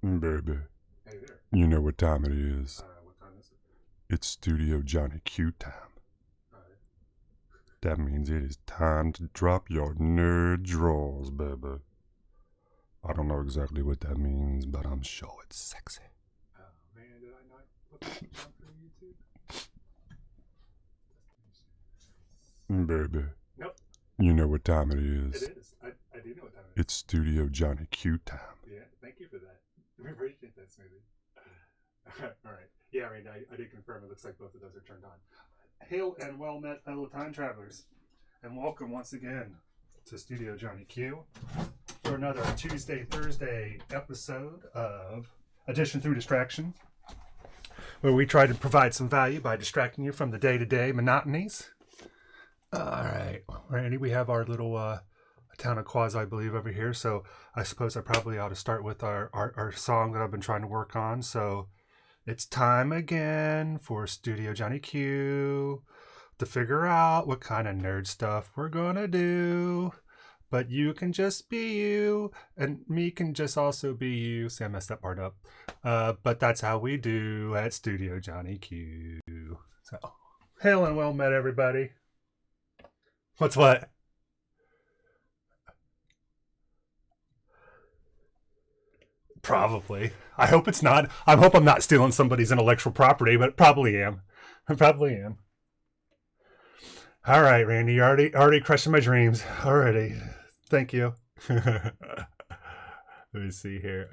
Baby, Hey there. you know what time it is. What time is it? It's Studio Johnny Q time. That means it is time to drop your nerd drawers, baby. I don't know exactly what that means, but I'm sure it's sexy. Oh man, did I not put that on for YouTube? Baby, Nope. you know what time it is. It is. I do know what time it is. It's Studio Johnny Q time. Yeah, thank you for that. I appreciate that, Smoothie. Alright. Yeah, I mean, I did confirm it looks like both of those are turned on. Hail and well met fellow time travelers. And welcome once again to Studio Johnny Q for another Tuesday, Thursday episode of Addition Through Distraction, where we try to provide some value by distracting you from the day-to-day monotonies. Alright, Randy, we have our little town of Quasi, I believe, over here, so I suppose I probably ought to start with our song that I've been trying to work on. So it's time again for Studio Johnny Q to figure out what kind of nerd stuff we're gonna do. But you can just be you, and me can just also be you. See, I messed that part up. But that's how we do at Studio Johnny Q. So, hail and well met, everybody. What's what? Probably. I hope it's not. I hope I'm not stealing somebody's intellectual property, but probably am. I probably am. All right, Randy, you're already crushing my dreams. Already. Thank you. Let me see here.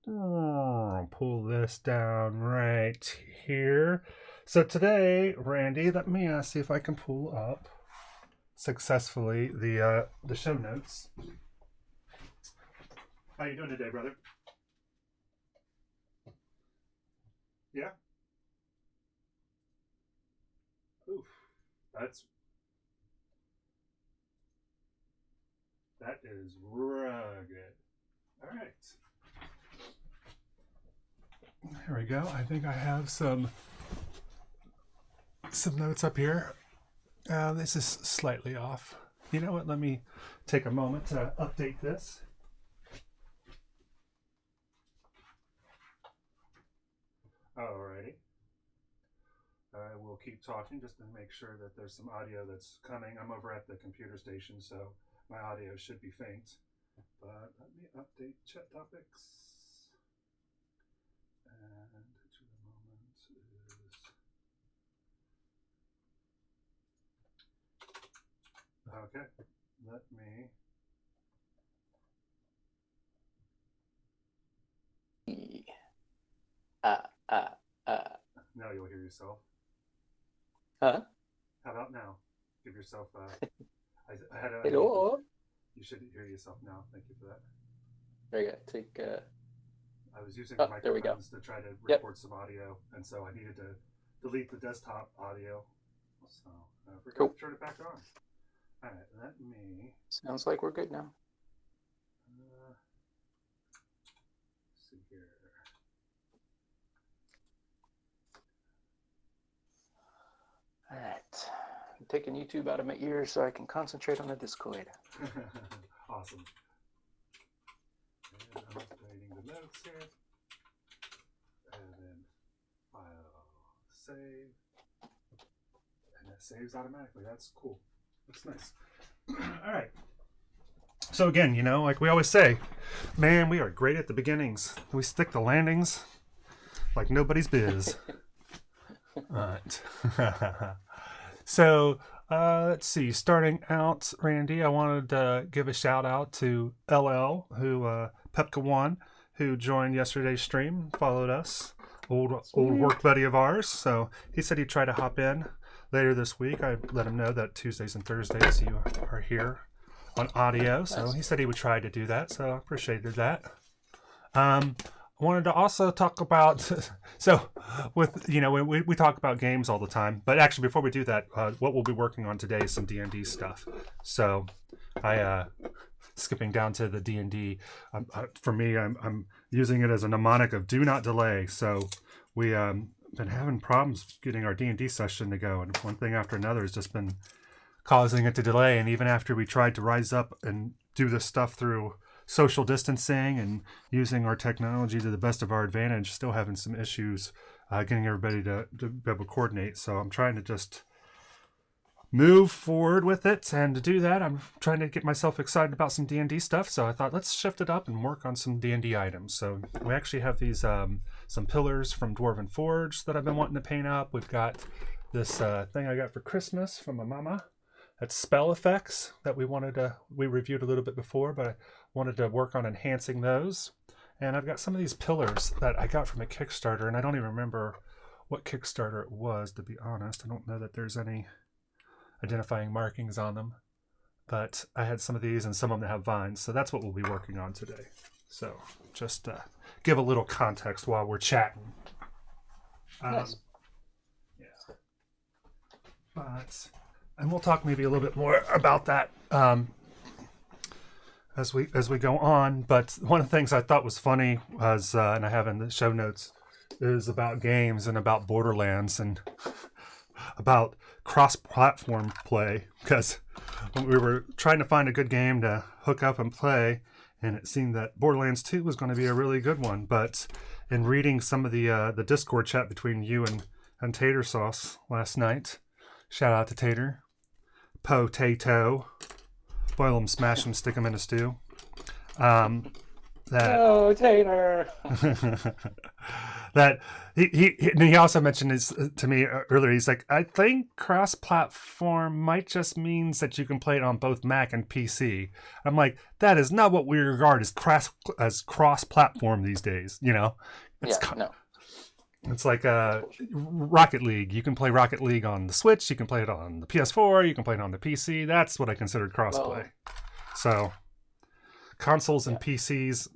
I'll pull this down right here. So today, Randy, let me see if I can pull up successfully the show notes. How you doing today, brother? Yeah? Oof. That is rugged. All right. There we go. I think I have some notes up here. This is slightly off. You know what? Let me take a moment to update this. Alrighty. I will keep talking just to make sure that there's some audio that's coming. I'm over at the computer station, so my audio should be faint. But let me update chat topics. And to the moment is... Okay, let me... Now you'll hear yourself. Huh? How about now? Give yourself I had a... Hello? You should hear yourself now. Thank you for that. There you go. Take... I was using the there we go. microphones to try to record some audio, and so I needed to delete the desktop audio. So I forgot to turn it back on. All right, let me... Sounds like we're good now. Let's see here. All right. I'm taking YouTube out of my ears so I can concentrate on the Discord. Awesome. And I'm updating the notes here. And then file save. And that saves automatically. That's cool. That's nice. All right. So again, you know, like we always say, man, we are great at the beginnings. We stick the landings like nobody's biz. All right. So Let's see. Starting out, Randy, I wanted to give a shout out to LL, who Pepka1, who joined yesterday's stream, followed us, old work buddy of ours. So he said he'd try to hop in later this week. I let him know that Tuesdays and Thursdays you are here on audio. So he said he would try to do that. So I appreciated that. I wanted to also talk about, so with, we talk about games all the time, but actually before we do that, what we'll be working on today is some D&D stuff. So skipping down to the D&D, for me, I'm using it as a mnemonic of do not delay. So we been having problems getting our D&D session to go, and one thing after another has just been causing it to delay. And even after we tried to rise up and do this stuff through social distancing and using our technology to the best of our advantage, still having some issues getting everybody to be able to coordinate. So I'm trying to just move forward with it, and to do that I'm trying to get myself excited about some D&D stuff. So I thought, let's shift it up and work on some D&D items. So we actually have these some pillars from Dwarven Forge that I've been wanting to paint up. We've got this thing I got for Christmas from my mama. That's spell effects that we reviewed a little bit before, but I wanted to work on enhancing those. And I've got some of these pillars that I got from a Kickstarter, and I don't even remember what Kickstarter it was, to be honest. I don't know that there's any identifying markings on them, but I had some of these and some of them have vines. So that's what we'll be working on today. So just give a little context while we're chatting. Nice. Yeah. But... and we'll talk maybe a little bit more about that as we go on. But one of the things I thought was funny was, and I have in the show notes, is about games and about Borderlands and about cross-platform play. Because we were trying to find a good game to hook up and play, and it seemed that Borderlands 2 was going to be a really good one. But in reading some of the Discord chat between you and Tater Sauce last night, shout out to Tater. Potato. Boil them, smash them, stick them in a stew. Oh, Tater. That he also mentioned this to me earlier. He's like, I think cross-platform might just means that you can play it on both Mac and PC. I'm like, that is not what we regard as cross-platform these days. No. It's like Rocket League. You can play Rocket League on the Switch. You can play it on the PS4. You can play it on the PC. That's what I consider crossplay. So consoles and PCs,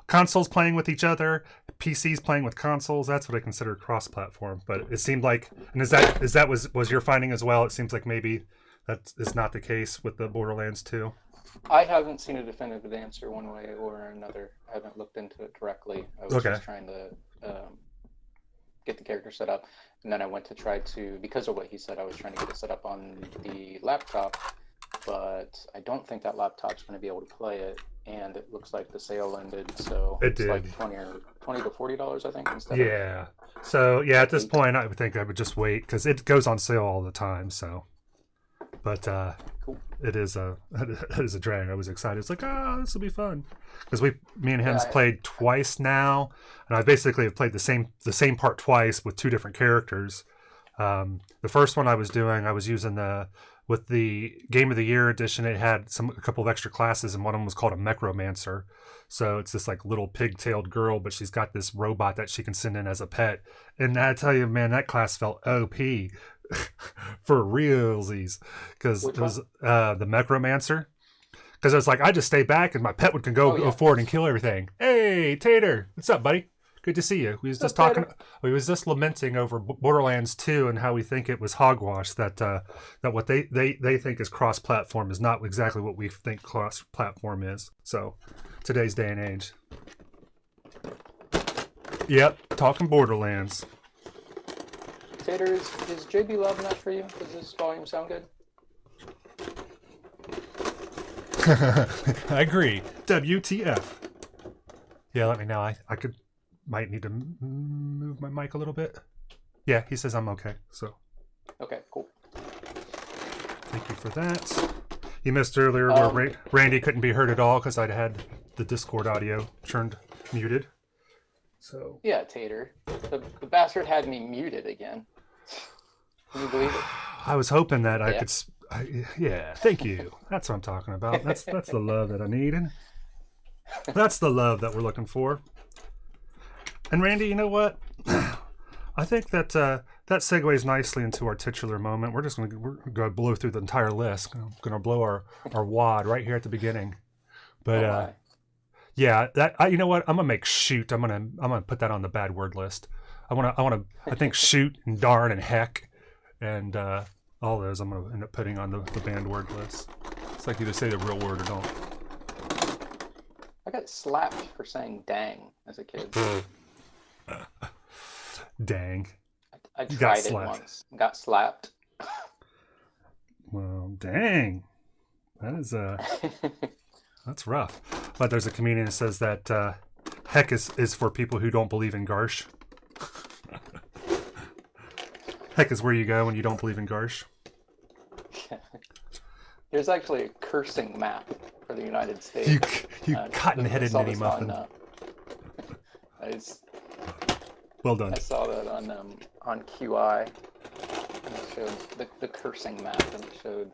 consoles playing with each other, PCs playing with consoles. That's what I consider cross-platform. But it seemed like, and is that was your finding as well? It seems like maybe that is not the case with the Borderlands 2. I haven't seen a definitive answer one way or another. I haven't looked into it directly. I was just trying to get the character set up, and then I went to try to, because of what he said, I was trying to get it set up on the laptop, but I don't think that laptop's going to be able to play it, and it looks like the sale ended, so it's like $20 to $40, I think, instead. Yeah. So yeah, at this point, I would think I would just wait, because it goes on sale all the time. So, but cool. It is a drag. I was excited. It's like, this will be fun, because me and him's played twice now, and I basically have played the same part twice with two different characters. The first one I was using with the Game of the Year edition. It had a couple of extra classes, and one of them was called a Necromancer. So it's this like little pig-tailed girl, but she's got this robot that she can send in as a pet. And I tell you, man, that class felt OP. For realsies, because it was the Necromancer. Because I was like, I just stay back and my pet can go forward and kill everything. Hey, Tater, what's up, buddy? Good to see you. We was just talking. We was just lamenting over Borderlands 2 and how we think it was hogwash. That what they think is cross-platform is not exactly what we think cross-platform is. So today's day and age. Yep, talking Borderlands. Tater, is JB Love enough for you? Does this volume sound good? I agree. WTF. Yeah, let me know. I might need to move my mic a little bit. Yeah, he says I'm okay. So. Okay, cool. Thank you for that. You missed earlier where Randy couldn't be heard at all because I'd had the Discord audio muted. So. Yeah, Tater. The bastard had me muted again. Can you believe it? I was hoping that I Yeah. could. Yeah, thank you. That's what I'm talking about. That's the love that I need. That's the love that we're looking for. And Randy, you know what? I think that that segues nicely into our titular moment. We're gonna blow through the entire list. I'm gonna blow our wad right here at the beginning. But yeah, you know what? I'm gonna make shoot. I'm gonna put that on the bad word list. I think shoot and darn and heck and all those I'm gonna end up putting on the banned word list. It's like either say the real word or don't. I got slapped for saying dang as a kid. Dang. I tried it once. Got slapped. Well, dang. That is that's rough. But there's a comedian that says that heck is for people who don't believe in Garsh. Heck is where you go when you don't believe in Garsh. There's actually a cursing map for the United States. You cotton-headed mini muffin. Well done. I saw that on QI. And it showed the cursing map, and it showed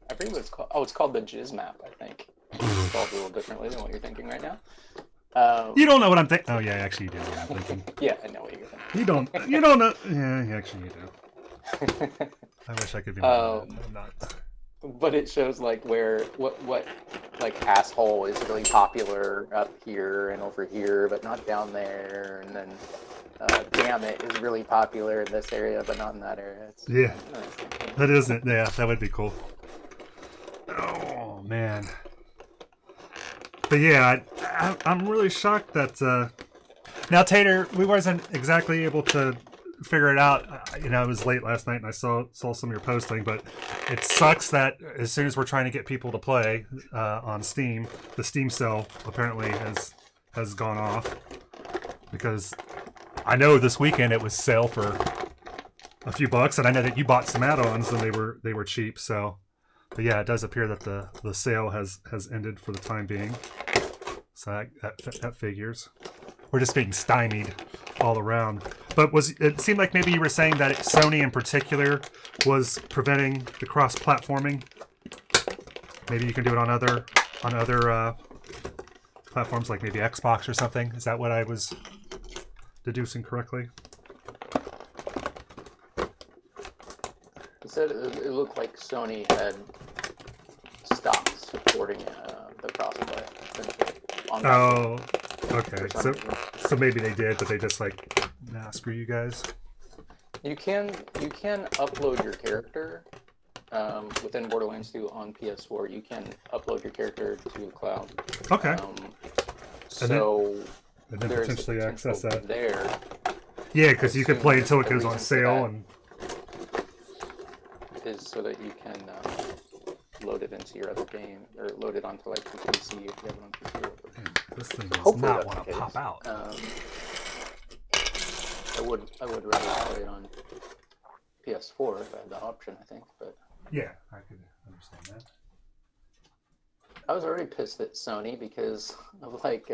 I forget what it's called. Oh, it's called the Jizz map, I think. It's called a little differently than what you're thinking right now. You don't know what I'm thinking. Oh yeah, actually you do. Yeah, I'm thinking. Yeah, I know what you're thinking. You don't know. Yeah, actually you do. I wish I could be more than that, but I'm not. But it shows like what like asshole is really popular up here and over here, but not down there, and then damn it is really popular in this area, but not in that area. Yeah, that isn't. Yeah, that would be cool. Oh man. But yeah, I'm really shocked that now Tater, we wasn't exactly able to figure it out. It was late last night and I saw some of your posting, but it sucks that as soon as we're trying to get people to play on Steam, the Steam sale apparently has gone off, because I know this weekend it was sale for a few bucks, and I know that you bought some add-ons and they were cheap. So, but yeah, it does appear that the sale has ended for the time being. So that figures. We're just being stymied all around. But it seemed like maybe you were saying that Sony in particular was preventing the cross-platforming. Maybe you can do it on other platforms, like maybe Xbox or something. Is that what I was deducing correctly? It said it looked like Sony had stopped supporting the crossplay. Oh, okay. So maybe they did, but they just like, nah, screw you guys. You can upload your character within Borderlands 2 on PS4. You can upload your character to the cloud. Okay. And then potentially access that there. Yeah, because you could play until it goes on sale, and is so that you can load it into your other game, or load it onto like your PC if you have it on PC. This thing does not want to pop out. I would rather play it on PS4 if I had the option, I think, but yeah, I could understand that. I was already pissed at Sony because of like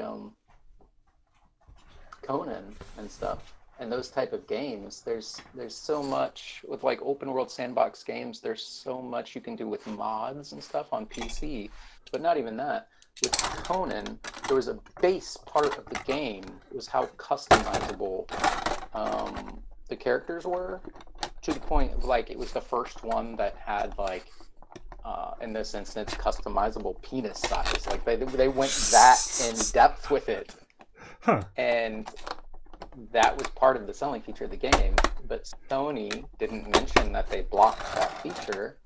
Conan and stuff, and those type of games. There's so much with like open world sandbox games. There's so much you can do with mods and stuff on PC, but not even that. With Conan, there was a base part of the game was how customizable the characters were, to the point of like it was the first one that had like in this instance customizable penis size. Like they went that in depth with it. Huh. And that was part of the selling feature of the game, but Sony didn't mention that they blocked that feature,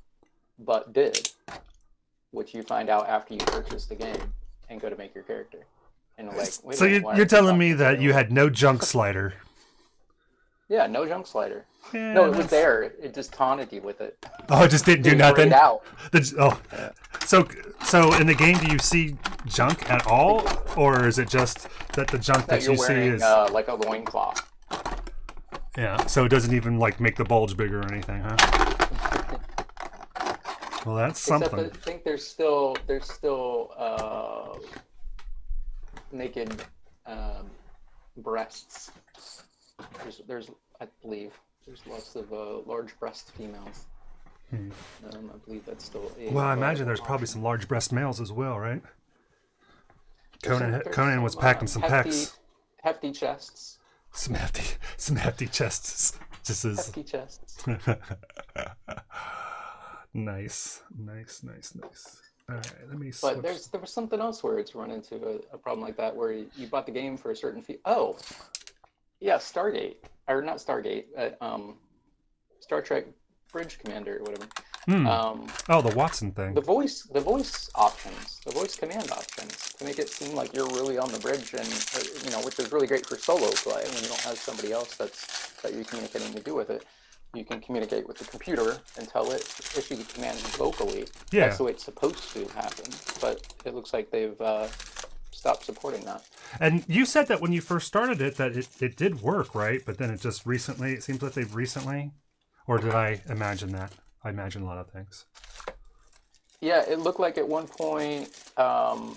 but did, which you find out after you purchase the game and go to make your character. And like, wait so you're telling me that you had no junk slider? Yeah, no junk slider. Yeah, no, it was there. It just taunted you with it. Oh, it just didn't do nothing. Out. Yeah. So in the game, do you see junk at all, or is it just that the junk that you see is like a loincloth? Yeah. So it doesn't even like make the bulge bigger or anything, huh? Well, that's something. I think there's still naked breasts. There's I believe there's lots of large breast females. I believe that's still a Well, I imagine there's viable probably option. some large breast males as well, right? There's Conan was some, packing some hefty, pecs. hefty chests. Some hefty chests. Just as Hefty chests. nice. All right, let me But switch. there was something else where it's run into a problem like that, where you bought the game for a certain fee. Oh, yeah, Stargate, or not Stargate, but Star Trek Bridge Commander or whatever. Oh, the Watson thing. The voice options, the voice command options, to make it seem like you're really on the bridge, and which is really great for solo play when you don't have somebody else that you're communicating to do with it. You can communicate with the computer and tell it, issue the commands vocally. Yeah. That's the way it's supposed to happen. But it looks like they've stopped supporting that. And you said that when you first started it, that it did work, right? But then it just recently, it seems like they've recently, or did I imagine that? I imagine a lot of things. Yeah, it looked like at one point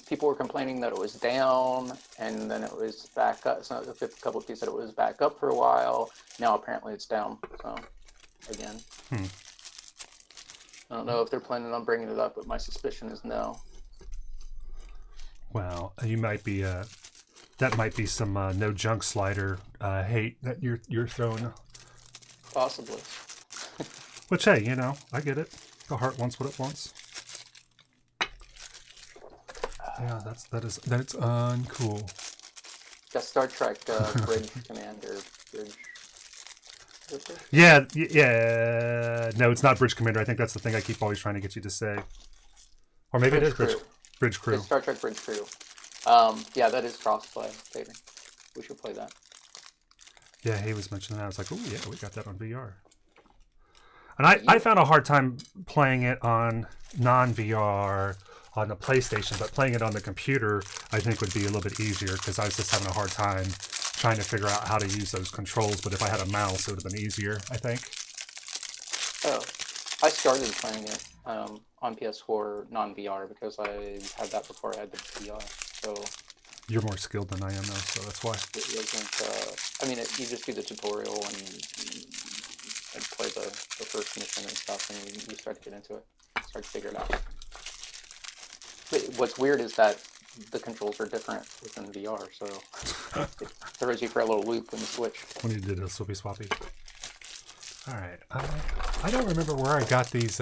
people were complaining that it was down, and then it was back up. So a couple of people said it was back up for a while. Now apparently it's down. So again, I don't know if they're planning on bringing it up, but my suspicion is no. Well, you might be. That might be some no junk slider hate that you're throwing. Possibly. Which, hey, I get it. The heart wants what it wants. Yeah, that's uncool. Got Star Trek Bridge Commander. Bridge. Yeah. No, it's not Bridge Commander. I think that's the thing I keep always trying to get you to say. Or maybe it is Bridge Crew. It's Star Trek Bridge Crew. Yeah, that is crossplay, Tater. We should play that. Yeah, he was mentioning that. I was like, oh yeah, we got that on VR. And I found a hard time playing it on non-VR on the PlayStation, but playing it on the computer I think would be a little bit easier, because I was just having a hard time trying to figure out how to use those controls. But if I had a mouse, it would have been easier, I think. Oh, I started playing it on PS4 non-VR because I had that before I had the VR. So you're more skilled than I am, though, so that's why. It wasn't. I mean, you just do the tutorial and play the first mission and stuff, and you start to get into it, start to figure it out. What's weird is that the controls are different within VR, so it throws you for a little loop when you switch. When you did a swappy. All right, I don't remember where I got these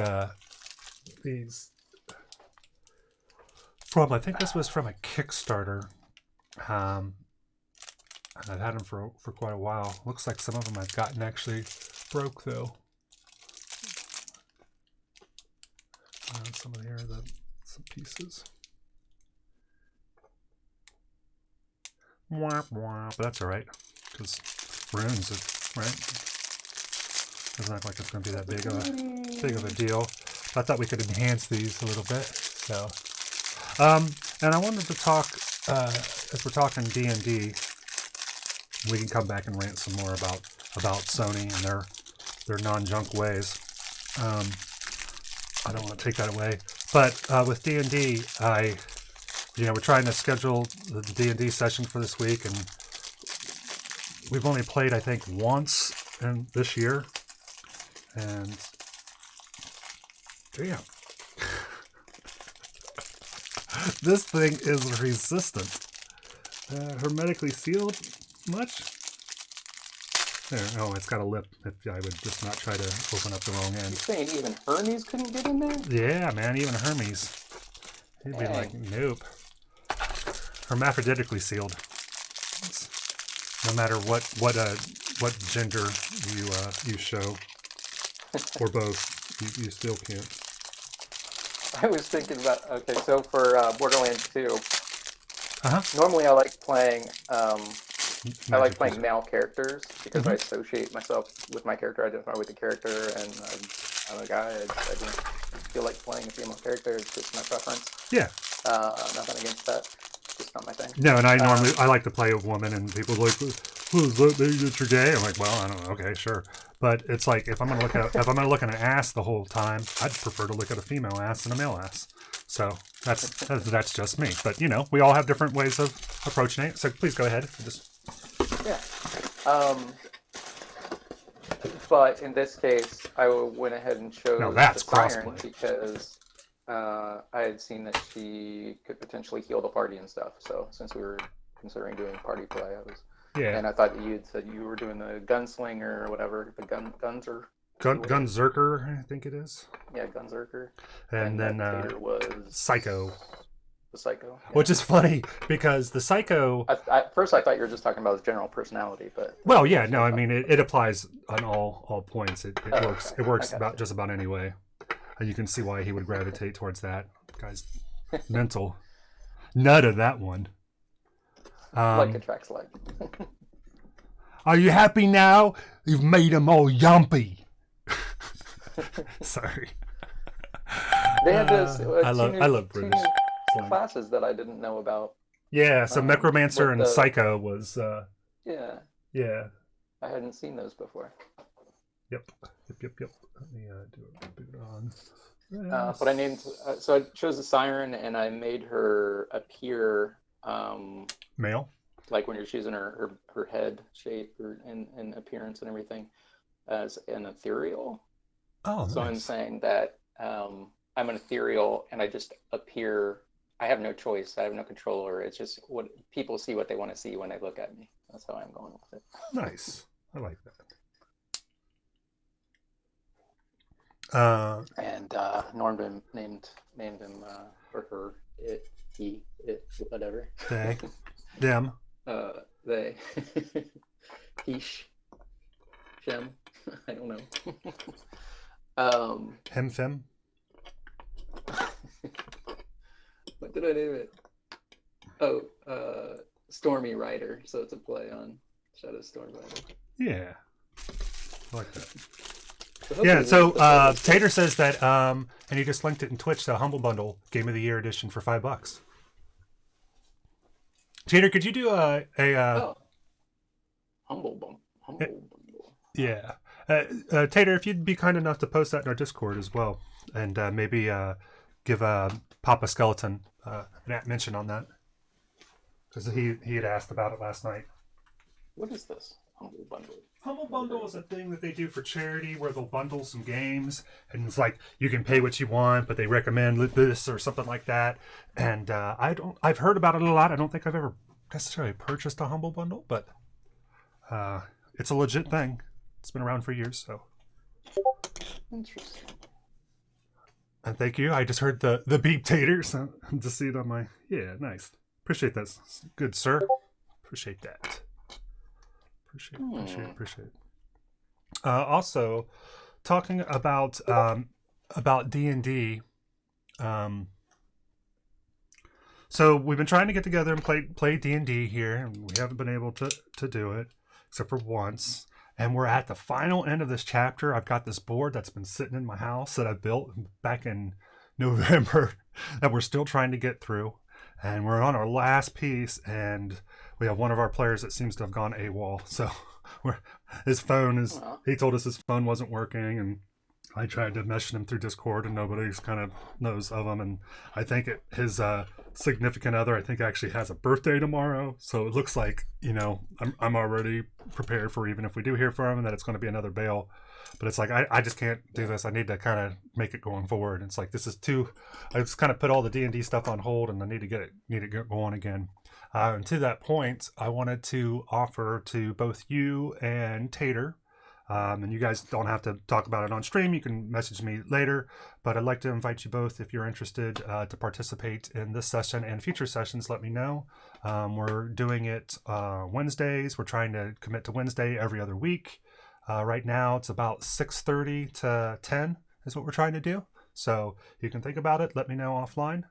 from. I think this was from a Kickstarter. And I've had them for quite a while. Looks like some of them I've gotten actually broke though. Some of here are some pieces. Womp womp. But that's all right, because runes, right? Doesn't look like it's going to be that big of a deal. I thought we could enhance these a little bit. So, and I wanted to talk, as we're talking D&D, we can come back and rant some more about Sony and their non-junk ways. I don't want to take that away, but with D&D, we're trying to schedule the D&D session for this week, and we've only played, I think, once in this year, and damn, this thing is resistant. Hermetically sealed much? There, oh, it's got a lip. I would just not try to open up the wrong end. You're saying even Hermes couldn't get in there? Yeah, man, even Hermes. He'd be like, nope. Hermaphroditically sealed. No matter what gender you show, or both, you still can't. I was thinking about, okay, so for Borderlands 2, normally I like playing male characters because I associate myself with my character, identify with the character, and I'm a guy. I don't feel like playing a female character. It's just my preference. Yeah. Nothing against that. Just not my thing. No, and I like to play a woman, and people are like, "Well, is that you're gay?" I'm like, "Well, I don't know. Okay, sure." But it's like if I'm gonna look at an ass the whole time, I'd prefer to look at a female ass than a male ass. So that's just me. But we all have different ways of approaching it. So please go ahead. Yeah. But in this case, I went ahead and chose Now that's the siren crossplay. because I had seen that she could potentially heal the party and stuff. So since we were considering doing party play, I was. Yeah. And I thought you had said you were doing the gunslinger or whatever, the gunzer. Gunzerker, I think it is. Yeah, gunzerker. And then Tater was Psycho. the psycho. Yeah. Which is funny because the Psycho. At first, I thought you were just talking about his general personality, but Well, yeah, no, I mean it applies on all points. It works. Okay. It works I about gotcha. just about any way, and you can see why he would gravitate towards that. Guy's mental. Nut of that one. like attracts like. Are you happy now? You've made them all yumpy. Sorry. They had this. I love two British slang. classes that I didn't know about. Yeah, so Necromancer with and the- Psycho was Yeah, yeah. I hadn't seen those before. Yep. Let me do it big on. But I named. So I chose a siren and I made her appear. Male. Like when you're choosing her head shape and appearance and everything, as an ethereal. Oh, So I'm saying that I'm an ethereal and I just appear. I have no choice. I have no control over it. It's just what people see, what they want to see when they look at me. That's how I'm going with it. Nice. I like that. And Norman named him or her, it, he, it, whatever. They, them. They, Heesh, Shem, I don't know. Him, Fem. What did I name it? Oh, Stormy Rider. So it's a play on Shadow Storm Rider. Yeah. I like that. So Yeah, so hopefully Tater says that, and he just linked it in Twitch, the Humble Bundle Game of the Year edition for $5. Tater, could you do a Humble Bundle. yeah. Tater, if you'd be kind enough to post that in our Discord as well, and maybe give Papa Skeleton an mention on that, because he had asked about it last night. What is this Humble Bundle? Humble Bundle is a thing that they do for charity where they'll bundle some games, and it's like you can pay what you want, but they recommend this or something like that. And I've heard about it a lot. I don't think I've ever necessarily purchased a Humble Bundle, but it's a legit thing. It's been around for years, so. Interesting. And thank you. I just heard the beep Tater, so to see it on my nice. Appreciate that, good sir. Appreciate that. Appreciate it. Also, talking about D&D. So we've been trying to get together and play D&D here, and we haven't been able to do it except for once. And we're at the final end of this chapter. I've got this board that's been sitting in my house that I built back in November that we're still trying to get through. And we're on our last piece, and we have one of our players that seems to have gone AWOL. So his phone is, he told us his phone wasn't working, and I tried to message him through Discord, and nobody's kind of knows of him. And I think his significant other, I think, actually has a birthday tomorrow. So it looks like, I'm already prepared for, even if we do hear from him, that it's going to be another bail. But it's like, I just can't do this. I need to kind of make it going forward. It's like, I just kind of put all the D&D stuff on hold, and I need to get going again. And to that point, I wanted to offer to both you and Tater, and you guys don't have to talk about it on stream. You can message me later, but I'd like to invite you both, if you're interested, to participate in this session and future sessions. Let me know. We're doing it Wednesdays. We're trying to commit to Wednesday every other week. Right now, it's about 6:30 to 10 is what we're trying to do. So you can think about it. Let me know offline.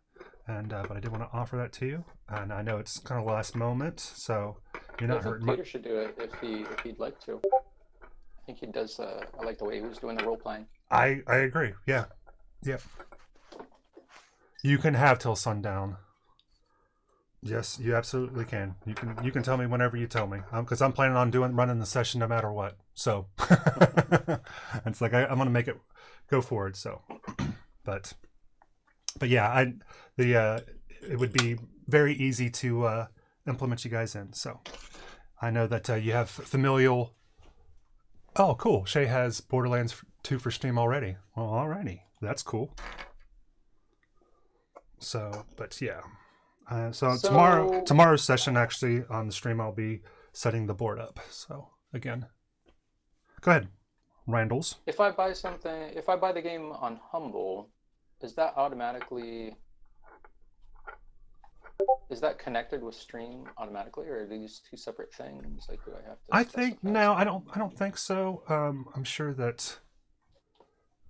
And but I did want to offer that to you. And I know it's kind of last moment, so you're not hurting. Peter should do it if he'd like to. I think he does. I like the way he was doing the role playing. I agree. Yeah. Yep. You can have till sundown. Yes, you absolutely can. You can tell me whenever you tell me, because I'm planning on running the session no matter what. So it's like I'm gonna make it go forward. So, but yeah, it would be very easy to implement you guys in. So I know that you have familial Oh, cool. Shay has Borderlands 2 for Steam already. Well, alrighty. That's cool. So, but yeah. So So tomorrow's session, actually, on the stream, I'll be setting the board up. So, again, go ahead, Randall's. if I buy something, if I buy the game on Humble, is that automatically is that connected with Stream automatically, or are these two separate things? Like, do I have to I think specify no, I something? don't think so. I'm sure that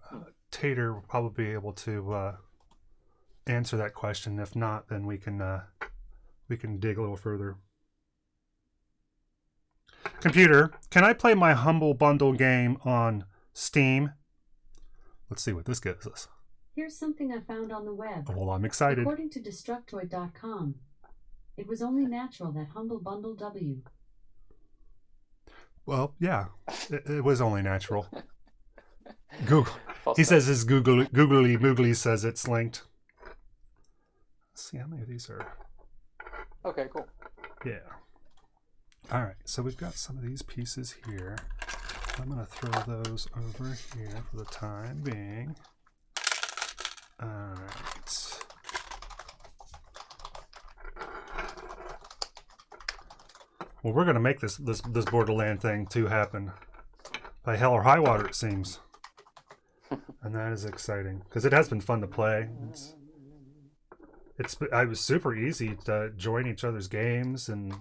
Hmm. Tater will probably be able to answer that question. If not, then we can dig a little further. Computer, can I play my Humble Bundle game on Steam? Let's see what this gives us. Here's something I found on the web. Well, I'm excited. According to Destructoid.com, it was only natural that Humble Bundle W. Well, yeah, it was only natural. Google. False He start. says his googly moogly says it's linked. Let's see how many of these are. Okay, cool. Yeah. All right, so we've got some of these pieces here. I'm going to throw those over here for the time being. All right. Well, we're going to make this Borderland thing too happen. By hell or high water, it seems. And that is exciting because it has been fun to play. I was super easy to join each other's games, and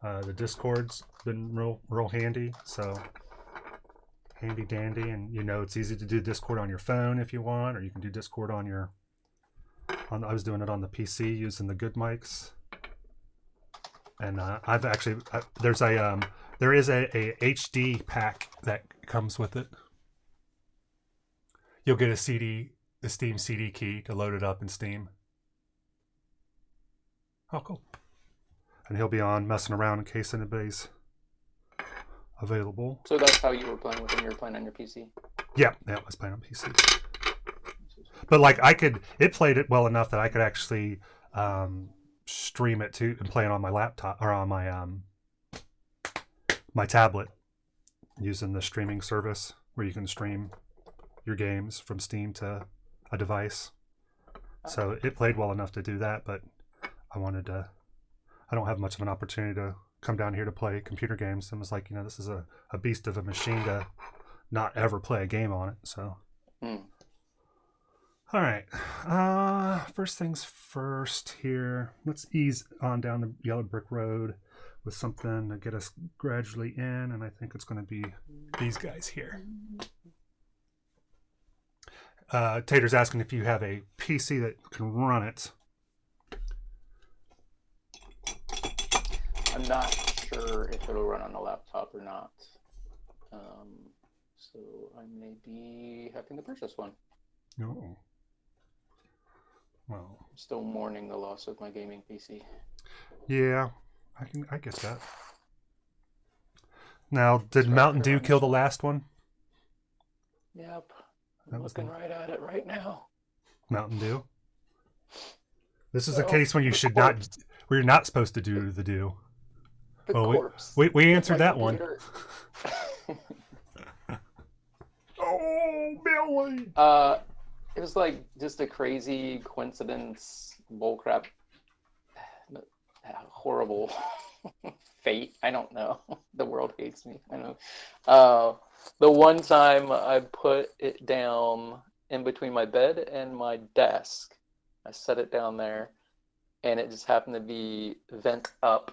the Discord's been real handy. So handy dandy, and it's easy to do Discord on your phone if you want, or you can do Discord on your. I was doing it on the PC using the good mics, and I've actually there is a HD pack that comes with it. You'll get a Steam CD key to load it up in Steam. Oh, cool. And he'll be on messing around in case anybody's available. So that's how you were playing when you were playing on your PC. Yeah, I was playing on PC. But like it played it well enough that I could actually stream it too and play it on my laptop or on my my tablet using the streaming service where you can stream your games from Steam to a device. So it played well enough to do that, but I don't have much of an opportunity to come down here to play computer games. And was like, this is a beast of a machine to not ever play a game on it. So, All right. First things first here. Let's ease on down the yellow brick road with something to get us gradually in. And I think it's going to be these guys here. Tater's asking if you have a PC that can run it. I'm not sure if it'll run on a laptop or not. So I may be having to purchase one. No. Well, I'm still mourning the loss of my gaming PC. Yeah, I get that. Now, did Mountain Dew kill the last one? Yep. I'm looking right at it right now. Mountain Dew. This is a case when where you're not supposed to do the dew. The corpse. We answered that one. Oh, Billy! It was like just a crazy coincidence, bullcrap, horrible fate. I don't know. The world hates me. I know. The one time I put it down in between my bed and my desk, I set it down there, and it just happened to be vent up,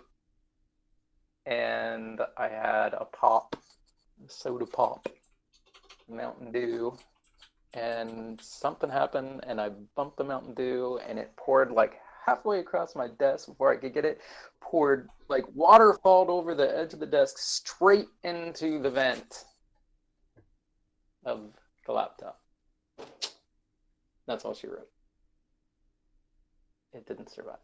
and I had a soda pop, Mountain Dew, and something happened, and I bumped the Mountain Dew, and it poured like halfway across my desk before I could get it, poured like waterfalled over the edge of the desk straight into the vent of the laptop. That's all she wrote. It didn't survive.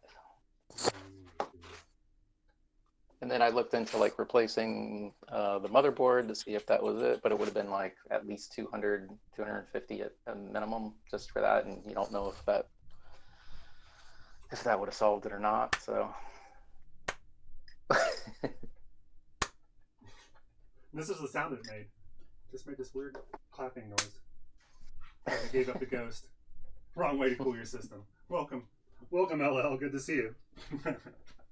And then I looked into like replacing the motherboard to see if that was it, but it would have been like at least 200, 250 at a minimum just for that, and you don't know if that would have solved it or not. So This is the sound it made. just made this weird clapping noise. I gave up the ghost. Wrong way to cool your system. Welcome, LL. Good to see you.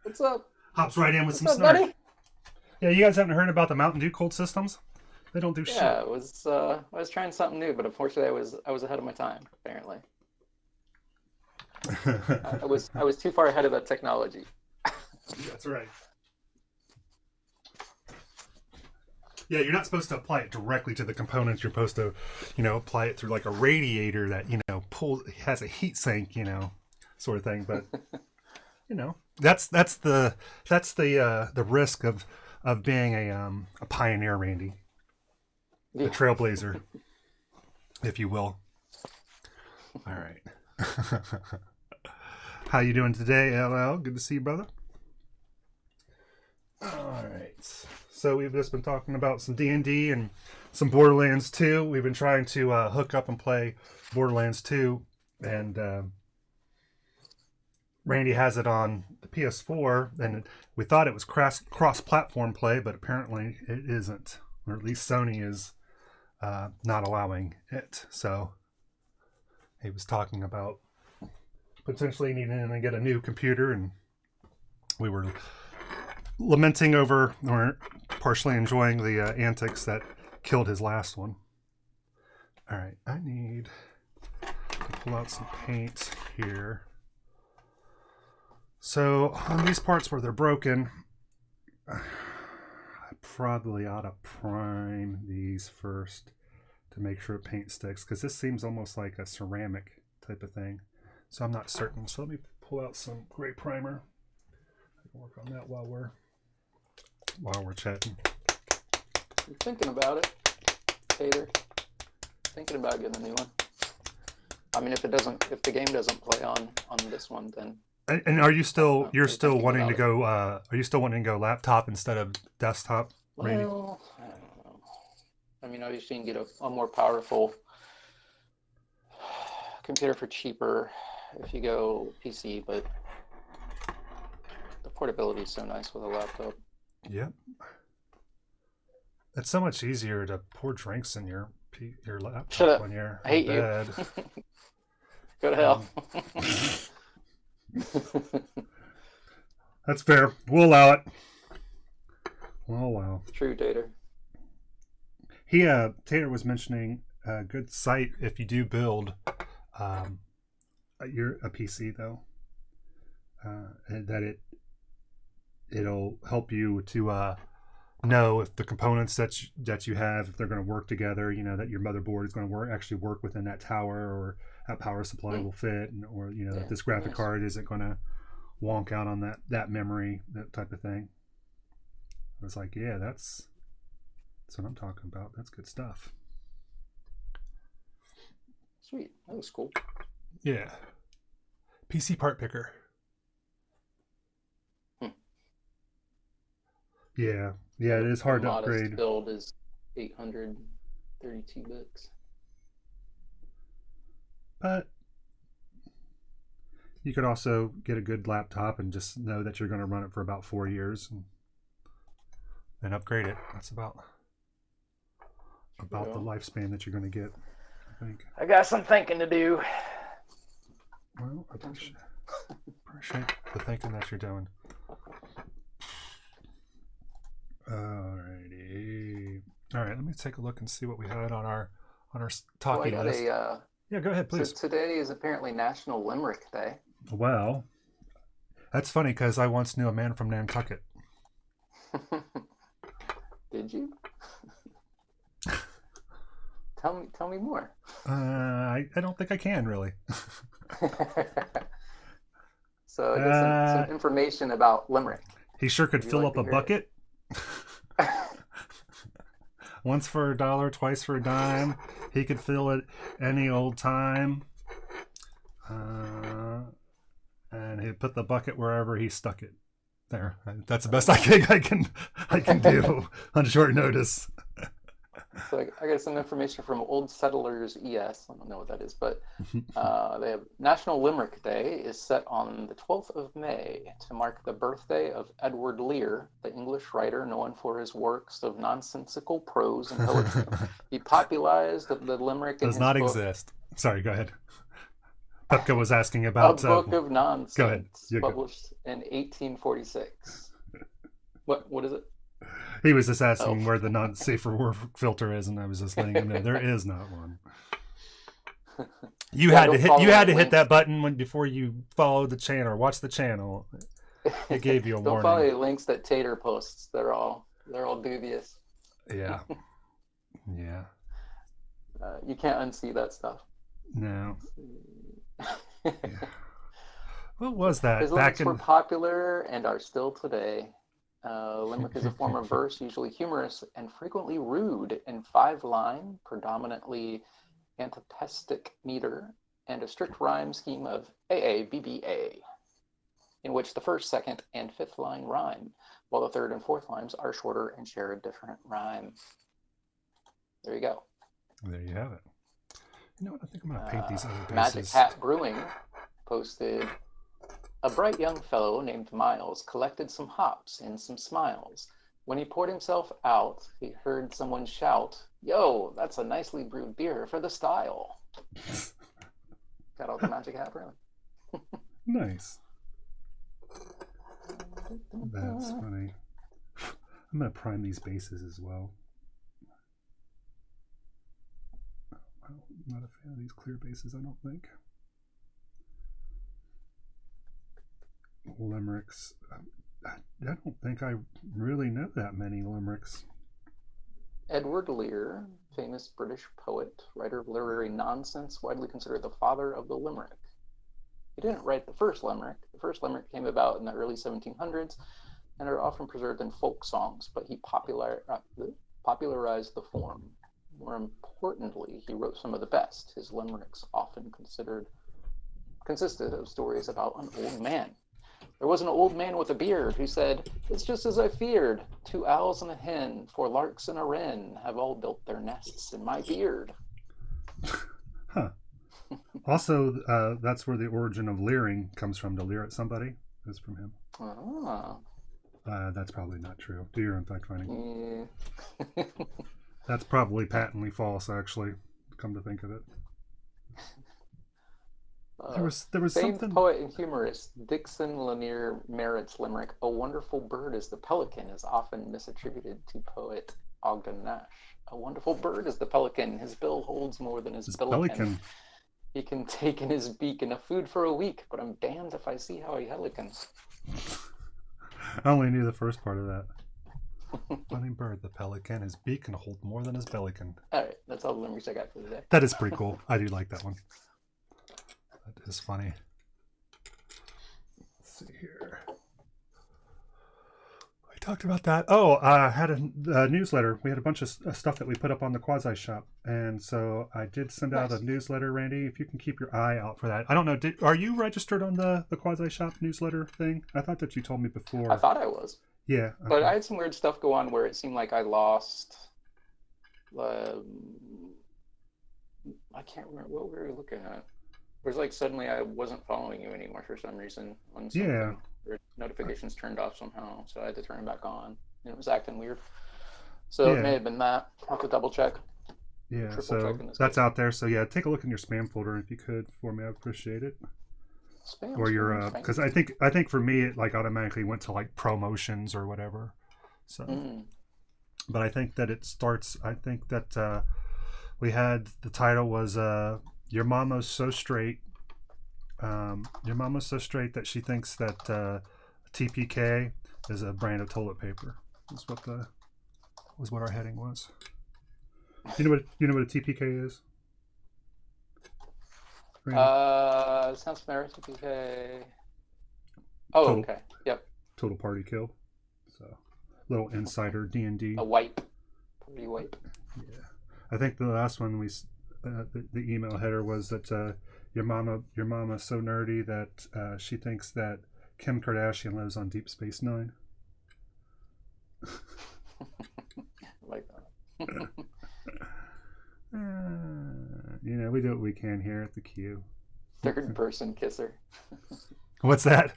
What's up? Hops right in with What's some up, snark. buddy? Yeah, you guys haven't heard about the Mountain Dew cold systems? They don't do Yeah, I was trying something new, but unfortunately, I was ahead of my time. Apparently, shit. I was too far ahead of that technology. That's right. Yeah, you're not supposed to apply it directly to the components. You're supposed to, apply it through like a radiator that, has a heat sink, sort of thing. But, that's the risk of being a pioneer, Randy, a trailblazer, if you will. All right. How you doing today, LL? Good to see you, brother. All right. So we've just been talking about some D&D and some Borderlands 2. We've been trying to hook up and play Borderlands 2, and Randy has it on the PS4, and we thought it was cross-platform play, but apparently it isn't, or at least Sony is not allowing it. So he was talking about potentially needing to get a new computer, and we were lamenting over, or partially enjoying the antics that killed his last one. All right, I need to pull out some paint here. So on these parts where they're broken, I probably ought to prime these first to make sure paint sticks, because this seems almost like a ceramic type of thing. So I'm not certain. So let me pull out some gray primer. I can work on that while we're chatting. I'm thinking about it, Tater. Thinking about getting a new one. I mean, if the game doesn't play on this one, then. And are you still You're still wanting to go? Are you still wanting to go laptop instead of desktop, Randy? Well, I don't know. I mean, obviously you can get a more powerful computer for cheaper if you go PC, but the portability is so nice with a laptop. Yep. It's so much easier to pour drinks in your laptop Shut up. when you're I hate in bed. you. Go to hell. That's fair. We'll allow it. We'll allow. True, Tater. Tater was mentioning a good site if you do build a PC though, and that it'll help you to know if the components that you have, if they're going to work together, that your motherboard is going to actually work within that tower, or that power supply will fit, or that this graphic card isn't going to wonk out on that memory, that type of thing. I was like, yeah, that's what I'm talking about. That's good stuff. Sweet. That was cool. Yeah. PC part picker. Yeah, it is hard to upgrade. Build is 832 bits. But you could also get a good laptop and just know that you're going to run it for about 4 years and upgrade it. That's about the lifespan that you're going to get, I think. I got some thinking to do. Well, I appreciate the thinking that you're doing. Alrighty. All right, let me take a look and see what we had on our talking list. Yeah, go ahead, please. So today is apparently National Limerick Day. Well, that's funny because I once knew a man from Nantucket. Did you? Tell me more. I don't think I can really. So I guess some information about Limerick. He sure could fill up a bucket. Once for $1, twice for a dime. He could fill it any old time. And he'd put the bucket wherever he stuck it. There. That's the best I can do on short notice. So I got some information from Old Settlers ES. I don't know what that is, but they have National Limerick Day is set on the 12th of May to mark the birthday of Edward Lear, the English writer known for his works of nonsensical prose and poetry. He popularized the limerick in Does his not book, exist. Sorry, go ahead. Pepka was asking A about. Book of Nonsense, go ahead. published in 1846. What is it? He was just asking where the non-safe for work filter is, and I was just letting him know there is not one. You had to hit that button before you followed the channel or watch the channel. It gave you a Don't warning. follow any links that Tater posts. They're all dubious. Yeah. Yeah. You can't unsee that stuff. No. Yeah. What was that? His limericks were popular and are still today. Limerick is a form of verse, usually humorous and frequently rude, in 5-line, predominantly antipestic meter, and a strict rhyme scheme of AABBA, in which the first, second, and fifth line rhyme, while the third and fourth lines are shorter and share a different rhyme. There you go. There you have it. You know what? I think I'm going to paint these other bases. Magic Hat Brewing posted, a bright young fellow named Miles collected some hops and some smiles. When he poured himself out, he heard someone shout, "Yo, that's a nicely brewed beer for the style." Got all the Magic Hat Brewing. Nice. That's funny. I'm going to prime these bases as well. I'm not a fan of these clear bases, I don't think. Limericks. I don't think I really know that many limericks. Edward Lear, famous British poet, writer of literary nonsense, widely considered the father of the limerick. He didn't write the first limerick. The first limerick came about in the early 1700s and are often preserved in folk songs, but he popularized the form. More importantly, he wrote some of the best. His limericks often consisted of stories about an old man. There was an old man with a beard who said, "It's just as I feared. 2 owls and a hen, 4 larks and a wren have all built their nests in my beard." Huh. Also, that's where the origin of leering comes from. To leer at somebody is from him. Ah. That's probably not true. Do your own fact finding. Yeah. That's probably patently false, actually. Come to think of it. There was famed something. Poet and humorist Dixon Lanier Merritt's limerick, "A wonderful bird is the pelican," is often misattributed to poet Ogden Nash. "A wonderful bird is the pelican. His bill holds more than his billiken. He can take in his beak enough food for a week, but I'm damned if I see how he helicans." I only knew the first part of that. Funny bird, the pelican. His beak can hold more than his bellycan. All right, that's all the limericks I got for today. That is pretty cool. I do like that one. That is funny. Let's see here. We talked about that. Oh, I had a newsletter. We had a bunch of stuff that we put up on the Quasi Shop. And so I did send out a newsletter, Randy. If you can keep your eye out for that. I don't know. Are you registered on the Quasi Shop newsletter thing? I thought that you told me before. I thought I was. Yeah. Okay. But I had some weird stuff go on where it seemed like I lost... I can't remember what we were looking at. It was like suddenly I wasn't following you anymore for some reason on something. Yeah. Or notifications turned off somehow, so I had to turn them back on. And it was acting weird. So It may have been that. I'll have to double check. Yeah, so that's out there. So yeah, take a look in your spam folder if you could for me. I'd appreciate it. Spam. Or your because I think for me it like automatically went to like promotions or whatever. So, but I think that it starts. I think that we had the title was "Your Mama's So Straight." Your mama's so straight that she thinks that TPK is a brand of toilet paper. Was what our heading was. You know what a TPK is? Sounds familiar. TPK. Oh, Total, okay. Yep. Total Party Kill. So, little insider D&D. A wipe. Party wipe. Yeah. I think the last one the email header was that your mama's so nerdy that she thinks that Kim Kardashian lives on Deep Space Nine. Like that. You know, we do what we can here at the Q. Third person kisser. What's that?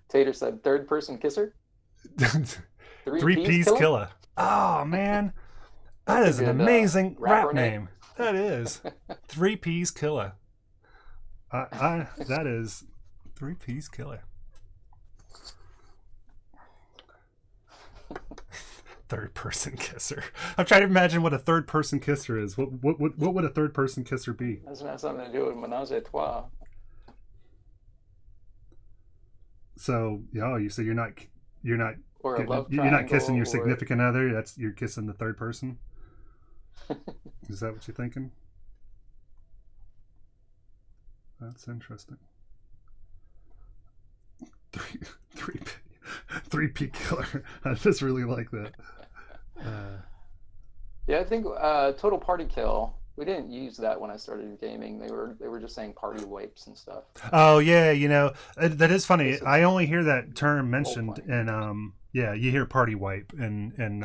Tater said third person kisser. Three P's Killer. Oh man, that is an amazing rap name. That is 3 P's Killer. That is 3 P's Killer. Third person kisser. I'm trying to imagine what a third person kisser is. What would a third person kisser be? Doesn't have something to do with menage a trois. So, you say you're not Or a love you're not kissing your triangle, significant other. You're kissing the third person. Is that what you're thinking? That's interesting. 3 P Killer. I just really like that. Yeah, I think Total Party Kill. We didn't use that when I started gaming. They were just saying party wipes and stuff. Oh yeah, that is funny. I only hear that term mentioned in you hear party wipe in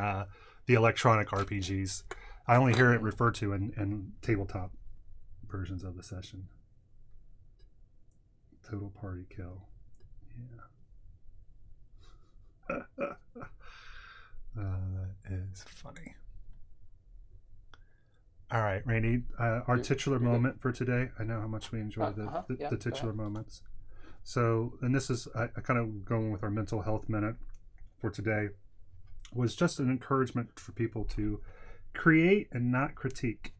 the electronic RPGs. I only hear it referred to in tabletop versions of the session. Total Party Kill. Yeah. That is funny. All right, Randy, our titular moment for today. I know how much we enjoy the titular moments. So, and this is I kind of going with our mental health minute for today, was just an encouragement for people to create and not critique.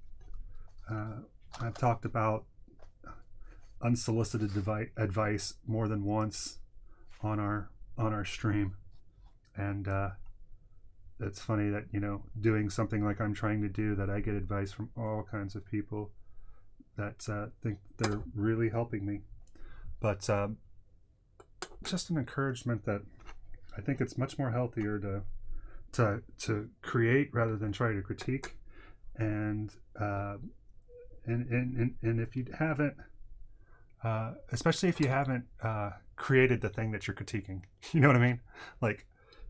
I've talked about unsolicited advice more than once on our stream, and it's funny that doing something like I'm trying to do, that I get advice from all kinds of people that think they're really helping me. But just an encouragement that I think it's much more healthier to create rather than try to critique, and if you haven't, especially if you haven't created the thing that you're critiquing, you know what I mean? Like,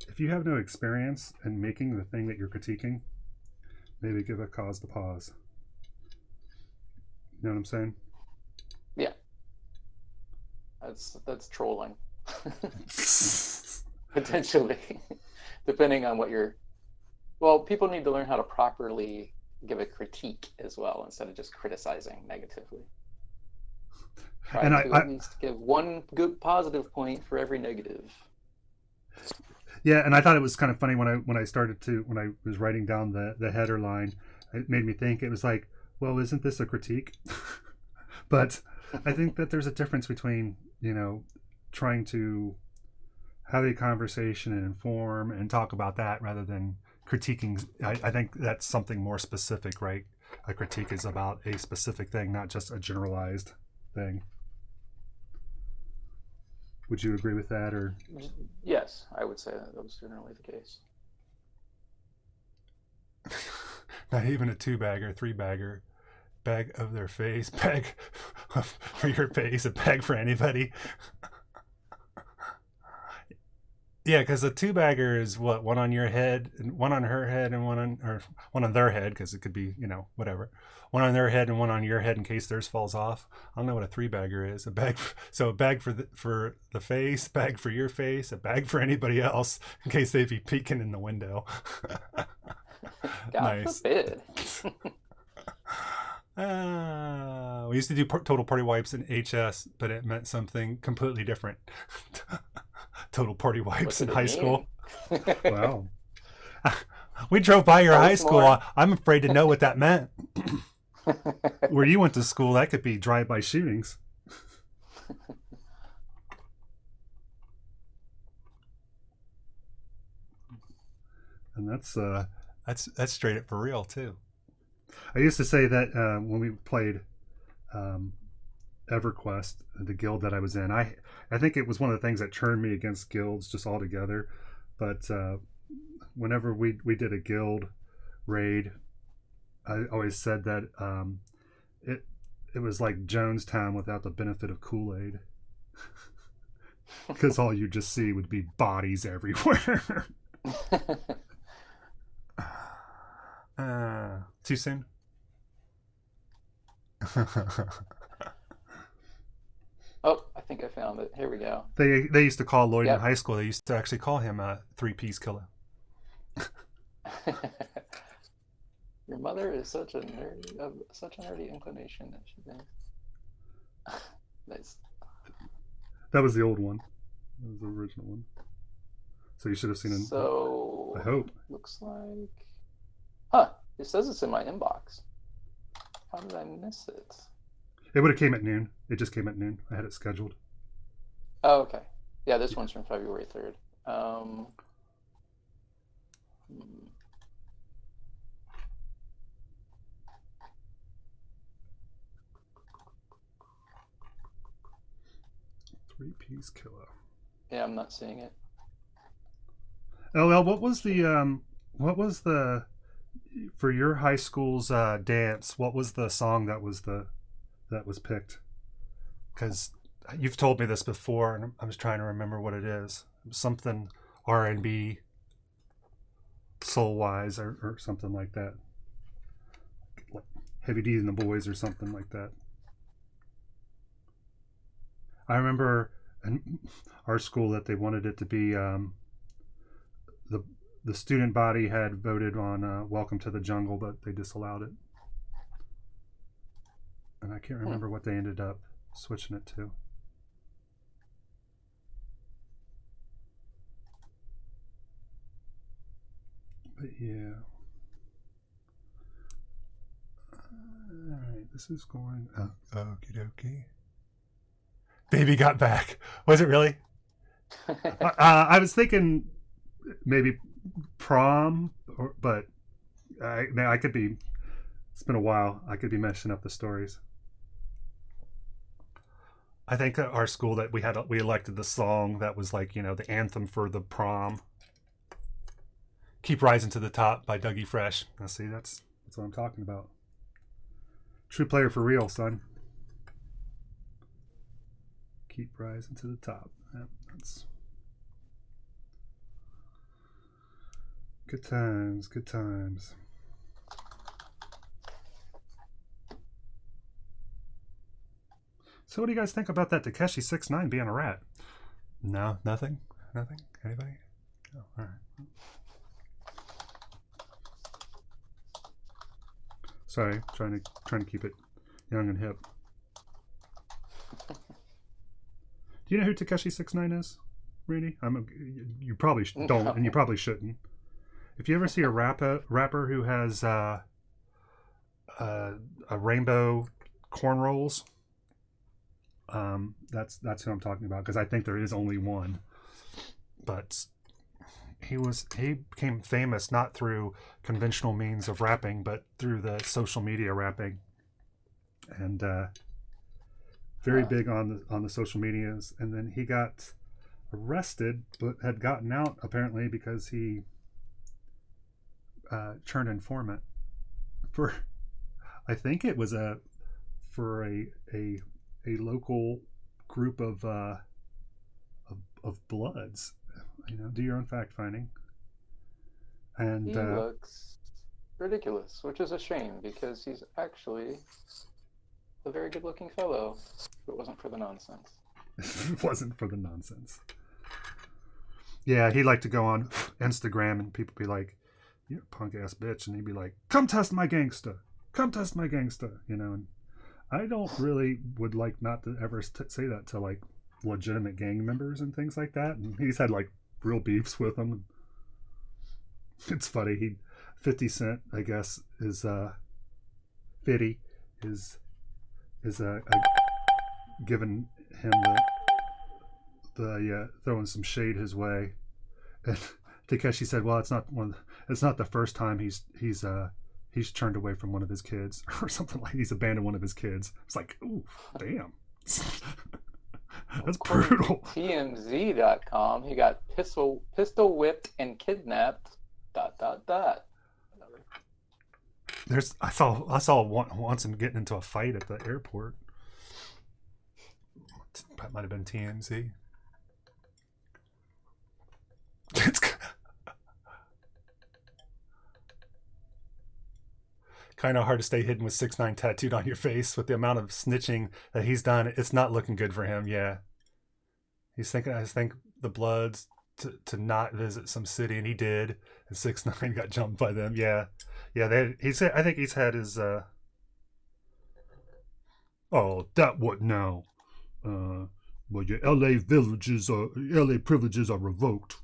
if you have no experience in making the thing that you're critiquing, maybe give a cause to pause. You know what I'm saying? Yeah. That's trolling. Potentially. Depending on what people need to learn how to properly give a critique as well, instead of just criticizing negatively. Try to at least give one good positive point for every negative. Yeah, and I thought it was kind of funny when I was writing down the header line, it made me think, it was like, well, isn't this a critique? But I think that there's a difference between, trying to have a conversation and inform and talk about that rather than critiquing. I think that's something more specific, right? A critique is about a specific thing, not just a generalized thing. Would you agree with that, or? Yes, I would say that was generally the case. Not even a 2-bagger, 3-bagger. Bag of their face, bag for your face, a bag for anybody. Yeah, because a 2-bagger is what, one on your head, and one on her head, and one on their head, because it could be, whatever. One on their head and one on your head in case theirs falls off. I don't know what a 3-bagger is. A bag for the face, bag for your face, a bag for anybody else in case they'd be peeking in the window. God Nice. forbid. We used to do total party wipes in HS, but it meant something completely different. Total party wipes in high school. Wow. We drove by your high school. I'm afraid to know what that meant. Where you went to school, that could be drive-by shootings. And that's straight up for real too. I used to say that when we played EverQuest, the guild that I was in, I think it was one of the things that turned me against guilds just altogether. But whenever we did a guild raid, I always said that it was like Jonestown without the benefit of Kool-Aid. Because all you just see would be bodies everywhere. Too soon? Oh, I think I found it. Here we go. They used to call Lloyd in Yep. high school. They used to actually call him a three-piece killer. Your mother is such a nerdy inclination that she thinks. Nice. That was the old one. That was the original one. So you should have seen it. So I hope. looks like, huh? It says it's in my inbox. How did I miss it? It would have came at noon. It just came at noon. I had it scheduled. Oh, okay. Yeah, this one's from February 3rd. Three-piece killer. Yeah, I'm not seeing it. Oh well, what was the for your high school's dance? What was the song that was picked? Because you've told me this before, and I'm just trying to remember what it is. Something R&B, soul wise, or something like that. Like Heavy D and the Boys, or something like that. I remember in our school that they wanted it to be the student body had voted on Welcome to the Jungle, but they disallowed it. And I can't remember what they ended up switching it to. But yeah. Alright, this is going up. Okie dokie. Baby got back. Was it really? I was thinking maybe prom, but I could be. It's been a while. I could be messing up the stories. I think at our school that we elected the song that was like, the anthem for the prom. Keep Rising to the Top by Dougie Fresh. Now see, that's what I'm talking about. True player for real, son. Keep rising to the top. Yeah, that's good times, good times. So what do you guys think about that Takeshi 6ix9ine being a rat? No, nothing? Anybody? No, all right. Sorry, trying to keep it young and hip. Do you know who Takeshi 6ix9ine is, Randy? You probably don't, and you probably shouldn't. If you ever see a rapper who has a rainbow cornrows, that's who I'm talking about, because I think there is only one. But he became famous not through conventional means of rapping, but through the social media rapping, and very big on the social medias. And then he got arrested, but had gotten out apparently because he turned informant for, I think it was for a local group of Bloods. Do your own fact finding. And he looks ridiculous, which is a shame because he's actually a very good-looking fellow. If it wasn't for the nonsense. It wasn't for the nonsense. Yeah, he'd like to go on Instagram and people be like, "You're a punk ass bitch," and he'd be like, "Come test my gangsta, come test my gangsta," And I don't really would like not to ever say that to like legitimate gang members and things like that. And he's had like real beefs with them. It's funny. 50 Cent, I guess, is 50 is giving him the throwing some shade his way, and Takeshi said, "Well, it's not the first time he's turned away from one of his kids," or something like he's abandoned one of his kids. It's like, ooh, damn. That's brutal. TMZ.com, he got pistol whipped and kidnapped. ... I saw once him getting into a fight at the airport. That might have been TMZ. kind of hard to stay hidden with 6ix9ine tattooed on your face with the amount of snitching that he's done. It's not looking good for him. Yeah, he's thinking. I think the Bloods to not visit some city, and he did. And 6ix9ine got jumped by them. Yeah, yeah. I think he's had his. Oh, that what now? Well, your LA privileges are revoked.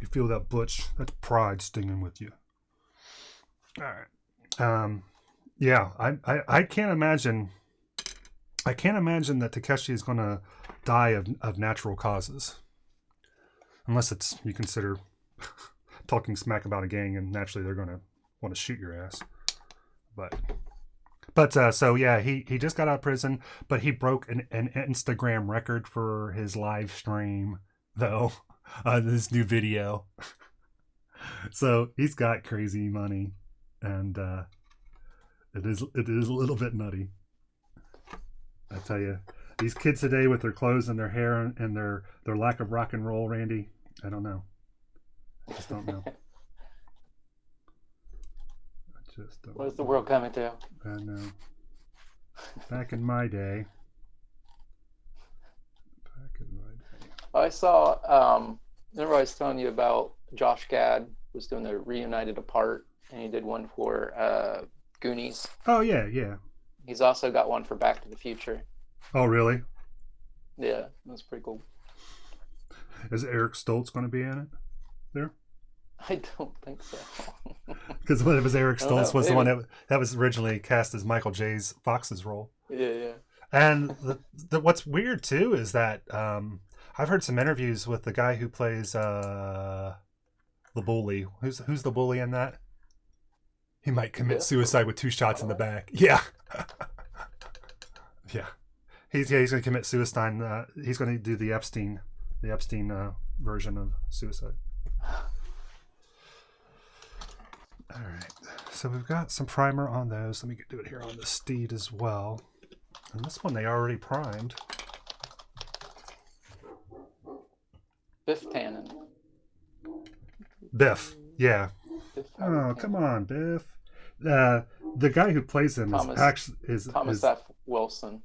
You feel that, Butch? That's pride stinging with you. All right. Yeah, I can't imagine. I can't imagine that Takeshi is going to die of natural causes, unless it's you consider talking smack about a gang, and naturally they're going to want to shoot your ass. But so yeah, he just got out of prison, but he broke an Instagram record for his live stream though. This new video. So he's got crazy money, and it is a little bit nutty. I tell you, these kids today with their clothes and their hair and their lack of rock and roll, Randy, I don't know. I just don't know. What is the world coming to? I know. Back in my day. I saw, remember I was telling you about Josh Gad was doing the Reunited Apart, and he did one for Goonies. Oh, yeah, yeah. He's also got one for Back to the Future. Oh, really? Yeah, that's pretty cool. Is Eric Stoltz going to be in it there? I don't think so. Because what it was Eric Stoltz was the one that was originally cast as Michael J. Fox's role. Yeah, yeah. And what's weird too is that I've heard some interviews with the guy who plays the bully. Who's the bully in that? He might commit suicide with 2 shots in the back. Yeah. Yeah. He's going to commit suicide. He's going to do the Epstein version of suicide. All right, so we've got some primer on those. Let me do it here on the Steed as well. And this one they already primed. Biff Tannen. Biff, yeah. Oh, come on, Biff. The guy who plays him is Thomas F. Wilson.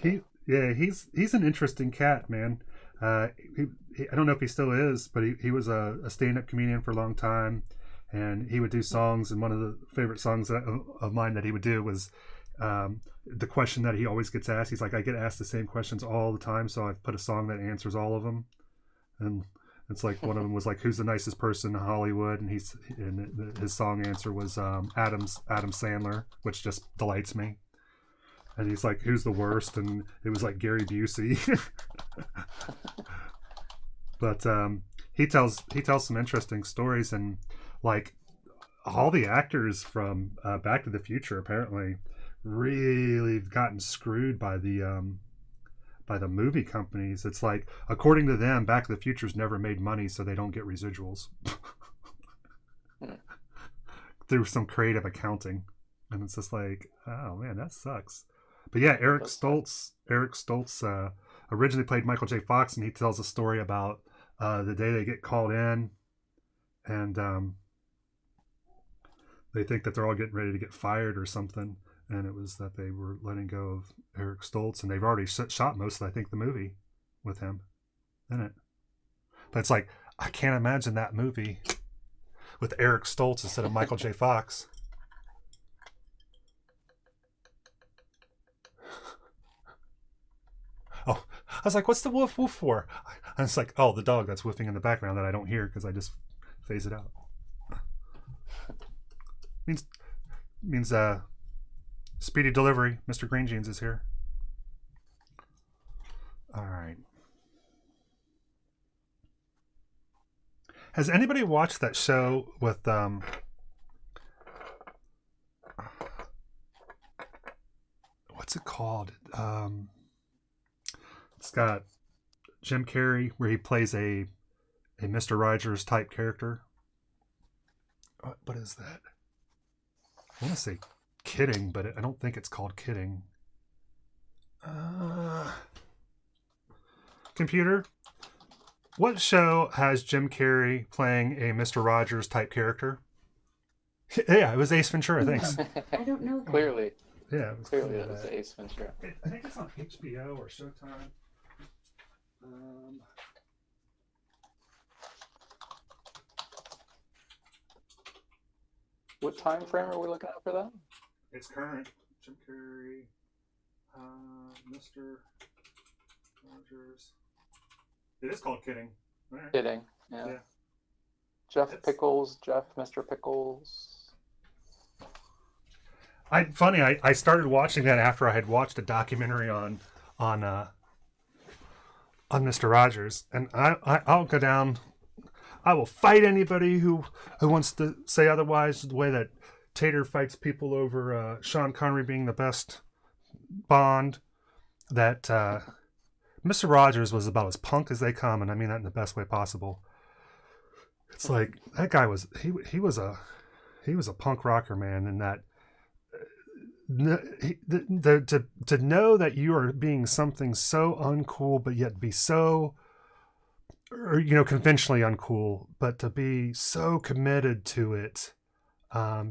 He's an interesting cat, man. I don't know if he still is, but he was a stand-up comedian for a long time. And he would do songs, and one of the favorite songs of mine that he would do was the question that he always gets asked. He's like, I get asked the same questions all the time, so I've put a song that answers all of them. And it's like one of them was like, who's the nicest person in Hollywood? And his song answer was Adam Sandler, which just delights me. And he's like, who's the worst? And it was like Gary Busey. But he tells some interesting stories, and like all the actors from Back to the Future apparently really gotten screwed by the movie companies. It's like, according to them, Back to the Future's never made money, so they don't get residuals through some creative accounting. And it's just like, oh man, that sucks. But yeah, Eric Stoltz originally played Michael J. Fox, and he tells a story about the day they get called in, and they think that they're all getting ready to get fired or something, and it was that they were letting go of Eric Stoltz, and they've already shot most of, I think, the movie with him in it. But it's like, I can't imagine that movie with Eric Stoltz instead of Michael J. Fox. Oh, I was like, what's the woof woof for? And it's like, oh, the dog that's woofing in the background that I don't hear because I just phase it out. Means speedy delivery. Mr. Green Jeans is here. All right. Has anybody watched that show with what's it called? It's got Jim Carrey where he plays a Mr. Rogers type character. What is that? I want to say Kidding, but I don't think it's called Kidding. Computer, what show has Jim Carrey playing a Mr. Rogers type character? Yeah, it was Ace Ventura. Thanks. I don't know that. Clearly, Yeah, it was clearly that was Ace Ventura. I think it's on HBO or Showtime. What time frame are we looking at for that? It's current. Jim Carrey, Mr. Rogers. It is called Kidding. All right. Kidding. Yeah. Yeah. Mr. Pickles. I started watching that after I had watched a documentary on Mr. Rogers, and I'll go down. I will fight anybody who wants to say otherwise. The way that Tater fights people over Sean Connery being the best Bond. That Mr. Rogers was about as punk as they come, and I mean that in the best way possible. It's like that guy was he was a punk rocker, man, and that to know that you are being something so uncool but yet be so, or conventionally uncool, but to be so committed to it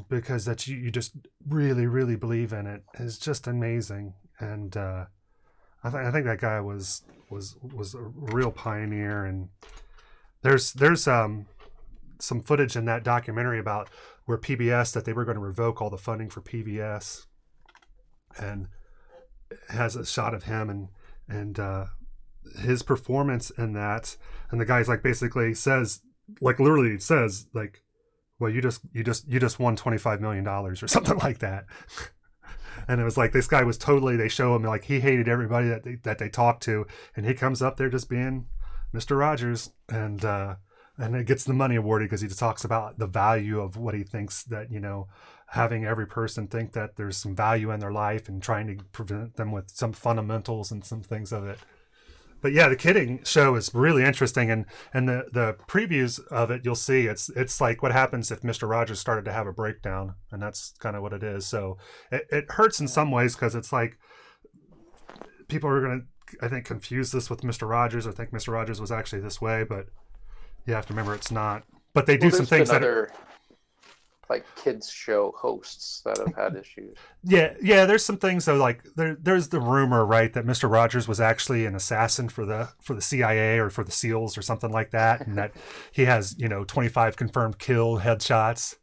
because that you just really really believe in it is just amazing. And I think that guy was a real pioneer. And there's some footage in that documentary about where PBS, that they were going to revoke all the funding for PBS, and it has a shot of him and his performance in that, and the guy's like basically says, like literally says like, well, you just won $25 million or something like that. And it was like this guy was totally, they show him like he hated everybody that they talked to, and he comes up there just being Mr. Rogers, and it gets the money awarded because he just talks about the value of what he thinks that, having every person think that there's some value in their life and trying to prevent them with some fundamentals and some things of it. But yeah, the Kidding show is really interesting, and the previews of it, you'll see it's like what happens if Mr. Rogers started to have a breakdown, and that's kind of what it is. So it hurts in some ways because it's like people are going to, I think, confuse this with Mr. Rogers or think Mr. Rogers was actually this way, but you have to remember it's not. But they do some things that are like kids show hosts that have had issues. Yeah. There's some things though, like there's the rumor, right, that Mr. Rogers was actually an assassin for the CIA or for the SEALs or something like that, and that he has 25 confirmed kill headshots.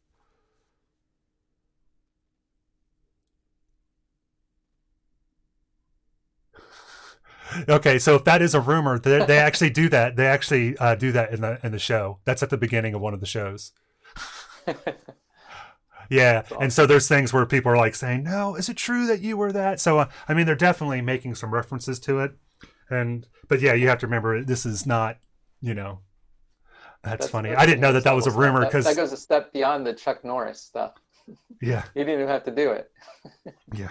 Okay, so if that is a rumor, they actually do that. They actually do that in the show. That's at the beginning of one of the shows. Yeah, awesome. And so there's things where people are like saying, "No, is it true that you were that?" So I mean, they're definitely making some references to it, but yeah, you have to remember this is not, That's funny. I didn't know that was a rumor because that goes a step beyond the Chuck Norris stuff. Yeah, he didn't even have to do it. Yeah.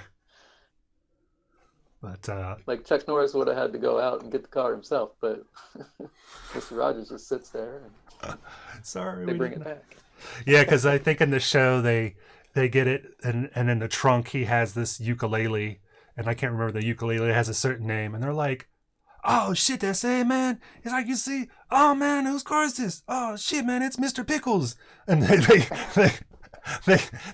But like Chuck Norris would have had to go out and get the car himself, but Mr. Rogers just sits there and sorry, they bring it back. Yeah, because I think in the show they get it, and in the trunk he has this ukulele, and I can't remember, the ukulele has a certain name, and they're like, "Oh shit, that's it, man." It's like, you see, "Oh man, whose car is this? Oh shit, man, it's Mr. Pickles," and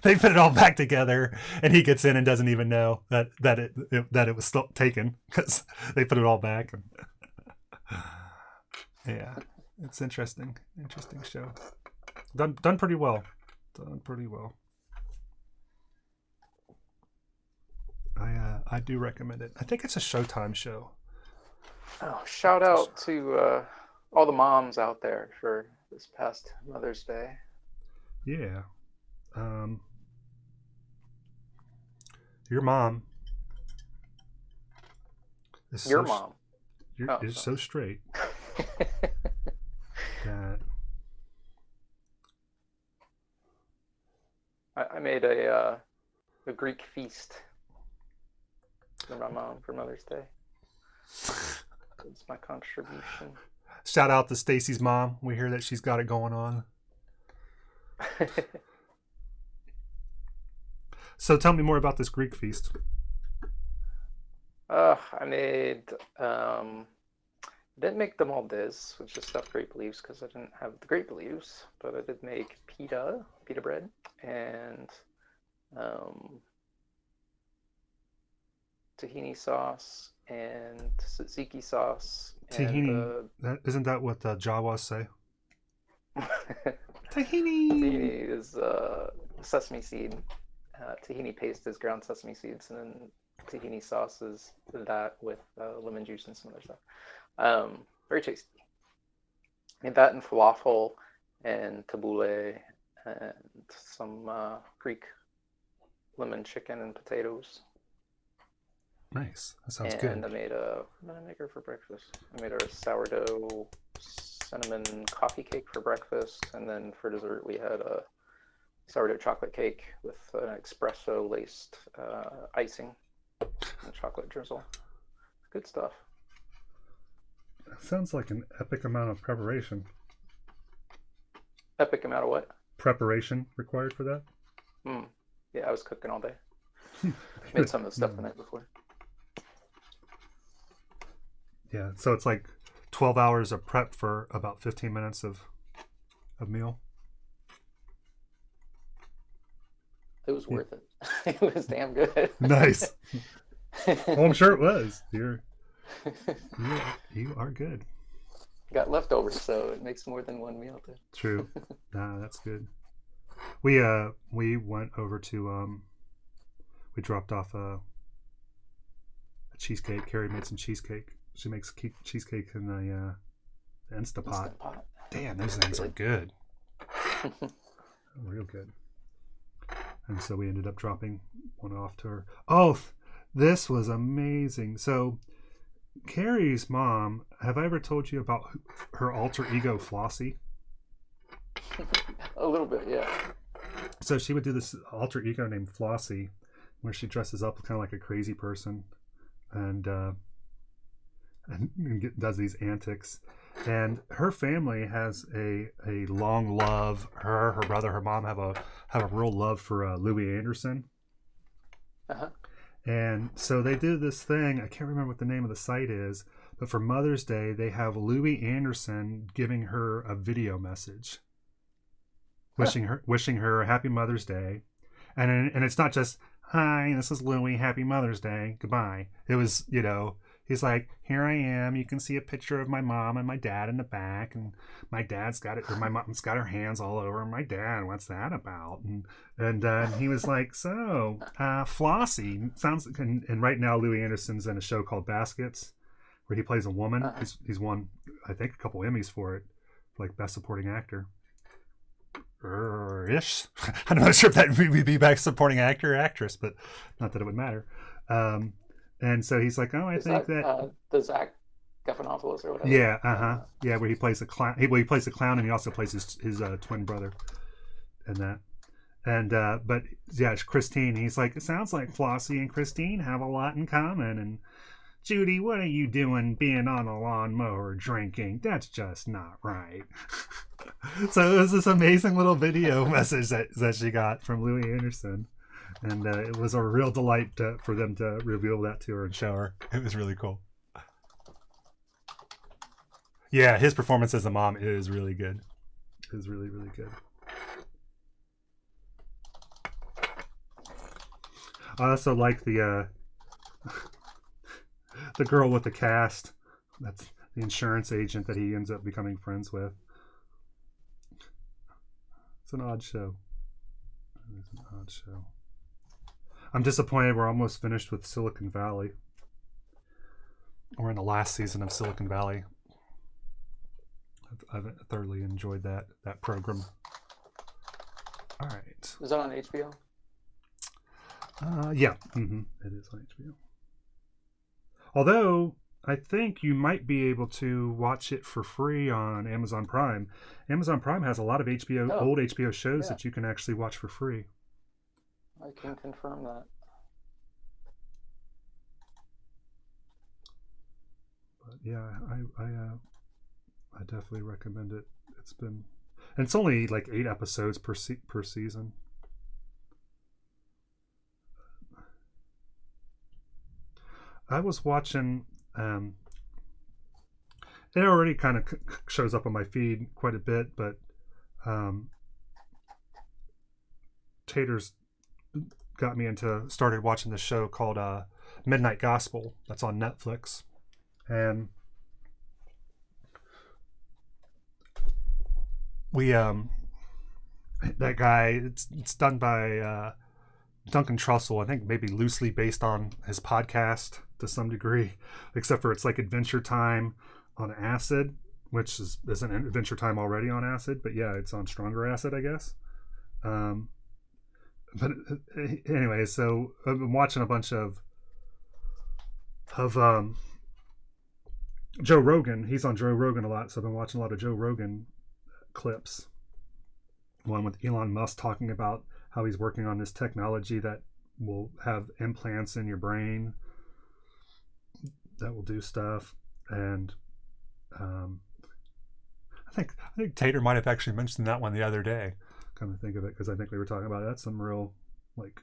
they put it all back together, and he gets in and doesn't even know that it was still taken because they put it all back. Yeah, it's interesting show. Done pretty well. I do recommend it. I think it's a Showtime show. Oh, shout out to all the moms out there for this past Mother's Day. Yeah. Your mom. Your mom. You're so straight. That I made a Greek feast for my mom for Mother's Day. It's my contribution. Shout out to Stacy's mom. We hear that she's got it going on. So tell me more about this Greek feast. I made Didn't make the Maldiz, which is stuffed grape leaves, because I didn't have the grape leaves. But I did make pita bread, and tahini sauce, and tzatziki sauce, and Tahini. Isn't that what the Jawas say? Tahini. tahini is sesame seed. Tahini paste is ground sesame seeds, and then tahini sauce is that with lemon juice and some other stuff. Very tasty. Made that in falafel and tabbouleh and some Greek lemon chicken and potatoes. Nice. That sounds And good. I made what did I make her for breakfast? I made her a sourdough cinnamon coffee cake for breakfast, and then for dessert we had a sourdough chocolate cake with an espresso laced icing and chocolate drizzle. Good stuff. That sounds like an epic amount of preparation. Epic amount of what? Preparation required for that? Yeah, I was cooking all day. Made some of the stuff the night before. Yeah, so it's like 12 hours of prep for about 15 minutes of meal. It was worth it. It was damn good. Nice. Well, I'm sure it was. You are good. Got leftovers, so it makes more than one meal too. True. Nah, that's good. We went over to we dropped off a cheesecake. Carrie made some cheesecake. She makes cheesecake in the Instapot. Damn, those things are good. Real good. And so we ended up dropping one off to her. Oh, this was amazing. So Carrie's mom, have I ever told you about her alter ego Flossie? A little bit, yeah. So she would do this alter ego named Flossie, where she dresses up kind of like a crazy person, and does these antics. And her family has a long love. Her brother, her mom have a real love for Louis Anderson. Uh-huh. And so they did this thing. I can't remember what the name of the site is, but for Mother's Day, they have Louis Anderson giving her a video message, wishing her a happy Mother's Day, and it's not just hi, this is Louis, happy Mother's Day, goodbye. It was, he's like, here I am. You can see a picture of my mom and my dad in the back, and my dad's got it, or my mom's got her hands all over my dad. What's that about? And he was like, so Flossie sounds. And right now Louis Anderson's in a show called Baskets, where he plays a woman. Uh-huh. He's won, I think, a couple Emmys for it, like Best Supporting Actor. Ish. I'm not sure if that would be Best Supporting Actor or Actress, but not that it would matter. And so he's like, oh, I think that the Zach Galifianakis or whatever. Yeah, yeah, where he plays a clown. He plays a clown, and he also plays his twin brother, and that. And but yeah, Christine. He's like, it sounds like Flossie and Christine have a lot in common. And Judy, what are you doing, being on a lawnmower drinking? That's just not right. So it was this amazing little video message that she got from Louis Anderson. And it was a real delight for them to reveal that to her and show her. It was really cool. Yeah, his performance as a mom is really good. It is really, really good. I also like the girl with the cast. That's the insurance agent that he ends up becoming friends with. It's an odd show. It's an odd show. I'm disappointed we're almost finished with Silicon Valley. We're in the last season of Silicon Valley. I've thoroughly enjoyed that program. All right. Is that on HBO? Yeah. It is on HBO. Although, I think you might be able to watch it for free on Amazon Prime. Amazon Prime has a lot of old HBO shows that you can actually watch for free. I can confirm that. But yeah, I definitely recommend it. And it's only like 8 episodes per season. I was watching it already kind of shows up on my feed quite a bit, but Tater's got me started watching this show called Midnight Gospel that's on Netflix, and we that guy, it's done by Duncan Trussell, I think maybe loosely based on his podcast to some degree, except for it's like Adventure Time on acid, which isn't Adventure Time already on acid, but yeah, it's on stronger acid, I guess. But anyway, so I've been watching a bunch of Joe Rogan. He's on Joe Rogan a lot, so I've been watching a lot of Joe Rogan clips. One with Elon Musk talking about how he's working on this technology that will have implants in your brain that will do stuff. And I think Tater might have actually mentioned that one the other day, come to think of it, because I think we were talking about it. That's some real like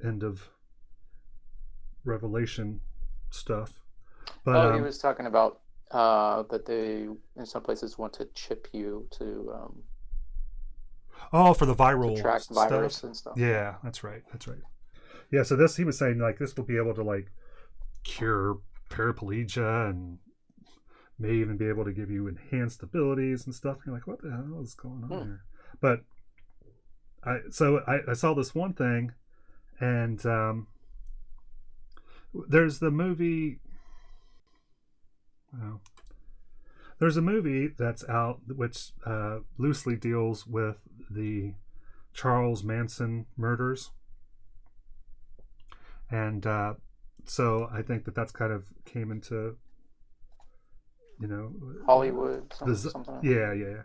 end of revelation stuff. But he was talking about that they in some places want to chip you to for the viral track stuff. virus and stuff. Yeah, that's right. Yeah, so he was saying like this will be able to like cure paraplegia and may even be able to give you enhanced abilities and stuff. You're like, what the hell is going on here? But I saw this one thing, and there's the movie. Well, there's a movie that's out which loosely deals with the Charles Manson murders, and so I think that's kind of came into, Hollywood, something. Yeah.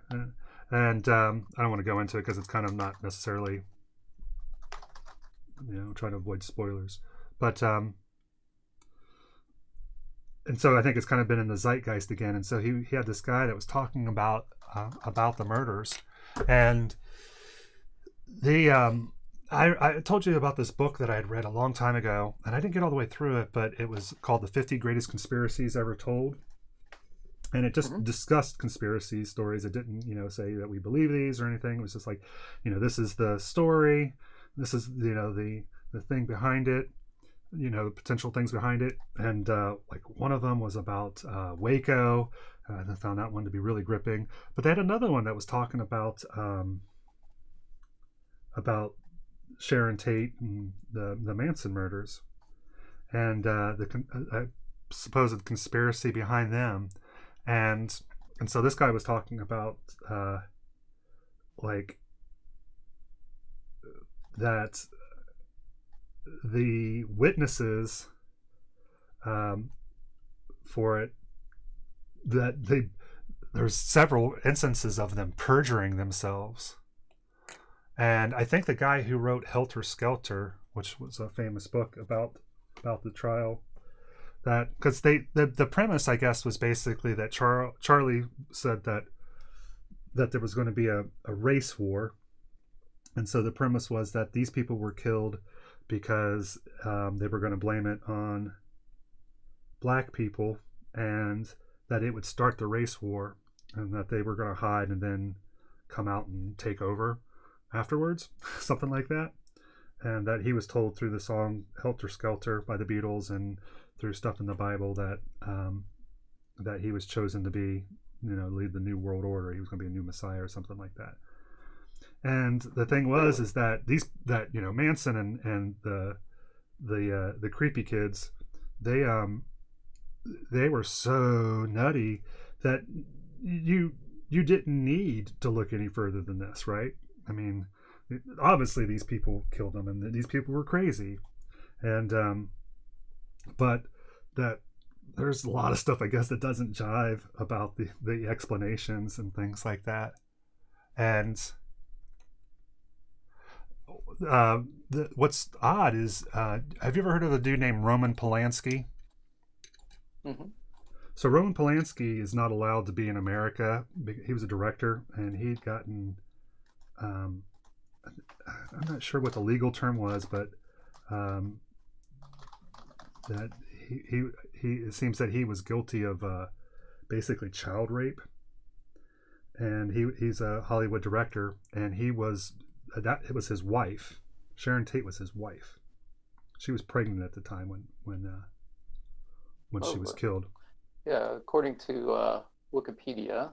And I don't want to go into it because it's kind of not necessarily, trying to avoid spoilers, but and so I think it's kind of been in the zeitgeist again. And so he had this guy that was talking about the murders, and I told you about this book that I had read a long time ago, and I didn't get all the way through it, but it was called The 50 Greatest Conspiracies Ever Told. And it just discussed conspiracy stories. It didn't, say that we believe these or anything. It was just like, this is the story. This is, the thing behind it, potential things behind it. And like one of them was about Waco. I found that one to be really gripping. But they had another one that was talking about Sharon Tate and the Manson murders, and the supposed conspiracy behind them. And so this guy was talking about like that the witnesses for it, that there's several instances of them perjuring themselves. And I think the guy who wrote Helter Skelter, which was a famous book about the trial, that because the premise, I guess, was basically that Charlie said that there was going to be a race war, and so the premise was that these people were killed because they were going to blame it on black people, and that it would start the race war, and that they were going to hide and then come out and take over afterwards, something like that. And that he was told through the song Helter Skelter by the Beatles and through stuff in the Bible that that he was chosen to be, lead the new world order. He was going to be a new Messiah or something like that. And the thing was, is that Manson and the creepy kids, they were so nutty that you didn't need to look any further than this, right? I mean, obviously these people killed them, and these people were crazy, and but that there's a lot of stuff, I guess, that doesn't jive about the explanations and things like that. And what's odd is, have you ever heard of a dude named Roman Polanski? Mm-hmm. So Roman Polanski is not allowed to be in America. He was a director, and he'd gotten I'm not sure what the legal term was, but that he it seems that he was guilty of basically child rape. And he's a Hollywood director, and it was his wife. Sharon Tate was his wife. She was pregnant at the time when she was killed. Yeah, according to Wikipedia.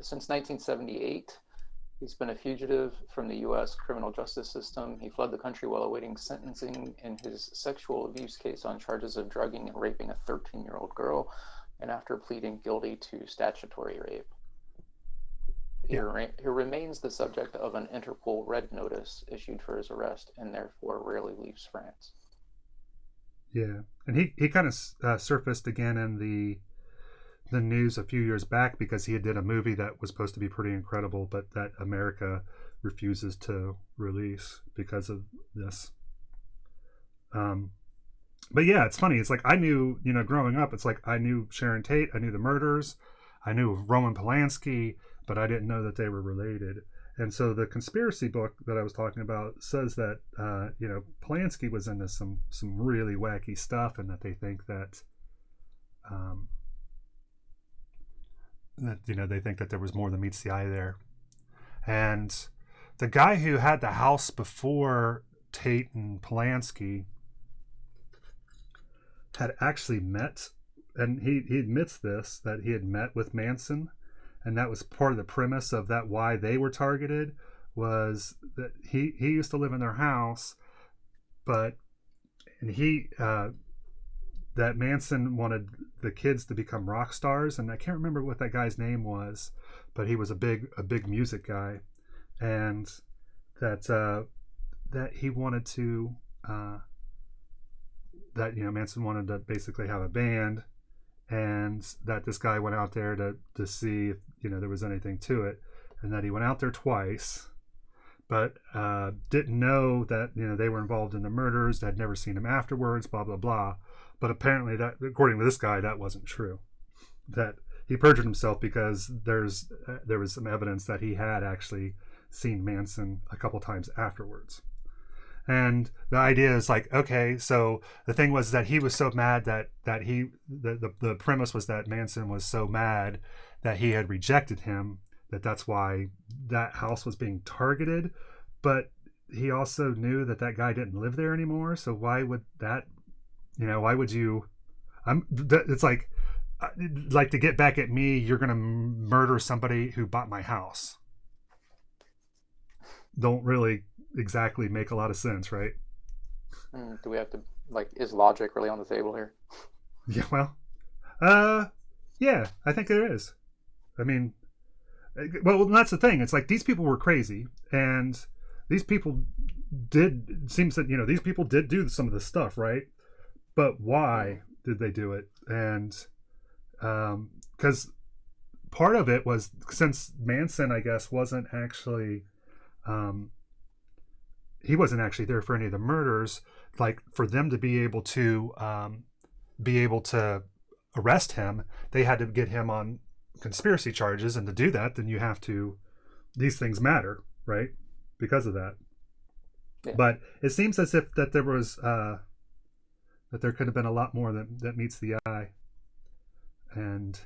Since 1978, he's been a fugitive from the U.S. criminal justice system. He fled the country while awaiting sentencing in his sexual abuse case on charges of drugging and raping a 13-year-old girl, and after pleading guilty to statutory rape. He remains the subject of an Interpol red notice issued for his arrest, and therefore rarely leaves France. Yeah, and he kind of surfaced again in the news a few years back because he did a movie that was supposed to be pretty incredible, but that America refuses to release because of this. But yeah, it's funny. It's like I knew, growing up, it's like I knew Sharon Tate, I knew the murders, I knew Roman Polanski, but I didn't know that they were related. And so the conspiracy book that I was talking about says that, Polanski was into some really wacky stuff, and that they think that, they think that there was more than meets the eye there. And the guy who had the house before Tate and Polanski had actually met, and he admits this, that he had met with Manson. And that was part of the premise of that, why they were targeted, was that he used to live in their house, that Manson wanted the kids to become rock stars, and I can't remember what that guy's name was, but he was a big music guy, and that he wanted to Manson wanted to basically have a band, and that this guy went out there to see if there was anything to it, and that he went out there twice, but didn't know that they were involved in the murders. Had never seen him afterwards, blah blah blah. But apparently, that, according to this guy, that wasn't true. That he perjured himself because there was some evidence that he had actually seen Manson a couple times afterwards. And the idea is like, okay, so the thing was that he was so mad that the premise was that Manson was so mad that he had rejected him, that's why that house was being targeted. But he also knew that guy didn't live there anymore. So why would that, why would you, it's like to get back at me, you're going to murder somebody who bought my house. Don't really exactly make a lot of sense, right? Do we have to, is logic really on the table here? Yeah, well, yeah, I think there is. I mean, well, that's the thing. It's like these people were crazy, and these people these people did do some of this stuff, right? But why did they do it? And because part of it was, since Manson, I guess, wasn't actually he wasn't actually there for any of the murders, like for them to be able to arrest him, they had to get him on conspiracy charges, and to do that, then you have to, these things matter, right? Because of that. Yeah. But it seems as if that there was that there could have been a lot more that meets the eye. And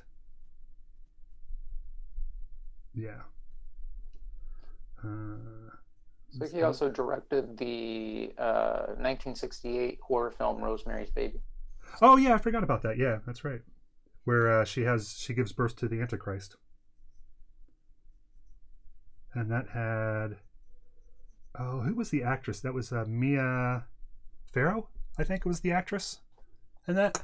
yeah. So he also directed the 1968 horror film Rosemary's Baby. Oh yeah, I forgot about that. Yeah, that's right. Where she gives birth to the Antichrist. And that had, who was the actress? That was Mia Farrow, I think it was the actress in that.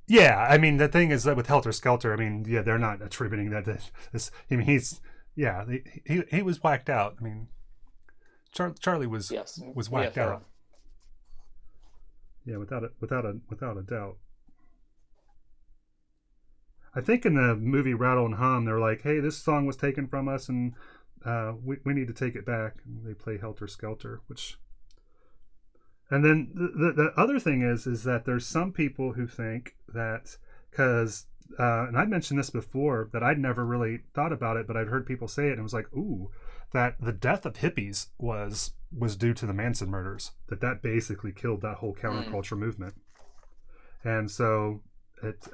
Yeah, I mean, the thing is that with Helter Skelter, I mean, yeah, they're not attributing that to this. I mean, he was whacked out. I mean, Charlie was whacked out. Yeah, without a doubt. I think in the movie Rattle and Hum, they're like, "Hey, this song was taken from us, and we need to take it back." And they play Helter Skelter, which. And then the other thing is that there's some people who think that because, and I mentioned this before, that I'd never really thought about it, but I'd heard people say it, and it was like, ooh, that the death of hippies was due to the Manson murders. That basically killed that whole counterculture movement. And so it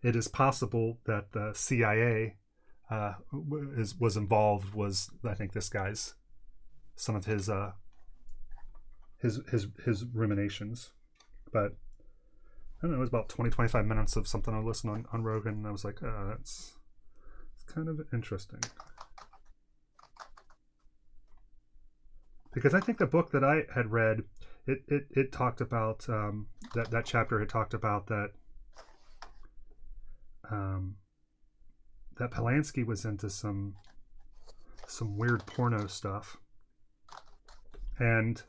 is possible that the CIA was involved. Was, I think, this guy's, some of his ruminations. But I don't know, it was about 20-25 minutes of something I listened on Rogan, and I was like, it's kind of interesting. Because I think the book that I had read, it talked about that chapter had talked about that that Polanski was into some weird porno stuff, and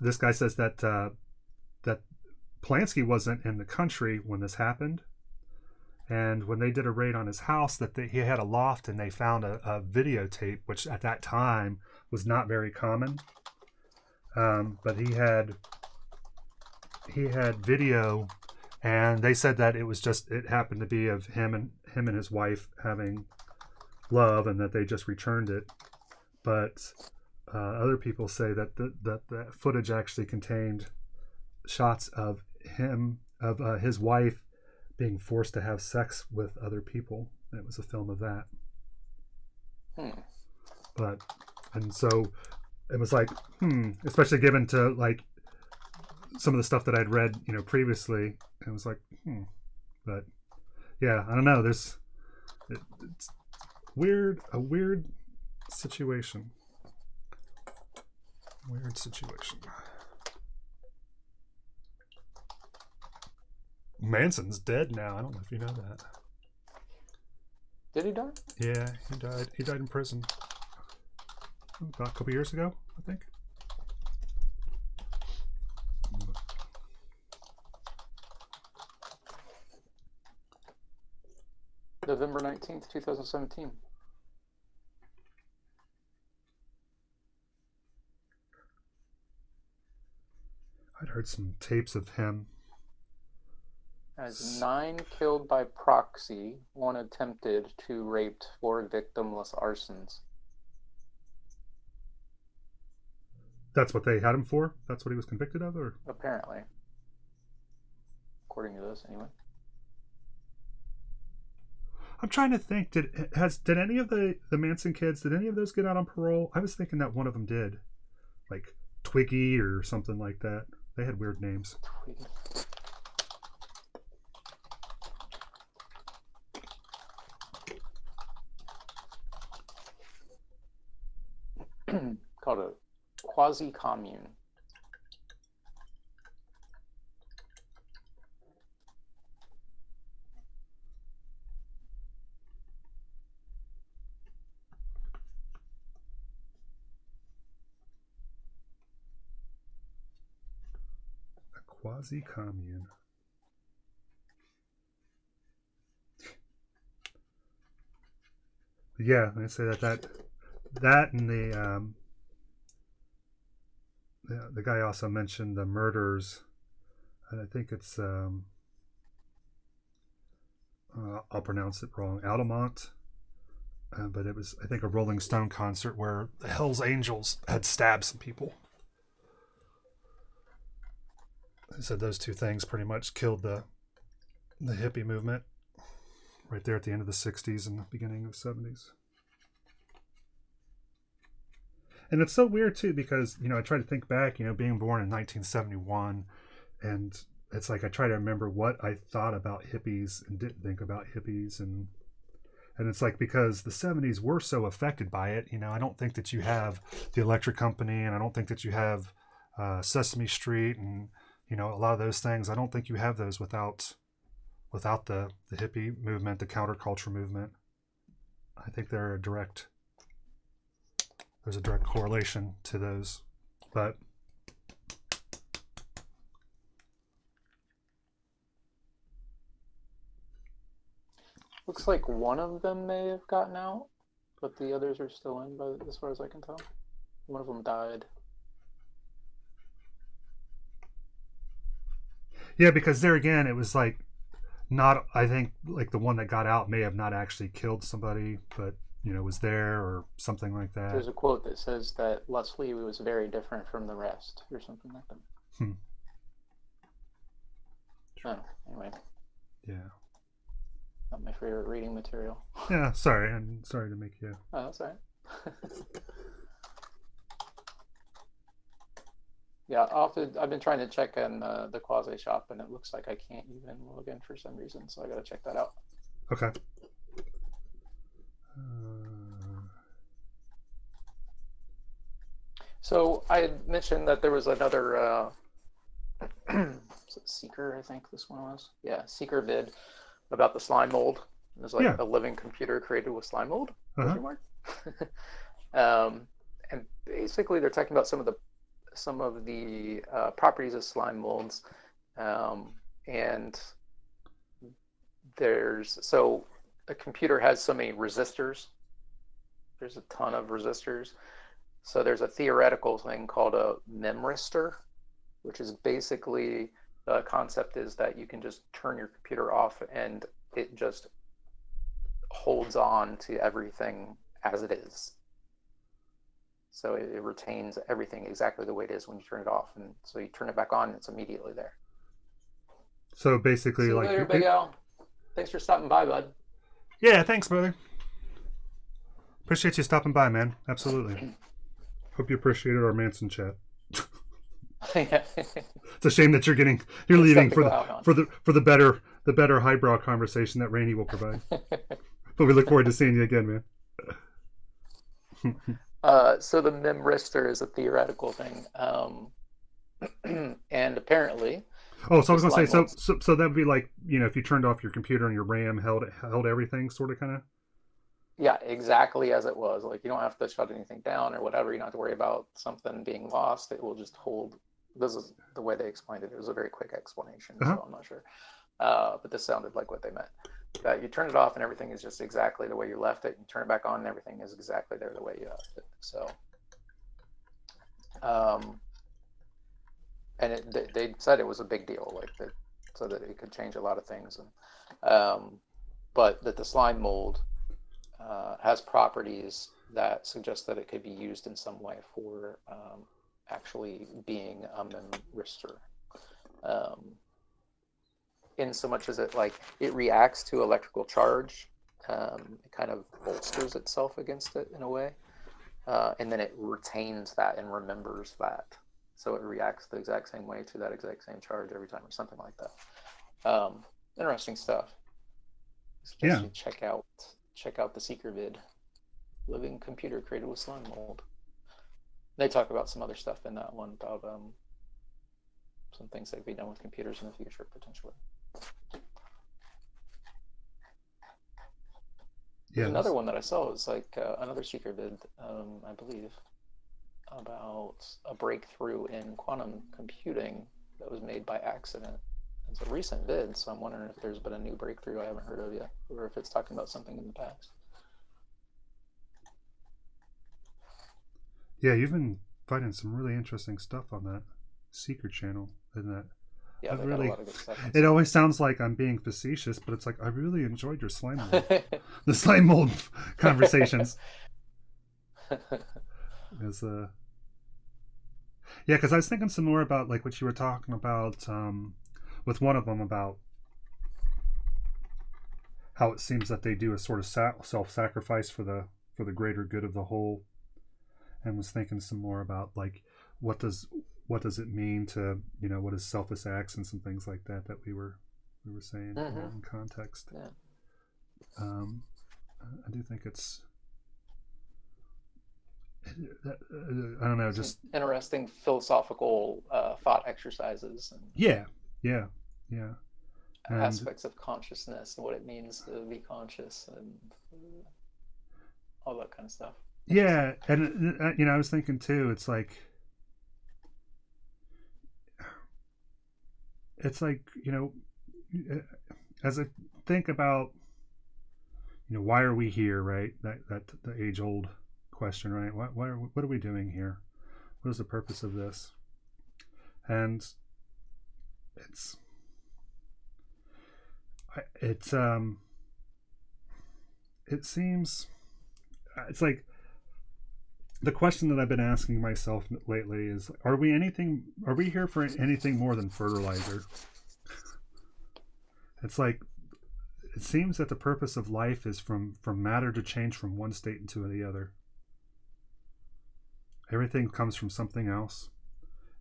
this guy says that that Polanski wasn't in the country when this happened, and when they did a raid on his house, that he had a loft, and they found a videotape, which at that time was not very common, but he had video, and they said that it happened to be of him and his wife having love, and that they just returned it. But other people say that the footage actually contained shots of his wife being forced to have sex with other people. It was a film of that. And so it was like, especially given to like some of the stuff that I'd read, previously. It was like, But yeah, I don't know. It's a weird situation. Weird situation. Manson's dead now. I don't know if you know that. Did he die? Yeah, he died. He died in prison about a couple years ago, I think. November 19th, 2017. I'd heard some tapes of him. As 9 killed by proxy, 1 attempted, 2 raped, 4 victimless arsons. That's what they had him for? That's what he was convicted of, or? Apparently. According to this, anyway. I'm trying to think. Did any of the Manson kids, did any of those get out on parole? I was thinking that one of them did. Like Twiggy or something like that. They had weird names. Twiggy. Called a quasi-commune. A quasi-commune. Yeah, I say that and the guy also mentioned the murders, and I think it's I'll pronounce it wrong, Altamont, but it was, I think, a Rolling Stone concert where the Hells Angels had stabbed some people. They said those two things pretty much killed the hippie movement right there at the end of the 60s and the beginning of the 70s. And it's so weird too, because, I try to think back, being born in 1971, and it's like I try to remember what I thought about hippies and didn't think about hippies, and it's like, because the 70s were so affected by it, I don't think that you have the Electric Company, and I don't think that you have Sesame Street, and a lot of those things. I don't think you have those without the hippie movement, the counterculture movement. I think there's a direct correlation to those. But looks like one of them may have gotten out, but the others are still in, as far as I can tell. One of them died. Yeah, because there again, it was like, not, I think, like the one that got out may have not actually killed somebody, but was there or something like that. There's a quote that says that Leslie was very different from the rest, or something like that. Hmm. Oh, anyway, Yeah. not my favorite reading material. Yeah, sorry. I'm sorry to make you. Oh, that's all right. Yeah, I've been trying to check in the Quasi shop, and it looks like I can't even log in for some reason, so I got to check that out. Okay. So I had mentioned that there was another Seeker, I think this one was. Yeah, Seeker vid about the slime mold. It was like a living computer created with slime mold. And basically, they're talking about some of the properties of slime molds, and so a computer has so many resistors. There's a ton of resistors. So there's a theoretical thing called a memristor, which is basically the concept is that you can just turn your computer off and it just holds on to everything as it is. So it retains everything exactly the way it is when you turn it off. And so you turn it back on, and it's immediately there. So basically, see you later, Big Al. Thanks for stopping by, bud. Yeah, thanks, brother. Appreciate you stopping by, man. Absolutely. Hope you appreciated our Manson chat. It's a shame that you're leaving for the better highbrow conversation that Rainey will provide. But we look forward to seeing you again, man. So the memristor is a theoretical thing, and apparently. Oh, so I was gonna say, so that would be like, if you turned off your computer and your RAM held everything, sort of, kind of. Yeah, exactly as it was. Like, you don't have to shut anything down or whatever. You don't have to worry about something being lost. It will just hold. This is the way they explained it. It was a very quick explanation, so I'm not sure. But this sounded like what they meant. That you turn it off and everything is just exactly the way you left it. You turn it back on and everything is exactly there the way you left it. So, and they said it was a big deal, like that, so that it could change a lot of things. And but that the slime mold has properties that suggest that it could be used in some way for actually being a memristor. In so much as it reacts to electrical charge, it kind of bolsters itself against it in a way, and then it retains that and remembers that. So it reacts the exact same way to that exact same charge every time, or something like that. Interesting stuff. Yeah. Check out the Seeker vid, living computer created with slime mold. They talk about some other stuff in that one about some things that could be done with computers in the future potentially. There's another one that I saw was like another Seeker vid, I believe, about a breakthrough in quantum computing that was made by accident. It's a recent vid, so I'm wondering if there's been a new breakthrough I haven't heard of yet, or if it's talking about something in the past. Yeah, you've been finding some really interesting stuff on that Seeker channel, isn't it? Yeah, they got a lot of good stuff. It always sounds like I'm being facetious, but it's like, I really enjoyed your slime mold. The slime mold conversations. Yeah, because I was thinking some more about like what you were talking about with one of them, about how it seems that they do a sort of self-sacrifice for the greater good of the whole, and was thinking some more about like what does it mean to, what is selfless acts and some things like that we were saying in context. Yeah. I do think it's I don't know, just interesting philosophical thought exercises and yeah aspects of consciousness and what it means to be conscious and all that kind of stuff. Yeah, and I was thinking too, it's like as I think about why are we here, right? That the age old question, right? What are we doing here? What is the purpose of this? And it seems it's like the question that I've been asking myself lately is: Are we here for anything more than fertilizer? It's like it seems that the purpose of life is from matter to change from one state into the other. Everything comes from something else,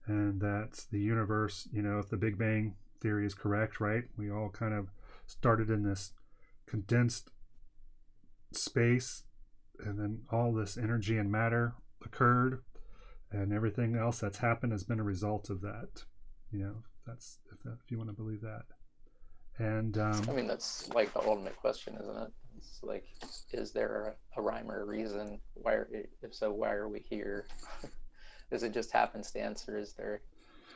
and that's the universe. If the Big Bang theory is correct, right? We all kind of started in this condensed space, and then all this energy and matter occurred, and everything else that's happened has been a result of that. That's if you want to believe that. And I mean, that's like the ultimate question, isn't it? It's like, is there a rhyme or a reason? If so, why are we here? Is it just happenstance, or is there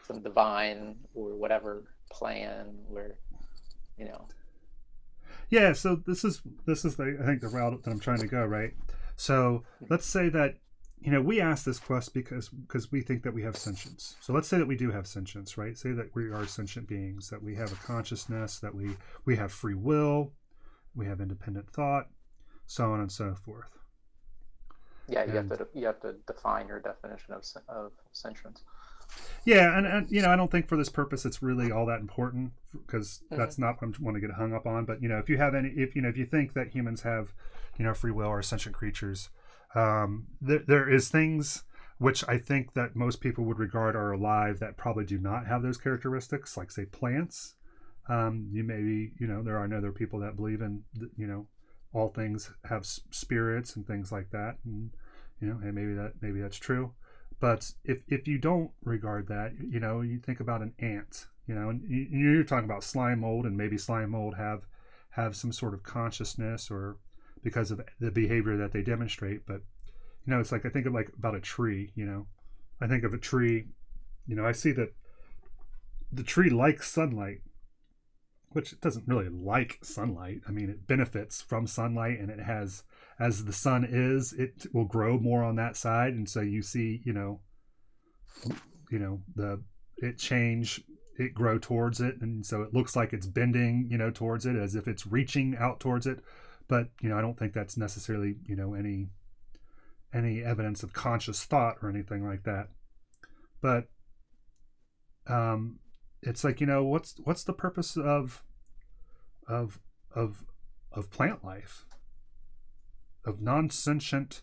some divine or whatever plan where, Yeah, so this is I think the route that I'm trying to go, right? So let's say that we ask this quest because we think that we have sentience. So let's say that we do have sentience, right? Say that we are sentient beings, that we have a consciousness, that we have free will, we have independent thought, so on and so forth. Yeah, you have to define your definition of sentience. Yeah, and I don't think for this purpose it's really all that important, because that's not what I want to get hung up on. But if you think that humans have free will or sentient creatures, there is things which I think that most people would regard are alive that probably do not have those characteristics, like say plants. There are other people that believe in all things have spirits and things like that, and and maybe that's true. But if you don't regard that, you think about an ant, and you're talking about slime mold, and maybe slime mold have some sort of consciousness, or because of the behavior that they demonstrate. But it's like I think of about a tree. I think of a tree. I see that the tree likes sunlight, which it doesn't really like sunlight. I mean, it benefits from sunlight, and it has, as the sun is, it will grow more on that side, and so you see, it grow towards it, and so it looks like it's bending, towards it, as if it's reaching out towards it. But I don't think that's necessarily any evidence of conscious thought or anything like that. But it's like, what's the purpose of plant life, of non-sentient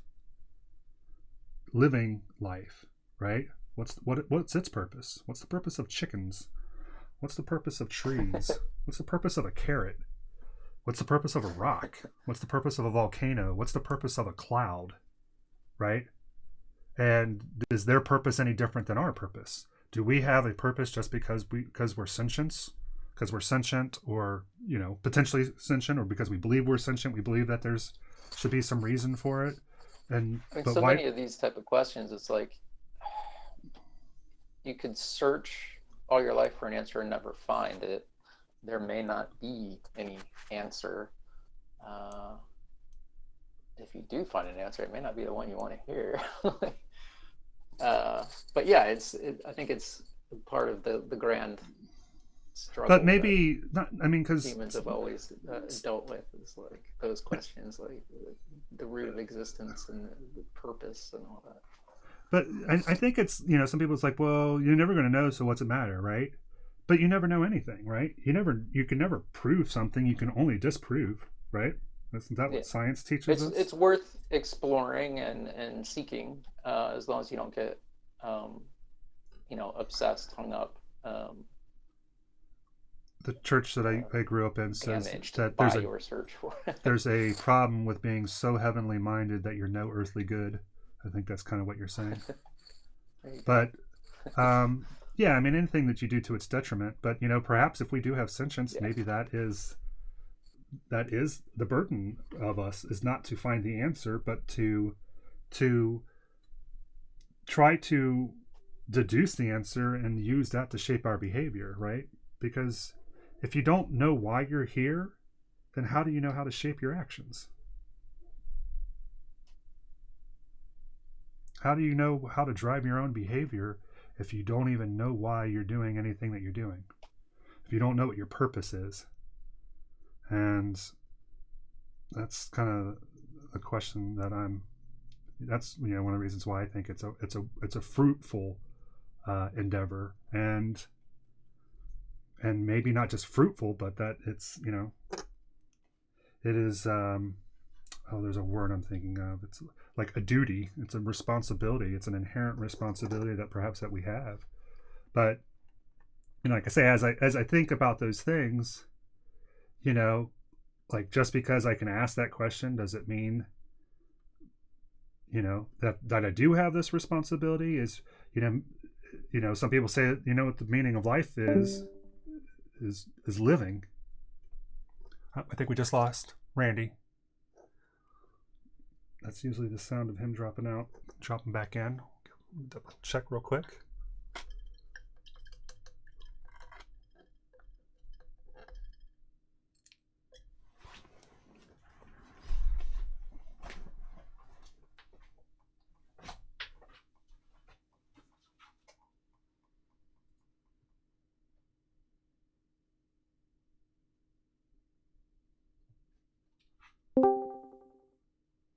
living life, right? What's its purpose? What's the purpose of chickens? What's the purpose of trees? What's the purpose of a carrot? What's the purpose of a rock? What's the purpose of a volcano? What's the purpose of a cloud, right? And is their purpose any different than our purpose? Do we have a purpose just because we're sentient? Because we're sentient, or potentially sentient, or because we believe we're sentient, we believe that there's should be some reason for it. And many of these type of questions, it's like you could search all your life for an answer and never find it. There may not be any answer. If you do find an answer, it may not be the one you want to hear. But yeah, I think it's part of the grand struggle. But maybe not. I mean, because humans have always dealt with is like those questions, like the root of existence and the purpose and all that. But I think it's some people, it's like, well, you're never going to know, so what's it matter, right? But you never know anything, right? You can never prove something. You can only disprove, right? Isn't that what science teaches us? It's worth exploring and seeking, as long as you don't get obsessed, hung up. The church that I grew up in says that there's a problem with being so heavenly minded that you're no earthly good. I think that's kind of what you're saying. But yeah, I mean, anything that you do to its detriment. But perhaps if we do have sentience, maybe that is the burden of us, is not to find the answer, but to try to deduce the answer and use that to shape our behavior, right? Because if you don't know why you're here, then how do you know how to shape your actions? How do you know how to drive your own behavior if you don't even know why you're doing anything that you're doing? If you don't know what your purpose is? And that's kind of a question that that's one of the reasons why I think it's a fruitful endeavor, and maybe not just fruitful, but that it's it is there's a word I'm thinking of. It's like a duty. It's a responsibility. It's an inherent responsibility that perhaps that we have. But like I say, as I think about those things, like just because I can ask that question, does it mean that I do have this responsibility? Is some people say what the meaning of life is living. I think we just lost Randy. That's usually the sound of him dropping back in. Double check real quick.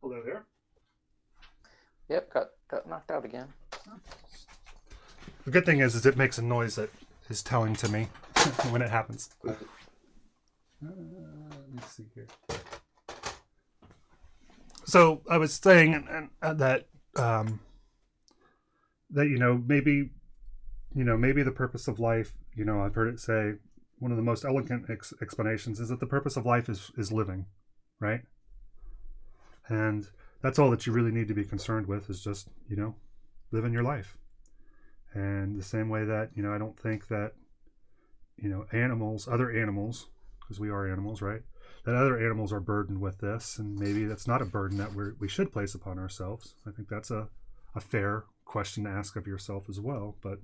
Hello there. Yep, got knocked out again. The good thing is it makes a noise that is telling to me when it happens. Let me see here. So I was saying that maybe the purpose of life. I've heard it say one of the most elegant explanations is that the purpose of life is living, right? And that's all that you really need to be concerned with is just, living your life. And the same way that, I don't think that, other animals, because we are animals, right? That other animals are burdened with this. And maybe that's not a burden that we should place upon ourselves. I think that's a fair question to ask of yourself as well. But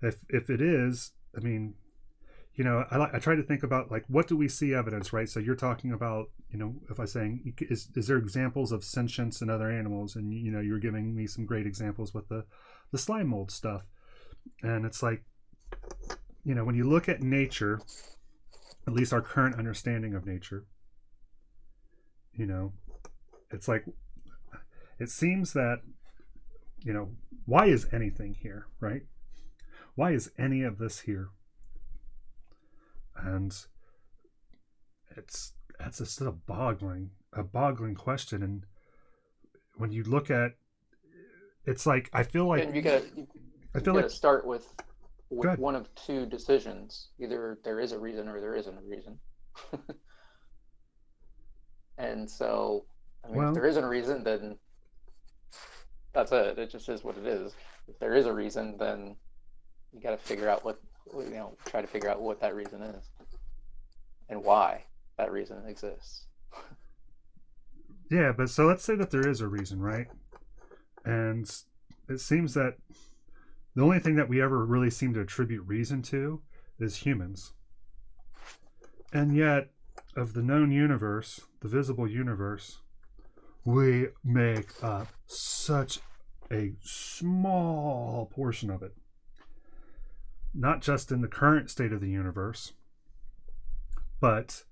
if it is, I mean, I try to think about like, what do we see evidence, right? So you're talking about, if I'm saying, is there examples of sentience in other animals? And, you're giving me some great examples with the slime mold stuff. And it's like, when you look at nature, at least our current understanding of nature, it's like, it seems that, why is anything here, right? Why is any of this here? And that's just a boggling question. And when you look at, it's like I feel like And you gotta start with one of two decisions: either there is a reason or there isn't a reason. And so, if there isn't a reason, then that's it. It just is what it is. If there is a reason, then you got to figure out try to figure out what that reason is and why that reason exists. Yeah, but so let's say that there is a reason, right? And it seems that the only thing that we ever really seem to attribute reason to is humans. And yet, of the known universe, the visible universe, we make up such a small portion of it. Not just in the current state of the universe, but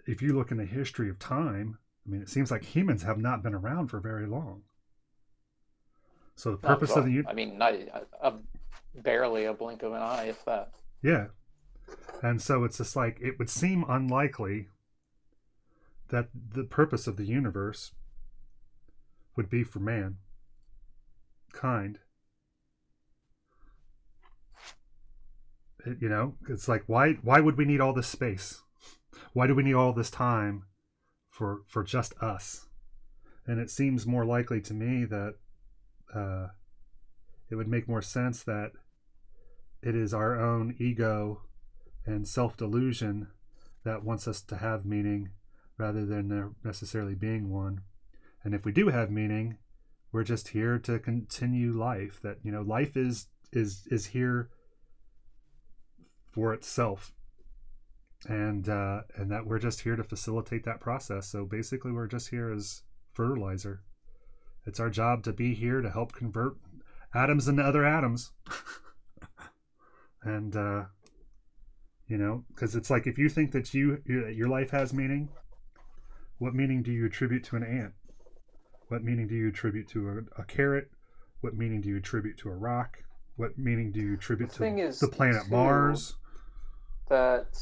if you look in the history of time, it seems like humans have not been around for very long. So the purpose of the not barely a blink of an eye, if that. Yeah. And so it's just like, it would seem unlikely that the purpose of the universe would be for mankind. It's like, why would we need all this space? Why do we need all this time for just us? And it seems more likely to me that it would make more sense that it is our own ego and self-delusion that wants us to have meaning rather than there necessarily being one. And if we do have meaning, we're just here to continue life. That life is here for itself, and that we're just here to facilitate that process. So basically, we're just here as fertilizer. It's our job to be here to help convert atoms into other atoms. And because it's like, if you think that your life has meaning, What meaning do you attribute to an ant? What meaning do you attribute to a carrot? What meaning do you attribute to a rock? What meaning do you attribute to the planet Mars? That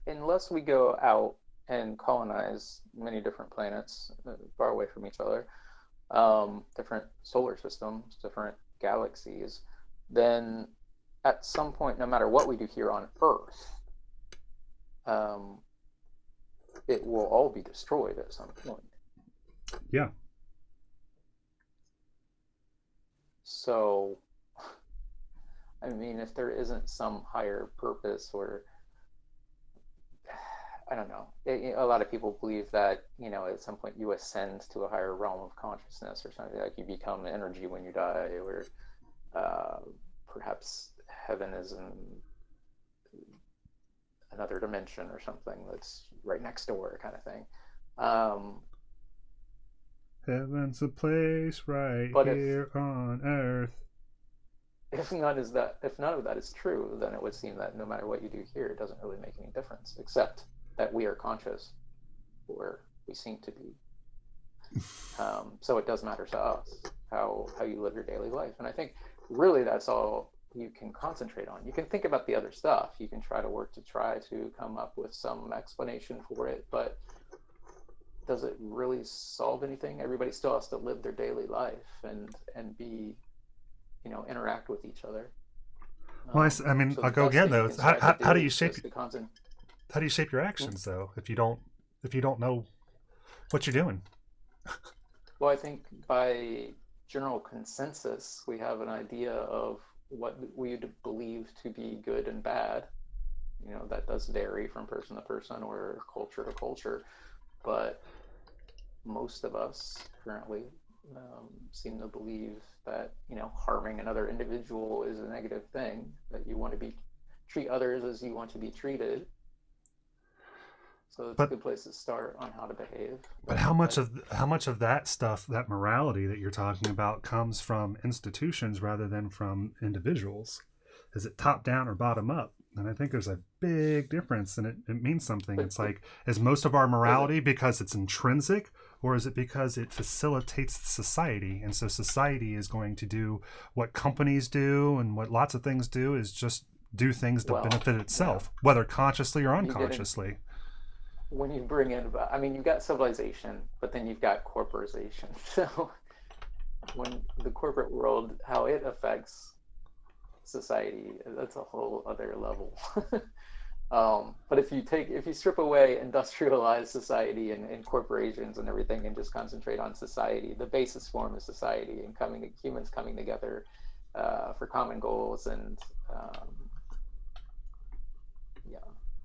unless we go out and colonize many different planets far away from each other, different solar systems, different galaxies, then at some point, no matter what we do here on Earth, it will all be destroyed at some point. Yeah. So, I mean, if there isn't some higher purpose, or I don't know, a lot of people believe that, you know, at some point you ascend to a higher realm of consciousness or something, like you become energy when you die, or perhaps heaven is in another dimension or something that's right next door, kind of thing. Heaven's a place right here on Earth. If none of that is true, then it would seem that no matter what you do here, it doesn't really make any difference, except that we are conscious, or we seem to be. So it does matter to us how you live your daily life, and I think really that's all you can concentrate on. You can think about the other stuff. You can try to come up with some explanation for it, but does it really solve anything? Everybody still has to live their daily life and be, you know, interact with each other. Well, I mean, so I'll go again though. How do you shape your actions though if you don't know what you're doing? Well, I think by general consensus, we have an idea of what we believe to be good and bad. You know, that does vary from person to person or culture to culture, but most of us currently seem to believe that, you know, harming another individual is a negative thing, that you want to treat others as you want to be treated. So it's a good place to start on how to behave. But how much of that stuff, that morality that you're talking about, comes from institutions rather than from individuals? Is it top down or bottom up? And I think there's a big difference, and it means something. It's like, is most of our morality because it's intrinsic, or is it because it facilitates society? And so society is going to do what companies do and what lots of things do, is just do things to benefit itself, whether consciously or unconsciously. When you bring in, I mean, you've got civilization, but then you've got corporation. So when the corporate world, how it affects society, that's a whole other level. But if you strip away industrialized society and corporations and everything, and just concentrate on society, the basis form of society, and humans coming together for common goals, and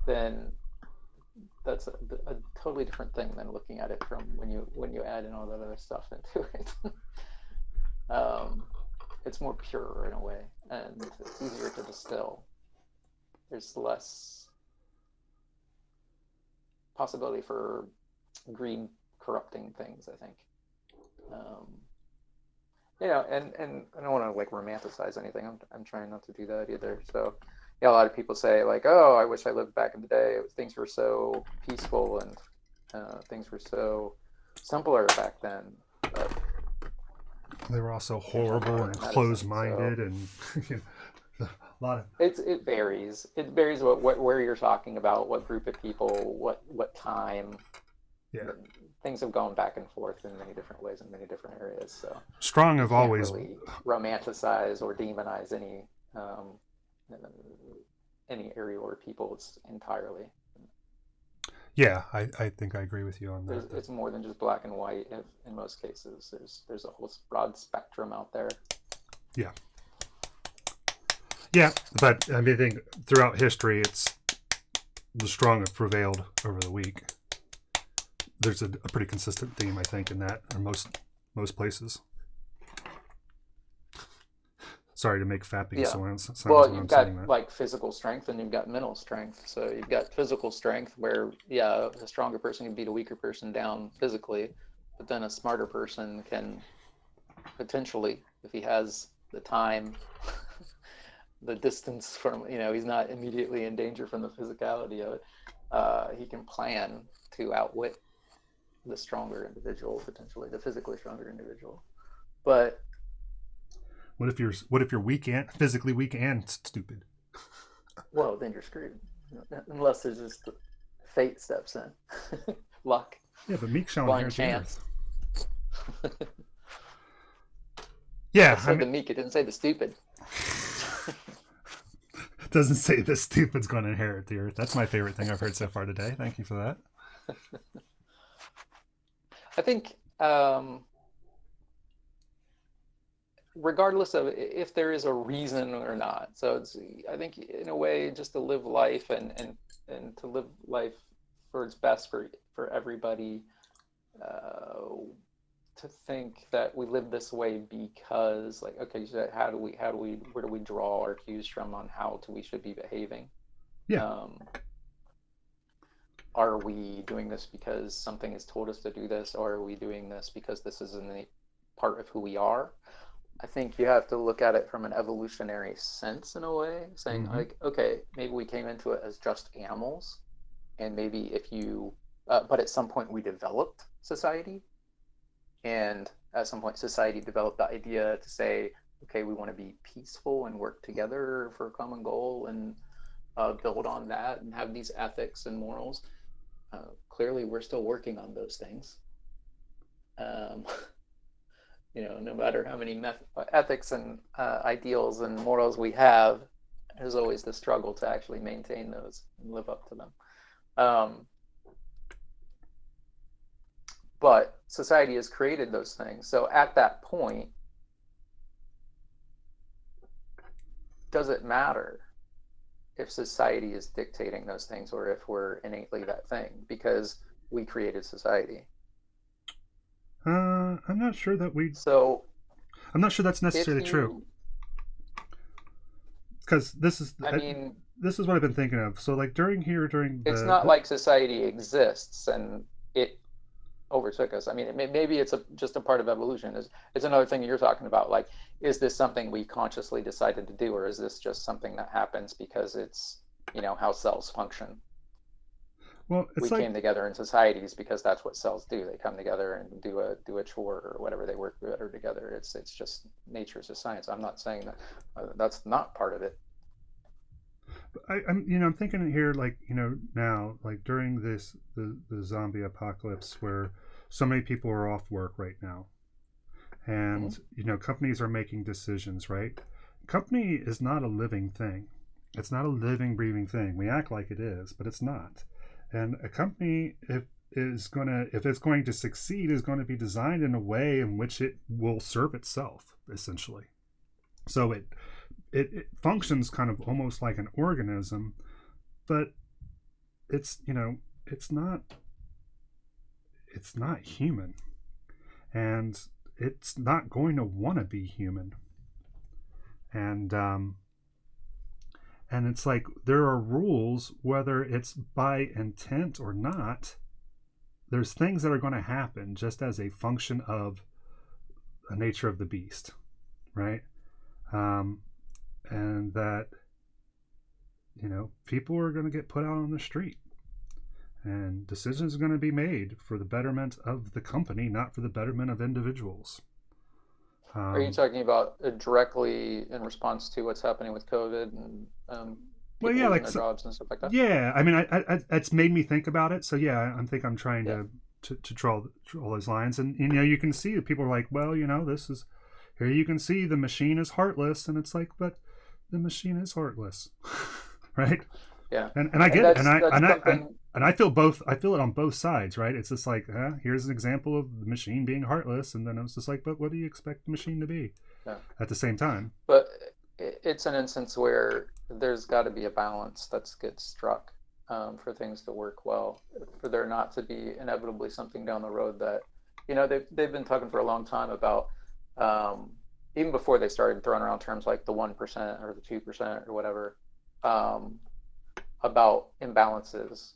then that's a totally different thing than looking at it from when you add in all that other stuff into it. It's more pure in a way, and it's easier to distill. There's less possibility for greed corrupting things, I think. You know, and I don't want to like romanticize anything. I'm trying not to do that either. So yeah, a lot of people say like, oh, I wish I lived back in the day. Things were so peaceful and things were so simpler back then. But they were also horrible and closed-minded, and a lot of it varies. It varies where you're talking about, what group of people, what time. Yeah, things have gone back and forth in many different ways in many different areas. So strong have always really romanticize or demonize any area or people. It's entirely. Yeah, I think I agree with you on that. It's more than just black and white in most cases. There's a whole broad spectrum out there. Yeah. Yeah, but I mean, I think throughout history, it's the strong have prevailed over the weak. There's a pretty consistent theme, I think, in that, in most places. Sorry to make fapping sounds. Well, you've got like physical strength and you've got mental strength. So you've got physical strength where, a stronger person can beat a weaker person down physically, but then a smarter person can potentially, if he has the time, the distance from, he's not immediately in danger from the physicality of it. He can plan to outwit the stronger individual, potentially the physically stronger individual. But what if you're weak and physically weak and stupid? Well, then you're screwed, unless there's just fate steps in, luck. Yeah, but Meek shall blind inherit chance. the earth. Yeah, I said the meek. It didn't say the stupid. It doesn't say the stupid's going to inherit the earth. That's my favorite thing I've heard so far today. Thank you for that. I think, regardless of if there is a reason or not, so I think in a way just to live life and to live life for its best for everybody, to think that we live this way because, like, okay, so where do we draw our cues from on how we should be behaving? Yeah. Are we doing this because something has told us to do this, or are we doing this because this is a part of who we are? I think you have to look at it from an evolutionary sense, in a way, saying, like, okay, maybe we came into it as just animals, and maybe but at some point we developed society, and at some point society developed the idea to say, okay, we want to be peaceful and work together for a common goal and build on that and have these ethics and morals. Clearly, we're still working on those things. No matter how many ethics and ideals and morals we have, there's always the struggle to actually maintain those and live up to them. But society has created those things. So at that point, does it matter if society is dictating those things or if we're innately that thing? Because we created society. I'm not sure that I'm not sure that's necessarily true. Because this is what I've been thinking of. So, like, it's not like society exists and it overtook us. I mean, maybe it's just a part of evolution. It's another thing you're talking about. Like, is this something we consciously decided to do, or is this just something that happens because it's how cells function? Well, we came together in societies because that's what cells do. They come together and do a chore or whatever. They work better together. It's just nature's a science. I'm not saying that that's not part of it. I'm thinking here, like, now, like, during the zombie apocalypse where so many people are off work right now, and companies are making decisions, right? Company is not a living thing. It's not a living, breathing thing. We act like it is, but it's not. And a company, if it's going to succeed, is going to be designed in a way in which it will serve itself, essentially. So it functions kind of almost like an organism, but it's not human, and it's not going to want to be human. And it's like there are rules, whether it's by intent or not. There's things that are going to happen just as a function of the nature of the beast, right? And that, people are going to get put out on the street, and decisions are going to be made for the betterment of the company, not for the betterment of individuals. Are you talking about directly in response to what's happening with COVID and people losing their jobs and stuff like that? Yeah, I mean, it's made me think about it. So yeah, I'm trying to draw those lines, and you can see that people are like, well, this is here. You can see the machine is heartless, and it's like, but the machine is heartless, right? Yeah, and I get it, and I feel both. I feel it on both sides, right? It's just like, here's an example of the machine being heartless, and then I was just like, but what do you expect the machine to be at the same time? But it's an instance where there's got to be a balance that gets struck for things to work well, for there not to be inevitably something down the road that, they've been talking for a long time about, even before they started throwing around terms like the 1% or the 2% or whatever, about imbalances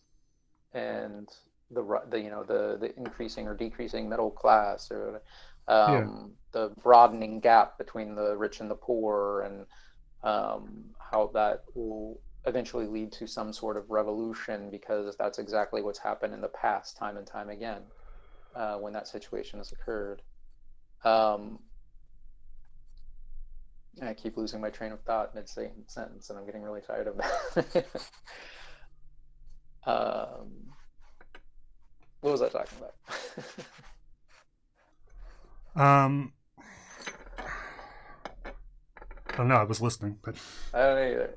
and the increasing or decreasing middle class, or the broadening gap between the rich and the poor, and how that will eventually lead to some sort of revolution, because that's exactly what's happened in the past, time and time again, when that situation has occurred. I keep losing my train of thought mid-sentence, and I'm getting really tired of that. What was I talking about? I don't know. I was listening, but I don't either.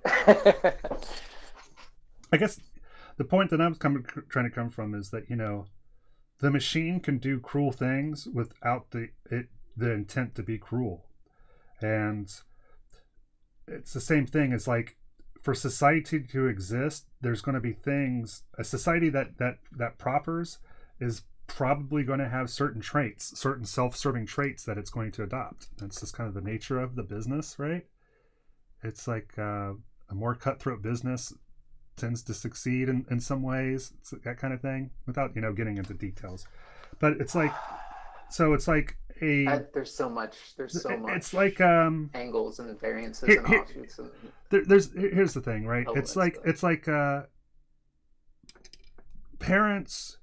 I guess the point that I'm trying to come from is that, the machine can do cruel things without the intent to be cruel. And it's the same thing as, like, for society to exist, there's going to be things. A society that proffers is probably going to have certain traits, certain self-serving traits that it's going to adopt. That's just kind of the nature of the business, right? It's like a more cutthroat business tends to succeed in some ways. It's that kind of thing, without getting into details. But it's like, so it's like there's so much. It's like angles and variances and offshoots. And here's the thing, right? It's like parents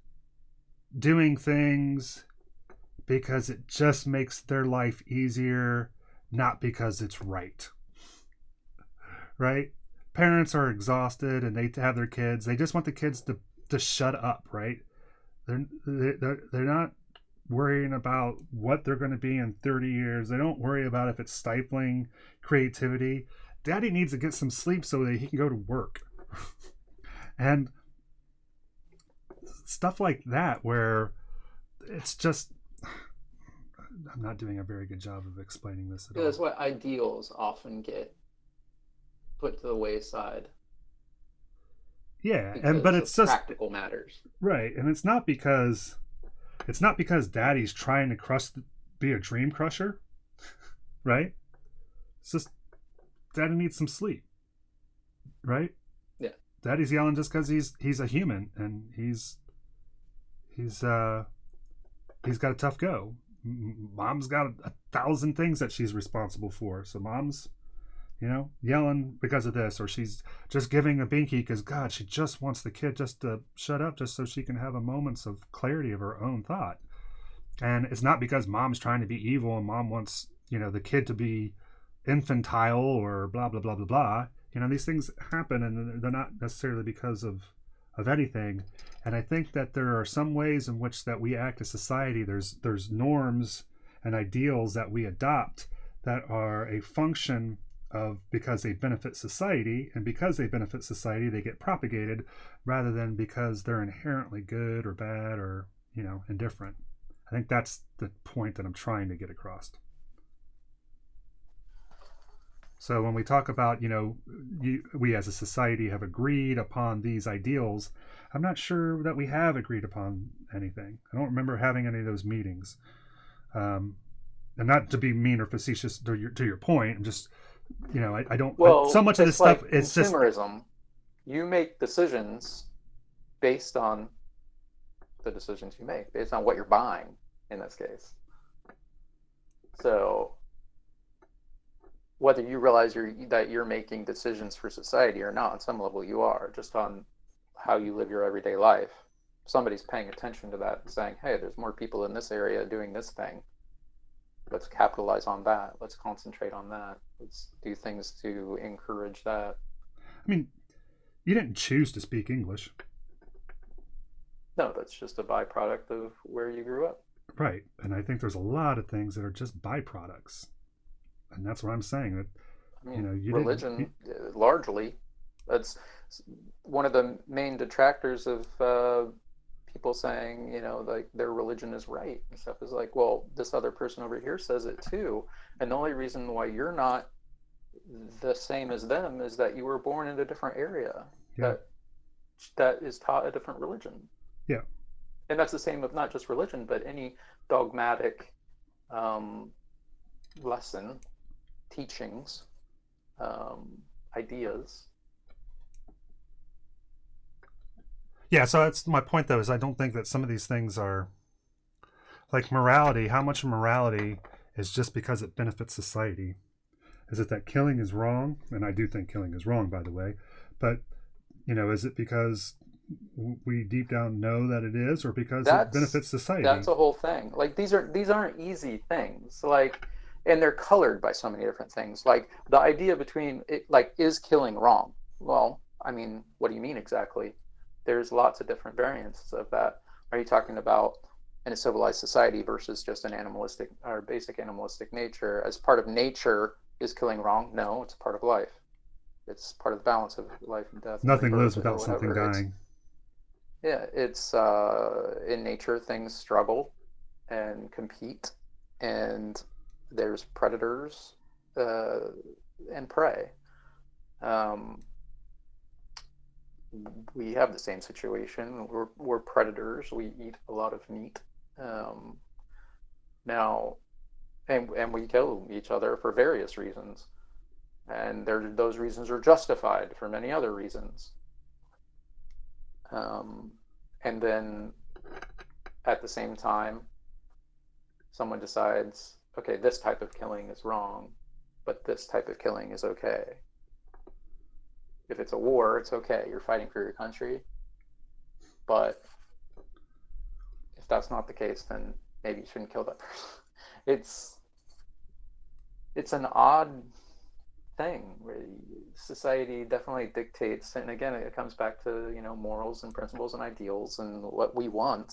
doing things because it just makes their life easier, not because it's right. Right? Parents are exhausted and they have their kids. They just want the kids to shut up, right? They're not worrying about what they're going to be in 30 years. They don't worry about if it's stifling creativity. Daddy needs to get some sleep so that he can go to work. And stuff like that, where it's just, I'm not doing a very good job of explaining this at all. That's why ideals often get put to the wayside. Yeah, but it's just practical matters, right? And it's not because Daddy's trying to be a dream crusher, right? It's just Daddy needs some sleep, right? Yeah. Daddy's yelling just because he's a human and he's got a tough go. Mom's got 1,000 things that she's responsible for, so Mom's yelling because of this, or she's just giving a binky because, God, she just wants the kid just to shut up just so she can have a moments of clarity of her own thought. And it's not because Mom's trying to be evil and Mom wants, the kid to be infantile or blah, blah, blah, blah, blah. These things happen and they're not necessarily because of anything. And I think that there are some ways in which that we act as society. There's norms and ideals that we adopt that are a function of because they benefit society, and because they benefit society they get propagated, rather than because they're inherently good or bad or indifferent. I think that's the point that I'm trying to get across. So when we talk about we as a society have agreed upon these ideals, I'm not sure that we have agreed upon anything. I don't remember having any of those meetings, and not to be mean or facetious to your point. I'm just I don't. So much of this stuff, it's just consumerism. You make decisions based on the decisions you make, based on what you're buying in this case. So whether you realize that you're making decisions for society or not, on some level you are, just on how you live your everyday life. Somebody's paying attention to that and saying, hey, there's more people in this area doing this thing. Let's capitalize on that. Let's concentrate on that. Let's do things to encourage that. I mean, you didn't choose to speak English. No, that's just a byproduct of where you grew up. Right. And I think there's a lot of things that are just byproducts. And that's what I'm saying. That religion, largely, that's one of the main detractors of people saying, like their religion is right and stuff, is like, well, this other person over here says it too, and the only reason why you're not the same as them is that you were born in a different area that is taught a different religion. Yeah. And that's the same of not just religion, but any dogmatic lesson, teachings, ideas. Yeah, so that's my point, though, is I don't think that some of these things are like morality. How much morality is just because it benefits society? Is it that killing is wrong? And I do think killing is wrong, by the way. But, is it because we deep down know that it is, or because it benefits society? That's a whole thing. Like these aren't easy things. Like, and they're colored by so many different things. Like the idea between it, like, is killing wrong? Well, I mean, what do you mean exactly? There's lots of different variants of that. Are you talking about in a civilized society versus just an animalistic or basic animalistic nature? As part of nature, is killing wrong? No, it's a part of life. It's part of the balance of life and death. Nothing lives without something dying. It's in nature, things struggle and compete, and there's predators and prey. We have the same situation. We're predators. We eat a lot of meat. Now, and we kill each other for various reasons, and those reasons are justified for many other reasons. And then at the same time, someone decides, okay, this type of killing is wrong, but this type of killing is okay. If it's a war, it's okay. You're fighting for your country. But if that's not the case, then maybe you shouldn't kill that person. It's an odd thing. Society definitely dictates, and again, it comes back to morals and principles and ideals and what we want,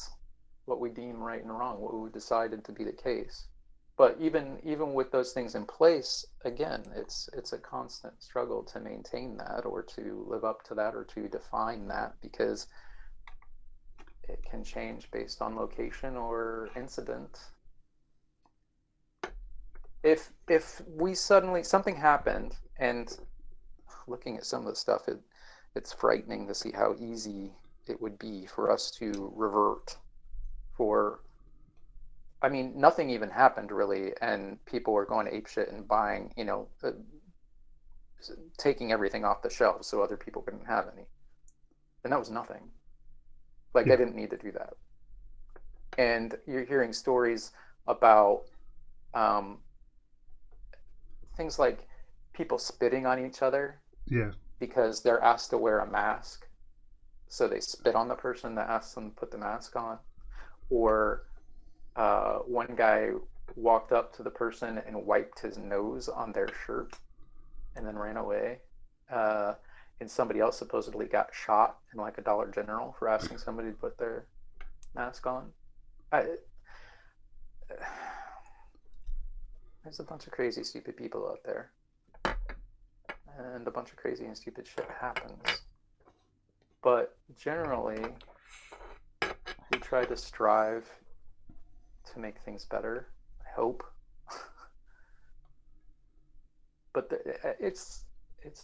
what we deem right and wrong, what we decided to be the case. But even with those things in place, again, it's a constant struggle to maintain that, or to live up to that, or to define that, because it can change based on location or incident. If we suddenly, something happened, and looking at some of the stuff, it's frightening to see how easy it would be for us to revert. I mean, nothing even happened really, and people were going apeshit and buying, taking everything off the shelves so other people couldn't have any. And that was nothing. Like, they didn't need to do that. And you're hearing stories about things like people spitting on each other because they're asked to wear a mask. So they spit on the person that asks them to put the mask on. Or one guy walked up to the person and wiped his nose on their shirt and then ran away. And somebody else supposedly got shot in like a Dollar General for asking somebody to put their mask on. There's a bunch of crazy, stupid people out there. And a bunch of crazy and stupid shit happens. But generally, we try to strive to make things better, I hope. But it's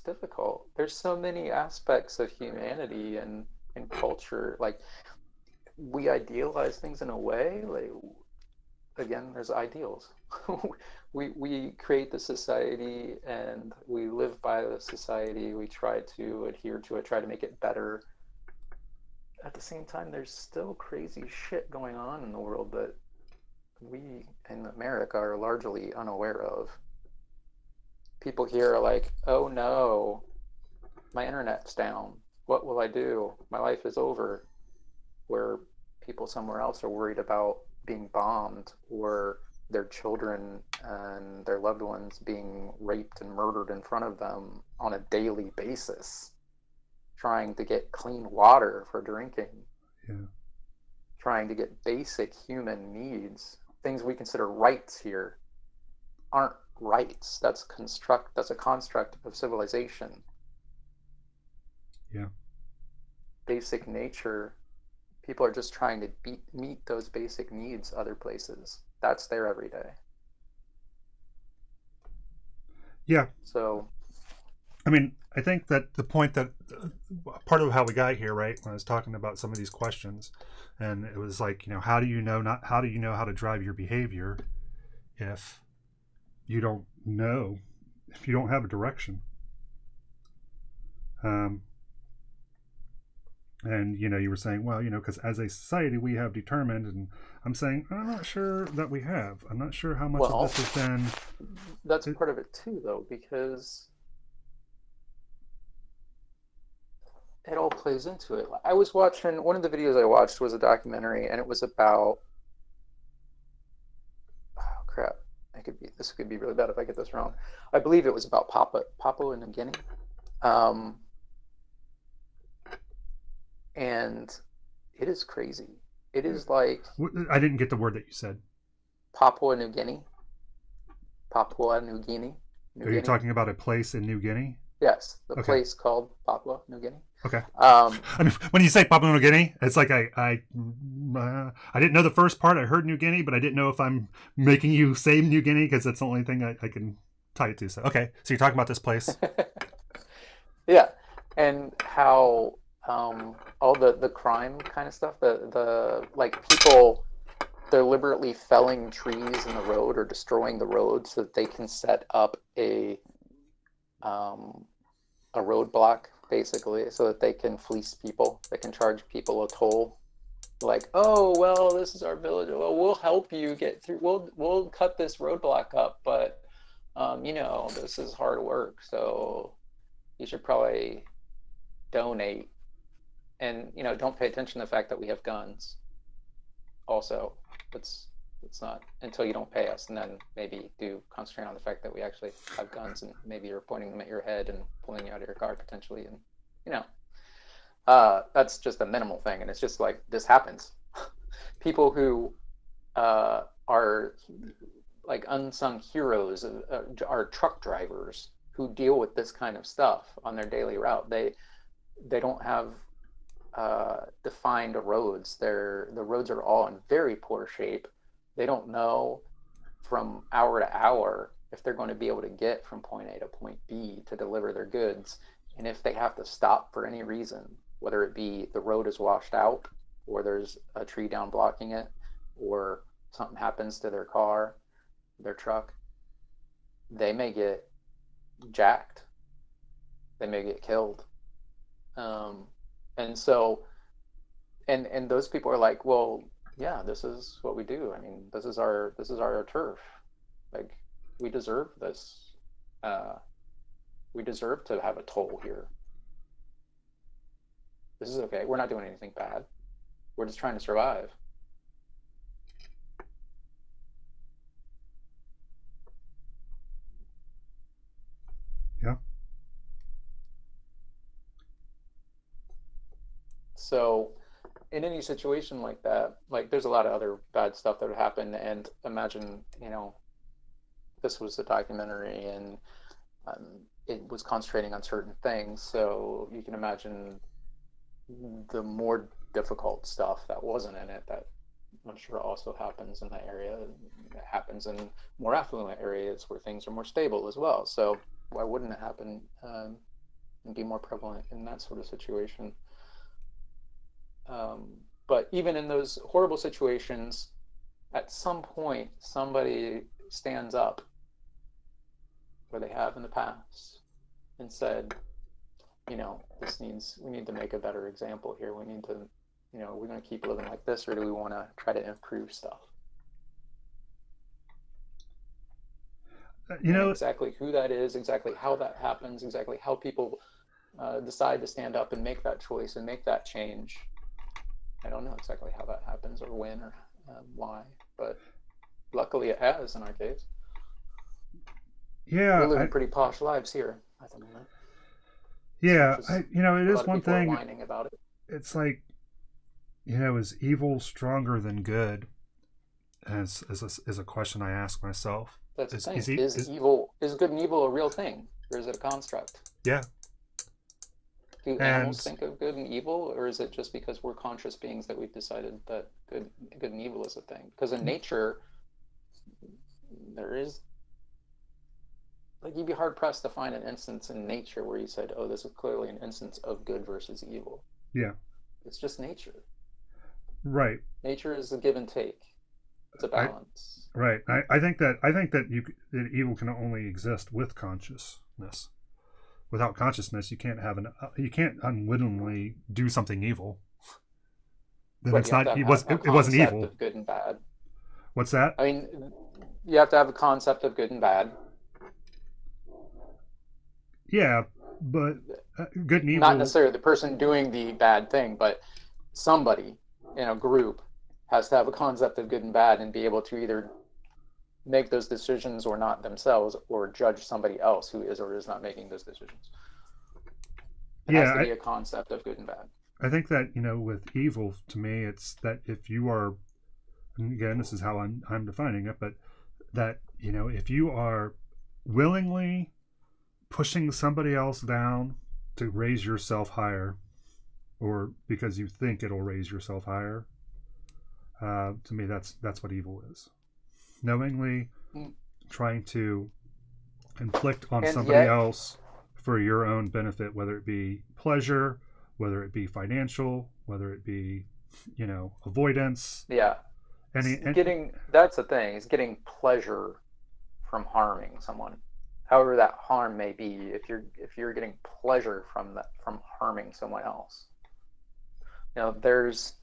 difficult. There's so many aspects of humanity and culture. Like, we idealize things in a way. Like, again, there's ideals. we create the society and we live by the society. We try to adhere to it, try to make it better. At the same time, there's still crazy shit going on in the world that we in America are largely unaware of. People here are like, oh no, my internet's down. What will I do? My life is over. Where people somewhere else are worried about being bombed, or their children and their loved ones being raped and murdered in front of them on a daily basis, trying to get clean water for drinking, trying to get basic human needs, things we consider rights here, aren't rights. That's a construct of civilization. Basic nature. People are just trying to meet those basic needs other places. That's their everyday. So, I mean, I think that the point that part of how we got here, right, when I was talking about some of these questions, and it was like, how do you know how to drive your behavior if you don't know, if you don't have a direction? And you were saying, well, because as a society we have determined, and I'm saying I'm not sure that we have. I'm not sure how much of Well, this has been. that's part of it too, though, because it all plays into it. I was watching one of the videos I watched was a documentary, and it was about oh crap. This could be really bad if I get this wrong. I believe it was about Papua New Guinea, um, and it is crazy. It is like I didn't get the word that you said. Papua New Guinea. Papua New Guinea. Are you talking about a place in New Guinea? Yes, the Okay. place called Papua New Guinea. Okay. I mean, when you say Papua New Guinea, it's like I didn't know the first part. I heard New Guinea, but I didn't know if I'm making you say New Guinea because that's the only thing I can tie it to. So okay, so you're talking about this place. Yeah, and how all the crime kind of stuff, the like people deliberately felling trees in the road or destroying the road so that they can set up a roadblock, basically, so that they can fleece people. They can charge people a toll. Like, oh well, this is our village. Well, we'll help you get through. We'll cut this roadblock up, but this is hard work, so you should probably donate. And don't pay attention to the fact that we have guns. Also, it's not until you don't pay us, and then maybe do concentrate on the fact that we actually have guns, and maybe you're pointing them at your head and pulling you out of your car potentially, and that's just a minimal thing, and it's just like this happens. People who are like unsung heroes are truck drivers who deal with this kind of stuff on their daily route. They don't have defined roads. The roads are all in very poor shape. They don't know from hour to hour if they're going to be able to get from point A to point B to deliver their goods. And if they have to stop for any reason, whether it be the road is washed out, or there's a tree down blocking it, or something happens to their car, their truck, they may get jacked. They may get killed. And so, and those people are like, well, yeah, this is what we do. I mean, this is our turf. Like, we deserve this. We deserve to have a toll here. This is okay. We're not doing anything bad. We're just trying to survive. Yeah. So in any situation like that, like there's a lot of other bad stuff that would happen. And imagine, this was a documentary, and it was concentrating on certain things. So you can imagine the more difficult stuff that wasn't in it, that I'm sure also happens in that area. It happens in more affluent areas where things are more stable as well. So why wouldn't it happen and be more prevalent in that sort of situation? But even in those horrible situations, at some point, somebody stands up, where they have in the past, and said, we need to make a better example here. We need to, we're going to keep living like this, or do we want to try to improve stuff? Exactly who that is, exactly how that happens, exactly how people decide to stand up and make that choice and make that change. I don't know exactly how that happens or when or why, but luckily it has in our case. Yeah, we're living pretty posh lives here at the moment. Yeah, it is one thing. Whining about it. It's like, is evil stronger than good? Is a question I ask myself. That's the thing. Is good and evil a real thing, or is it a construct? Yeah. Do animals think of good and evil, or is it just because we're conscious beings that we've decided that good and evil is a thing? Because in nature, there is, like, you'd be hard pressed to find an instance in nature where you said, "Oh, this is clearly an instance of good versus evil." Yeah. It's just nature. Right. Nature is a give and take. It's a balance. I think that evil can only exist with consciousness. without consciousness, you can't have you can't unwittingly do something evil. Then But it's you have not. to It have was. a It wasn't concept evil. of good and bad. What's that? I mean, you have to have a concept of good and bad. Yeah, but good and evil. Not necessarily the person doing the bad thing, but somebody in a group has to have a concept of good and bad and be able to either make those decisions or not themselves, or judge somebody else who is or is not making those decisions. It has to be a concept of good and bad. I think that, with evil, to me, it's that if you are, and again, this is how I'm defining it, but that, if you are willingly pushing somebody else down to raise yourself higher, or because you think it'll raise yourself higher, to me, that's what evil is. Knowingly trying to inflict on somebody else for your own benefit, whether it be pleasure, whether it be financial, whether it be, avoidance. Yeah. That's the thing, is getting pleasure from harming someone. However that harm may be, if you're getting pleasure from harming someone else. There's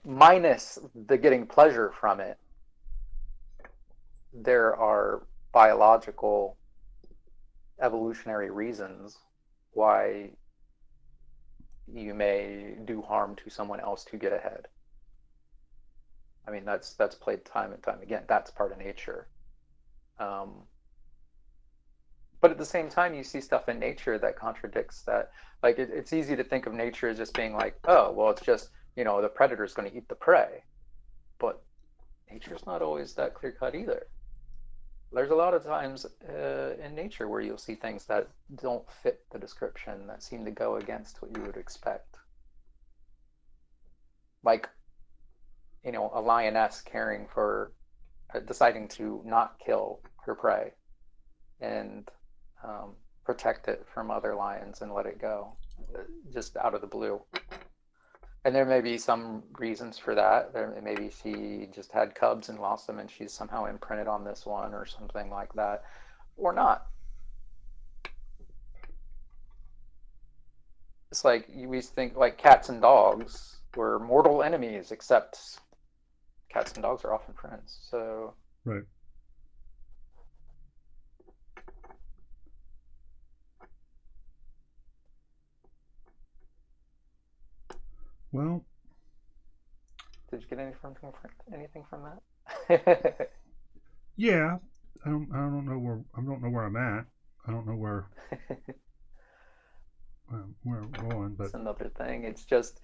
minus the getting pleasure from it, there are biological evolutionary reasons why you may do harm to someone else to get ahead. I mean, that's played time and time again. That's part of nature. But at the same time, you see stuff in nature that contradicts that. Like, it's easy to think of nature as just being like, oh, well, it's just, the predator's going to eat the prey. But nature's not always that clear cut either. There's a lot of times in nature where you'll see things that don't fit the description, that seem to go against what you would expect. Like, a lioness deciding to not kill her prey and protect it from other lions and let it go, just out of the blue. And there may be some reasons for that. Maybe she just had cubs and lost them, and she's somehow imprinted on this one or something like that, or not. It's like we think like cats and dogs were mortal enemies, except cats and dogs are often friends. So right. Well, did you get anything from that? Yeah, I don't know where I'm at. I don't know where I'm going, but it's another thing. It's just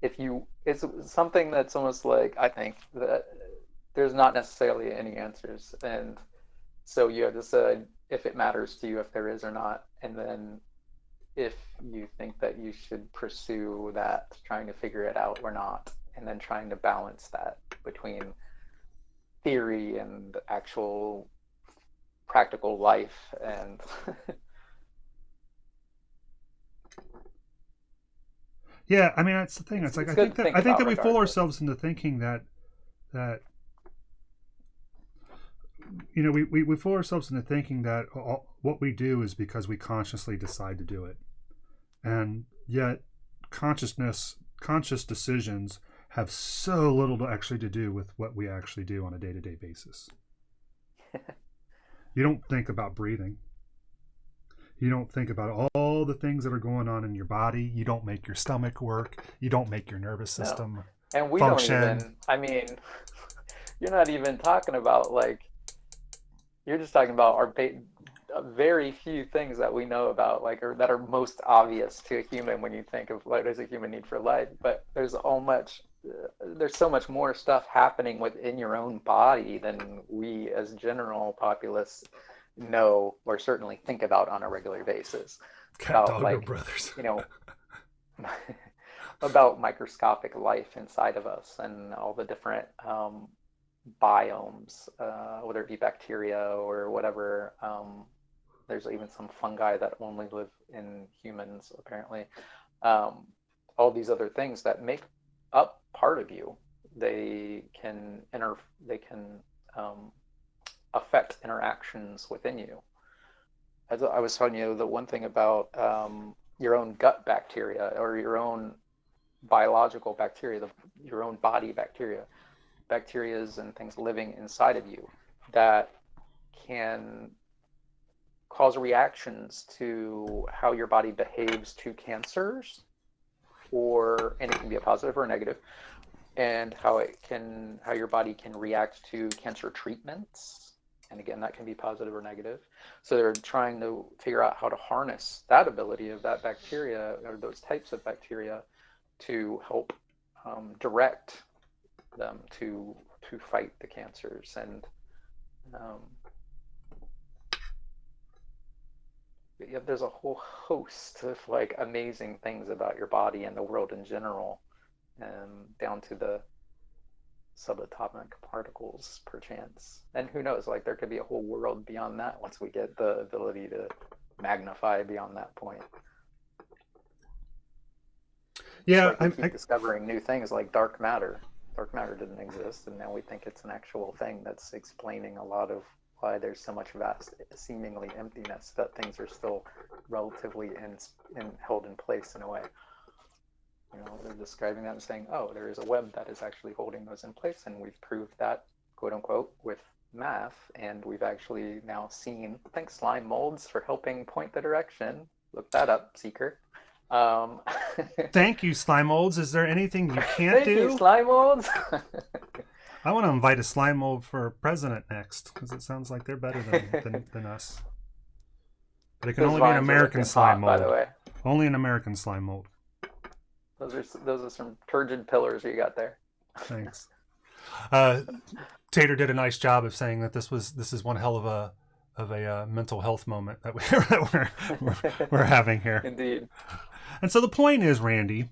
it's something that's almost like, I think that there's not necessarily any answers, and so you have to decide if it matters to you, if there is or not, and then if you think that you should pursue that, trying to figure it out or not, and then trying to balance that between theory and actual practical life. And yeah, I mean, that's the thing. It's like I think that we fool ourselves into thinking that we fool ourselves into thinking that what we do is because we consciously decide to do it, and yet conscious decisions have so little to do with what we actually do on a day-to-day basis. You don't think about breathing. You don't think about all the things that are going on in your body. You don't make your stomach work. You don't make your nervous system and we function. Don't even, I mean, you're not even talking about, like, you're just talking about our very few things that we know about, like, or that are most obvious to a human when you think of what does a human need for life. But there's so much more stuff happening within your own body than we as general populace know or certainly think about on a regular basis. Cat Doggo Brothers. About microscopic life inside of us and all the different biomes, whether it be bacteria or whatever. There's even some fungi that only live in humans, apparently. All these other things that make up part of you. They can affect interactions within you. as I was telling you, the one thing about your own gut bacteria or your own biological bacteria, your own body bacterias and things living inside of you that can cause reactions to how your body behaves to cancers, and it can be a positive or a negative, and how your body can react to cancer treatments. And again, that can be positive or negative. So they're trying to figure out how to harness that ability of that bacteria or those types of bacteria to help direct them to fight the cancers. And yeah, there's a whole host of like amazing things about your body and the world in general, down to the subatomic particles perchance. And who knows, like there could be a whole world beyond that once we get the ability to magnify beyond that point. Yeah, like we keep discovering new things like dark matter. Dark matter didn't exist, and now we think it's an actual thing that's explaining a lot of why there's so much vast, seemingly emptiness, that things are still relatively held in place in a way. You know, they're describing that and saying, oh, there is a web that is actually holding those in place, and we've proved that, quote unquote, with math, and we've actually now seen, thanks slime molds for helping point the direction. Look that up, Seeker. Thank you, slime molds. Is there anything you can't Thank do? you, slime molds. I want to invite a slime mold for president next, because it sounds like they're better than us. But it can only be an American slime mold. By the way, only an American slime mold. Those are some turgid pillars you got there. Thanks. Tater did a nice job of saying that this is one hell of a mental health moment that we're having here. Indeed. And so the point is, Randy,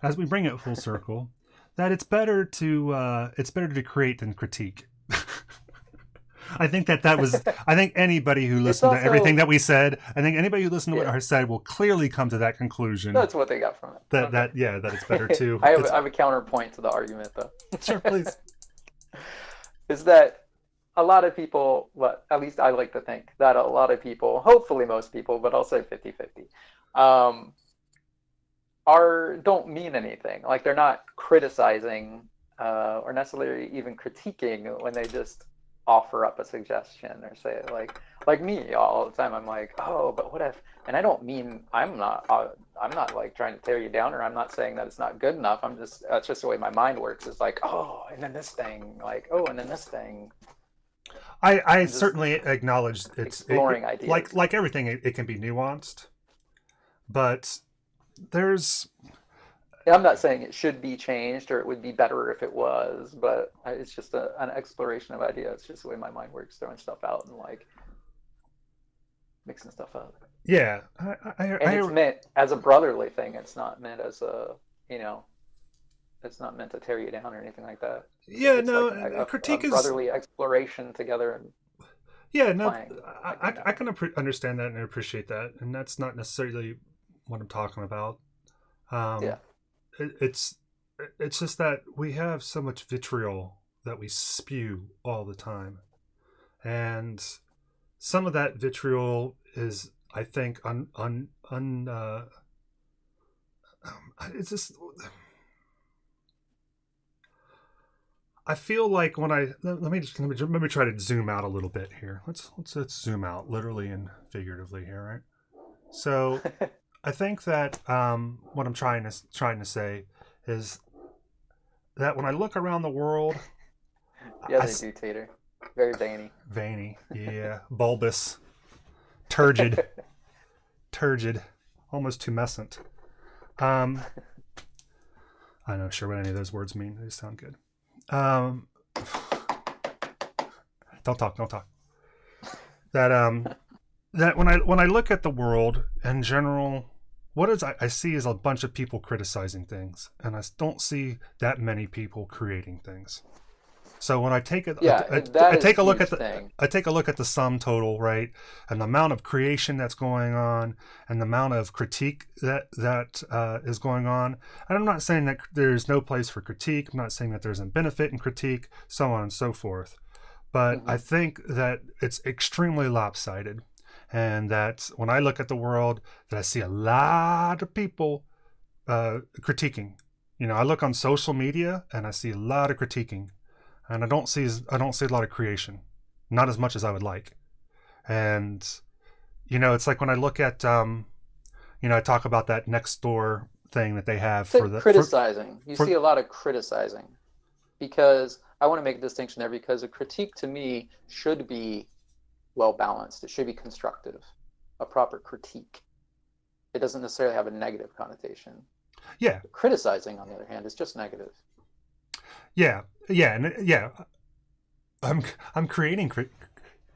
as we bring it full circle, that it's better to create than critique. I think I think anybody who listened to everything that we said, I think anybody who listened to what I said will clearly come to that conclusion. That's what they got from it. That it's better to. I have a counterpoint to the argument, though. Sure, please. Is that a lot of people, well, at least I like to think that a lot of people, hopefully most people, but I'll say 50-50, don't mean anything. Like they're not criticizing or necessarily even critiquing when they just offer up a suggestion or say like me all the time. I'm like, oh, but what if? And I don't mean I'm not like trying to tear you down, or I'm not saying that it's not good enough. That's just the way my mind works. It's like, oh, and then this thing, like, oh, and then this thing. I certainly acknowledge exploring ideas. Like everything, it can be nuanced, but there's. I'm not saying it should be changed or it would be better if it was, but it's just an exploration of ideas. It's just the way my mind works, throwing stuff out and like mixing stuff up. Yeah, it's meant as a brotherly thing. It's not meant as a, it's not meant to tear you down or anything like that. Yeah, it's no, like critique is brotherly exploration together. And yeah, no, I can understand that and appreciate that, and that's not necessarily what I'm talking about. Yeah. It's just that we have so much vitriol that we spew all the time, and some of that vitriol is, I think, it's just. I feel like when let me try to zoom out a little bit here. Let's zoom out literally and figuratively here, right? So. I think that what I'm trying to say is that when I look around the world, yeah, they do, Tater. Very veiny, yeah, bulbous, turgid, almost tumescent. I'm not sure what any of those words mean. They just sound good. Don't talk. That when I look at the world in general, I see is a bunch of people criticizing things, and I don't see that many people creating things. So when I take a look at the sum total, right, and the amount of creation that's going on, and the amount of critique that is going on, and I'm not saying that there's no place for critique. I'm not saying that there's a benefit in critique, so on and so forth. But I think that it's extremely lopsided. and that when I look at the world, that I see a lot of people critiquing. I look on social media and I see a lot of critiquing, and I don't see a lot of creation, not as much as I would like. And it's like when I look at I talk about that next door thing that they have for the criticizing. You for see a lot of criticizing, because I want to make a distinction there, because a critique to me should be well balanced. It should be constructive. A proper critique. It doesn't necessarily have a negative connotation. Yeah. But criticizing, on the other hand, is just negative. Yeah, I'm creating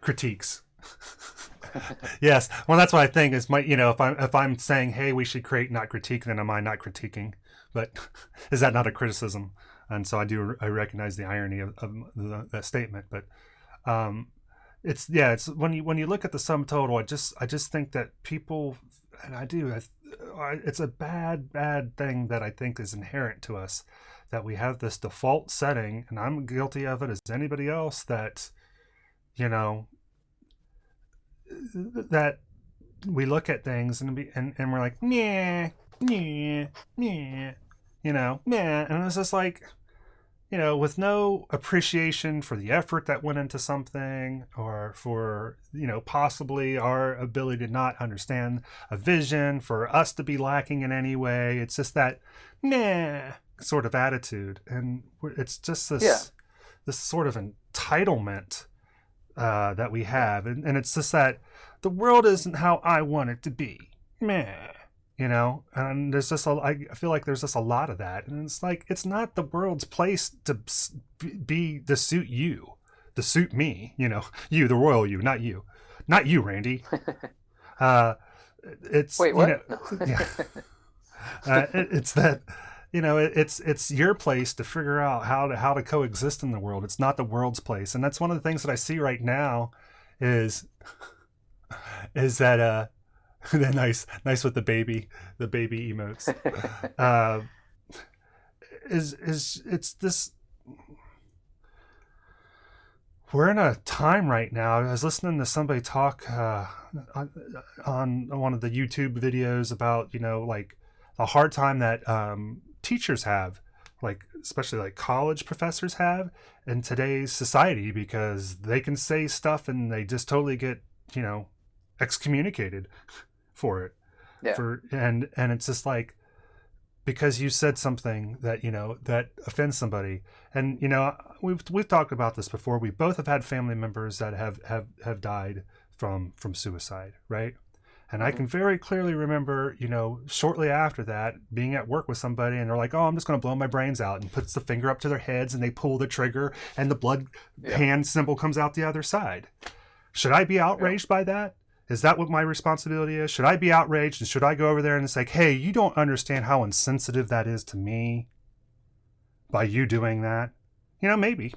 critiques. Yes. Well, that's what I think is if I'm saying, hey, we should create, not critique, then am I not critiquing? But is that not a criticism? And so I recognize the irony of that statement. But it's when you look at the sum total, I just think that people, and it's a bad thing that I think is inherent to us, that we have this default setting, and I'm guilty of it as anybody else, that that we look at things and we're like, meh, meh, meh, meh, and it's just like, with no appreciation for the effort that went into something, or for possibly our ability to not understand a vision, for us to be lacking in any way. It's just that meh sort of attitude, and it's just this sort of entitlement that we have, and it's just that the world isn't how I want it to be, meh, and there's just I feel like there's just a lot of that, and it's like, it's not the world's place to be to suit you, to suit me, you, the royal you, not you, Randy. It's wait, what? No. Yeah. It's that it's your place to figure out how to coexist in the world. It's not the world's place, and that's one of the things that I see right now is that nice with the baby emotes. It's this. We're in a time right now. I was listening to somebody talk on one of the YouTube videos about like the hard time that teachers have, like especially like college professors have in today's society, because they can say stuff and they just totally get excommunicated for it. Yeah. And it's just like, because you said something that that offends somebody, and we've talked about this before. We both have had family members that have died from suicide, right? And I can very clearly remember, shortly after that, being at work with somebody, and they're like, oh, I'm just going to blow my brains out, and puts the finger up to their heads, and they pull the trigger, and the blood hand symbol comes out the other side. Should I be outraged by that? Is that what my responsibility is? Should I be outraged, and should I go over there and say, hey, you don't understand how insensitive that is to me by you doing that? Maybe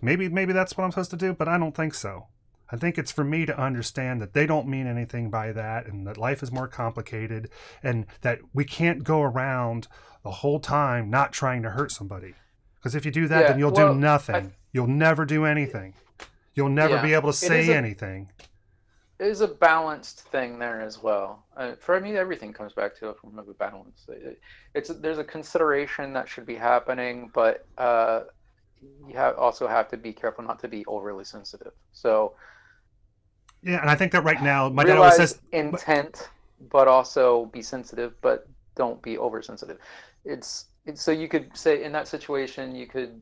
that's what I'm supposed to do, but I don't think so. I think it's for me to understand that they don't mean anything by that, and that life is more complicated, and that we can't go around the whole time not trying to hurt somebody. Because if you do that, then you'll do nothing. You'll never do anything. You'll never be able to say anything. It is a balanced thing there as well. For me, everything comes back to a form of a balance. There's a consideration that should be happening, but you also have to be careful not to be overly sensitive. So yeah, and I think that right now, my dad always says intent, but also be sensitive, but don't be oversensitive. It's so you could say in that situation, you could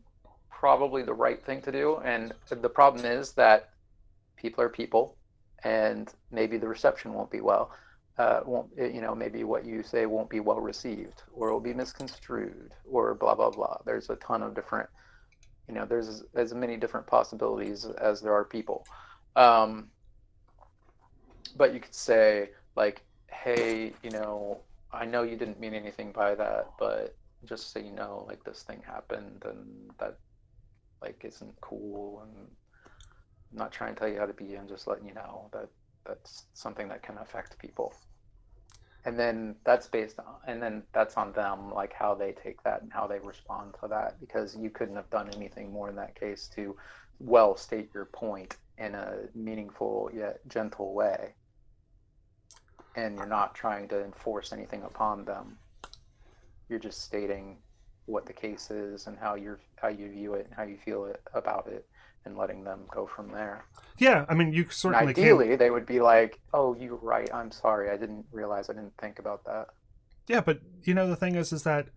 probably the right thing to do, and the problem is that people are people, and maybe the reception won't be maybe what you say won't be well received, or it will be misconstrued, or blah blah blah. There's a ton of different, there's as many different possibilities as there are people. But you could say, like, hey, I know you didn't mean anything by that, but just so you know, like, this thing happened, and that, like, isn't cool, and I'm not trying to tell you how to be, I'm just letting you know that that's something that can affect people. And then that's that's on them, like, how they take that and how they respond to that, because you couldn't have done anything more in that case to well state your point in a meaningful yet gentle way. and you're not trying to enforce anything upon them. You're just stating what the case is and how you view it and how you feel about it, and letting them go from there. Yeah, I mean, you And certainly ideally, they would be like, "Oh, you're right. I'm sorry. I didn't realize. I didn't think about that." Yeah, but the thing is that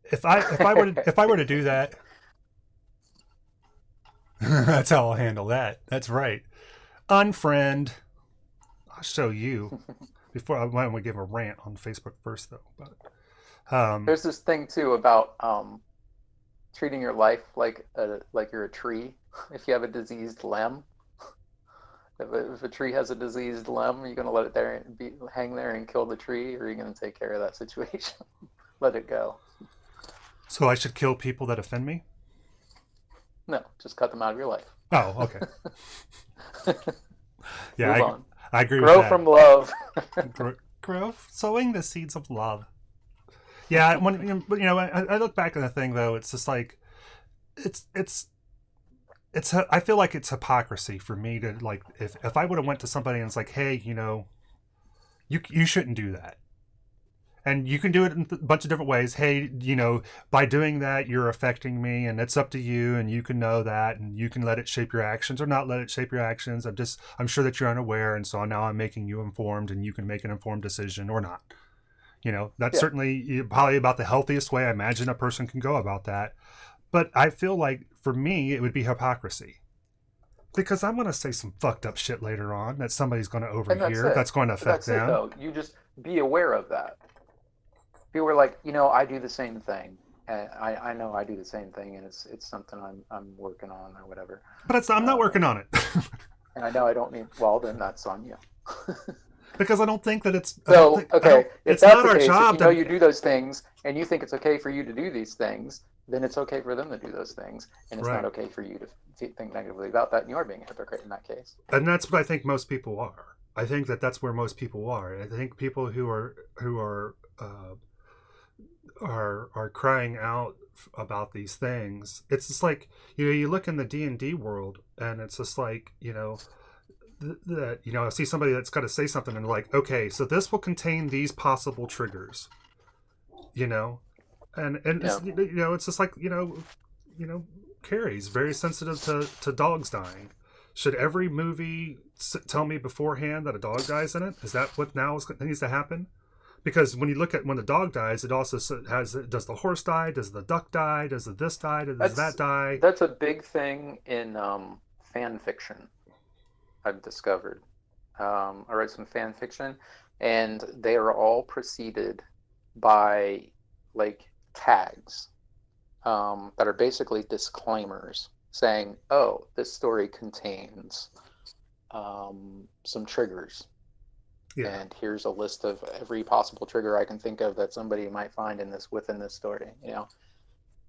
if I were to do that, that's how I'll handle that. That's right. Unfriend. I'll show you. Why don't we give a rant on Facebook first, though? But There's this thing too about treating your life like you're a tree. If you have a diseased limb, if a tree has a diseased limb, are you going to let it hang there and kill the tree, or are you going to take care of that situation? Let it go. So I should kill people that offend me? No, just cut them out of your life. Oh, okay. Yeah, Move on. I agree Grow with that. from love. Grow, sowing the seeds of love. Yeah, when I look back on the thing though, it's just like it's I feel like it's hypocrisy for me to, like, if I would have went to somebody and it's like, hey, you shouldn't do that. And you can do it in a bunch of different ways. Hey, by doing that, you're affecting me, and it's up to you, and you can know that, and you can let it shape your actions or not let it shape your actions. I'm sure that you're unaware, and so now I'm making you informed, and you can make an informed decision or not. That's certainly probably about the healthiest way I imagine a person can go about that. But I feel like, for me, it would be hypocrisy. Because I'm going to say some fucked up shit later on that somebody's going to overhear. That's going to affect them. That's it, though. You just be aware of that. People were like, I do the same thing. And I know I do the same thing, and it's something I'm working on or whatever. But I'm not working on it. And I know I don't mean, well, then that's on you. Because I don't think that it's... So, it's not our job. If you do those things, and you think it's okay for you to do these things, then it's okay for them to do those things. And it's not okay for you to think negatively about that, and you are being a hypocrite in that case. And that's what I think most people are. I think that's where most people are. I think people who are crying out about these things. It's just like, you look in the D&D world, and it's just like, that I see somebody that's got to say something, and like, okay, so this will contain these possible triggers, and it's just like, Carrie's very sensitive to dogs dying. Should every movie tell me beforehand that a dog dies in it? Is that what needs to happen? Because when you look at when the dog dies, it also has, does the horse die? Does the duck die? Does this die? Does that die? That's a big thing in fan fiction, I've discovered. I read some fan fiction, and they are all preceded by like tags that are basically disclaimers saying, oh, this story contains some triggers. Yeah. And here's a list of every possible trigger I can think of that somebody might find within this story.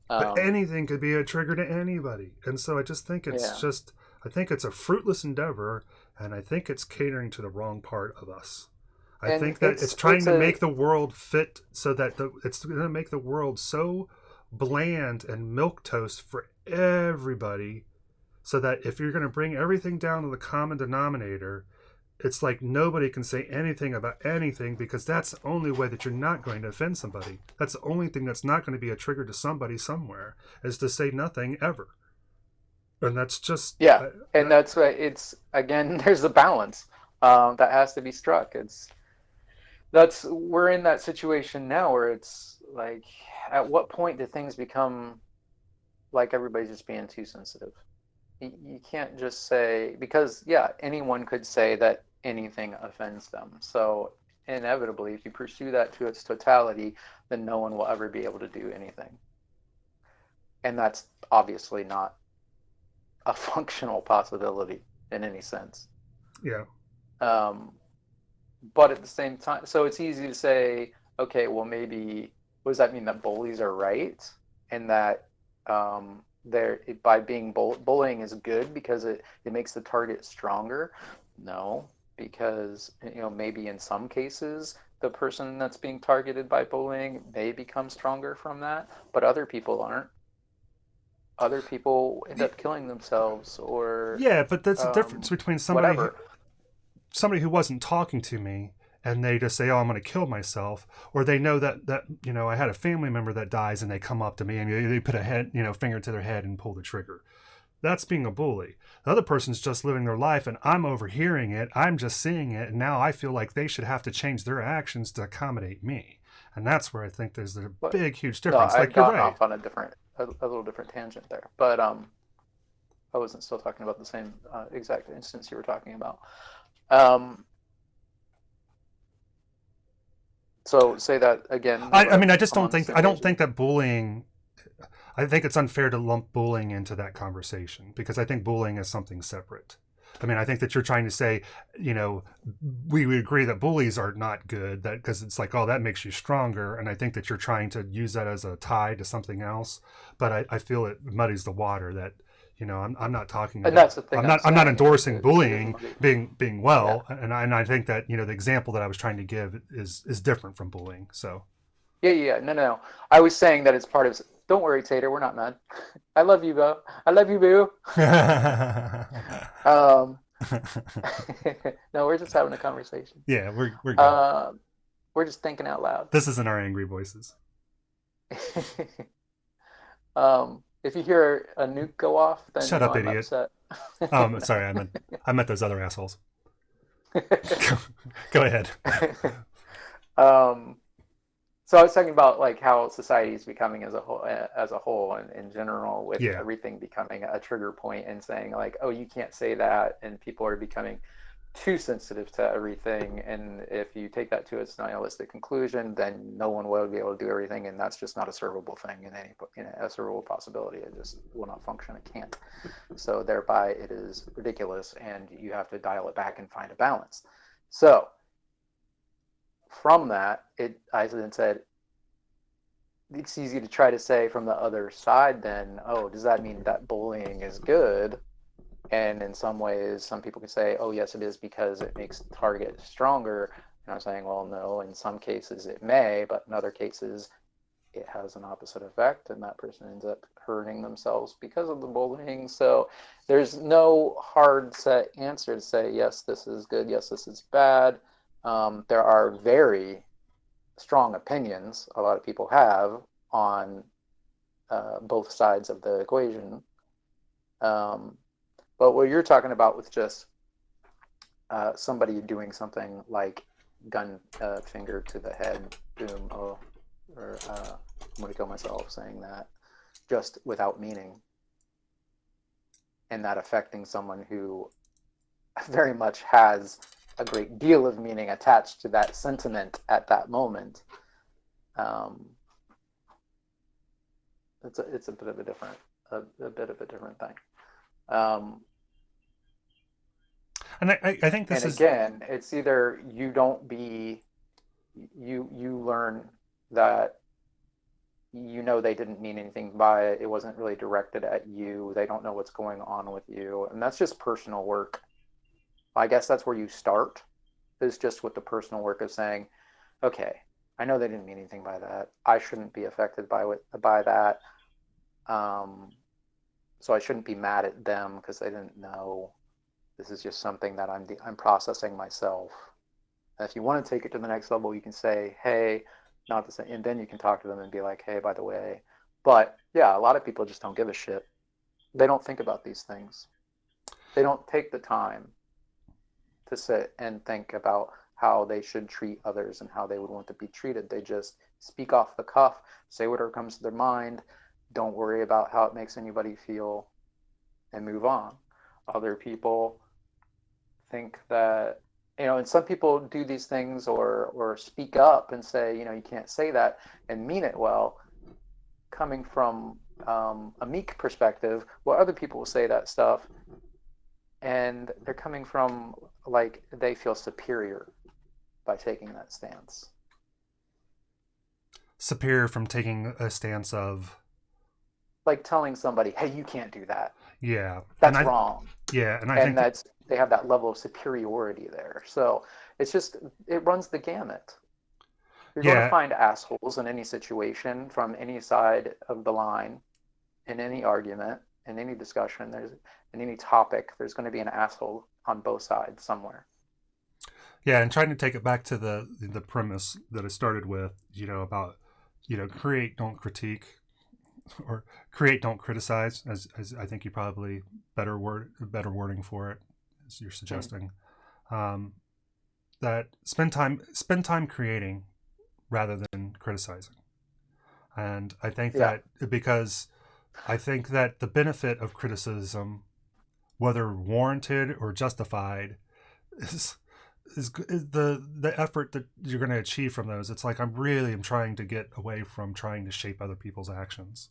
But anything could be a trigger to anybody, and so I just think I think it's a fruitless endeavor, and I think it's catering to the wrong part of us. I think that it's trying to make the world fit so that it's going to make the world so bland and milquetoast for everybody, so that if you're going to bring everything down to the common denominator, it's like nobody can say anything about anything, because that's the only way that you're not going to offend somebody. That's the only thing that's not going to be a trigger to somebody somewhere, is to say nothing ever. And that's just... Yeah, and that's why it's, again, there's a balance that has to be struck. We're in that situation now where it's like, at what point do things become like everybody's just being too sensitive? You can't just say, because, anyone could say that anything offends them. So inevitably, if you pursue that to its totality, then no one will ever be able to do anything. And that's obviously not a functional possibility in any sense. Yeah. But at the same time, so it's easy to say, okay, well, maybe, what does that mean, that bullies are right? And that by being bullying is good because it makes the target stronger? No, because maybe in some cases the person that's being targeted by bullying may become stronger from that, but other people aren't. Other people end up killing themselves, or but that's the difference between somebody. Whatever. somebody who wasn't talking to me, and they just say, "Oh, I'm going to kill myself," or they know that I had a family member that dies, and they come up to me and they put a finger to their head and pull the trigger. That's being a bully. The other person's just living their life, and I'm overhearing it. I'm just seeing it, and now I feel like they should have to change their actions to accommodate me. And that's where I think there's a big, huge difference. No, like I've you're gone right. off on a little different tangent there, but I wasn't still talking about the same exact instance you were talking about. Um, so say that again. I mean, I just I'm on don't the think same I don't page. think that bullying. I think it's unfair to lump bullying into that conversation because I think bullying is something separate. I mean, I think that you're trying to say, we agree that bullies are not good, that because it's like, oh, that makes you stronger, and I think that you're trying to use that as a tie to something else. But I feel it muddies the water. That I'm not talking And about. that's the thing I'm not saying is endorsing it is bullying muddy. being Yeah. well, and I think that the example that I was trying to give is different from bullying. So. Yeah. No. I was saying that it's part of. Don't worry, Tater. We're not mad. I love you, Bo. I love you, Boo. Um, no, we're just having a conversation. Yeah, we're good. We're just thinking out loud. This isn't our angry voices. If you hear a nuke go off, then Shut up, I'm idiot. upset. Sorry, I meant those other assholes. Go ahead. um, so I was talking about like how society is becoming as a whole, and in general, with everything becoming a trigger point and saying like, oh, you can't say that, and people are becoming too sensitive to everything. And if you take that to its nihilistic conclusion, then no one will be able to do everything, and that's just not a servable thing a servable possibility. It just will not function. It can't. So thereby, it is ridiculous, and you have to dial it back and find a balance. So from that, I then said, it's easy to try to say from the other side then, oh, does that mean that bullying is good? And in some ways, some people can say, oh, yes, it is because it makes the target stronger. And I'm saying, well, no, in some cases it may, but in other cases it has an opposite effect, and that person ends up hurting themselves because of the bullying. So there's no hard set answer to say, yes, this is good, yes, this is bad. There are very strong opinions a lot of people have on both sides of the equation. But what you're talking about with just somebody doing something like gun finger to the head, boom, or I'm going to kill myself, saying that just without meaning, and that affecting someone who very much has a great deal of meaning attached to that sentiment at that moment. It's a bit of a different thing. And I think this and again, it's either you learn that they didn't mean anything by it. It wasn't really directed at you. They don't know what's going on with you, and that's just personal work. I guess that's where you start, is just with the personal work of saying, okay, I know they didn't mean anything by that. I shouldn't be affected by that. So I shouldn't be mad at them because they didn't know. This is just something that I'm processing myself. And if you want to take it to the next level, you can say, hey, not the same, and then you can talk to them and be like, hey, by the way. But yeah, a lot of people just don't give a shit. They don't think about these things. They don't take the time to sit and think about how they should treat others and how they would want to be treated. They just speak off the cuff, say whatever comes to their mind, don't worry about how it makes anybody feel, and move on. Other people think that, and some people do these things or speak up and say, you can't say that, and mean it well, coming from a meek perspective, where other people will say that stuff and they're coming from like they feel superior by taking that stance. Superior from taking a stance of like telling somebody, hey, you can't do that. Yeah. That's wrong. Yeah, and I think that's they have that level of superiority there. So it's just, it runs the gamut. You're going to find assholes in any situation, from any side of the line, in any argument, in any discussion, in any topic. There's going to be an asshole on both sides somewhere. Yeah, and trying to take it back to the premise that I started with, about create, don't critique, or create, don't criticize, as I think you probably better wording for it, as you're suggesting. That spend time creating rather than criticizing. And I think that because I think that the benefit of criticism, whether warranted or justified, is the effort that you're going to achieve from those. It's like I'm trying to get away from trying to shape other people's actions,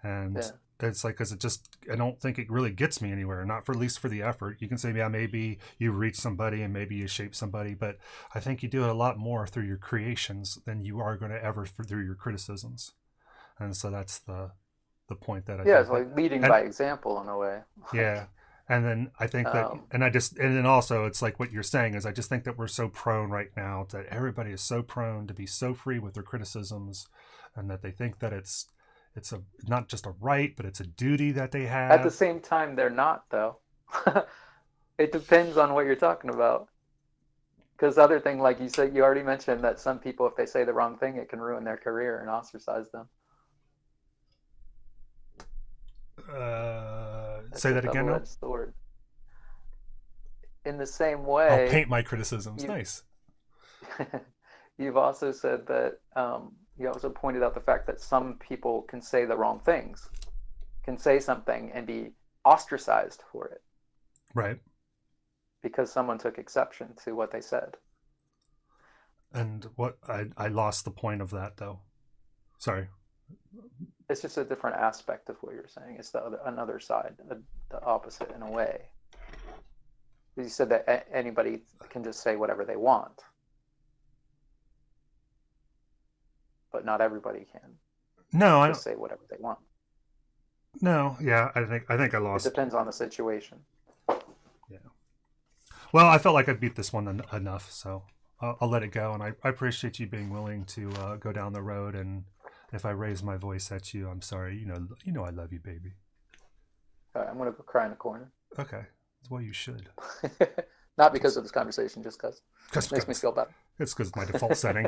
and it's like, because I don't think it really gets me anywhere. Not for, at least for the effort. You can say, yeah, maybe you reach somebody and maybe you shape somebody, but I think you do it a lot more through your creations than you are going to ever through your criticisms. And so that's the point that I think it's like leading by example in a way. Yeah. And then I think that, and then also it's like what you're saying is, I just think that we're so prone right now, that everybody is so prone to be so free with their criticisms, and that they think that it's not just a right, but it's a duty that they have. At the same time, they're not, though. It depends on what you're talking about. Because other thing, like you said, you already mentioned that some people, if they say the wrong thing, it can ruin their career and ostracize them. Say that again. No? Sword. In the same way, I'll paint my criticisms. Nice. You've also said that you also pointed out the fact that some people can say the wrong things, can say something and be ostracized for it. Right. Because someone took exception to what they said. And what I lost the point of that, though. Sorry. It's just a different aspect of what you're saying. It's another side, the opposite in a way. You said that anybody can just say whatever they want, but not everybody can. No, I don't say whatever they want. No, yeah, I think I lost. It depends on the situation. Yeah. Well, I felt like I beat this one enough, so I'll let it go. And I appreciate you being willing to go down the road. And if I raise my voice at you, I'm sorry. You know I love you, baby. All right, I'm gonna go cry in the corner. Okay, well, you should. Not because of this conversation, just because it makes me feel better. It's because of my default setting.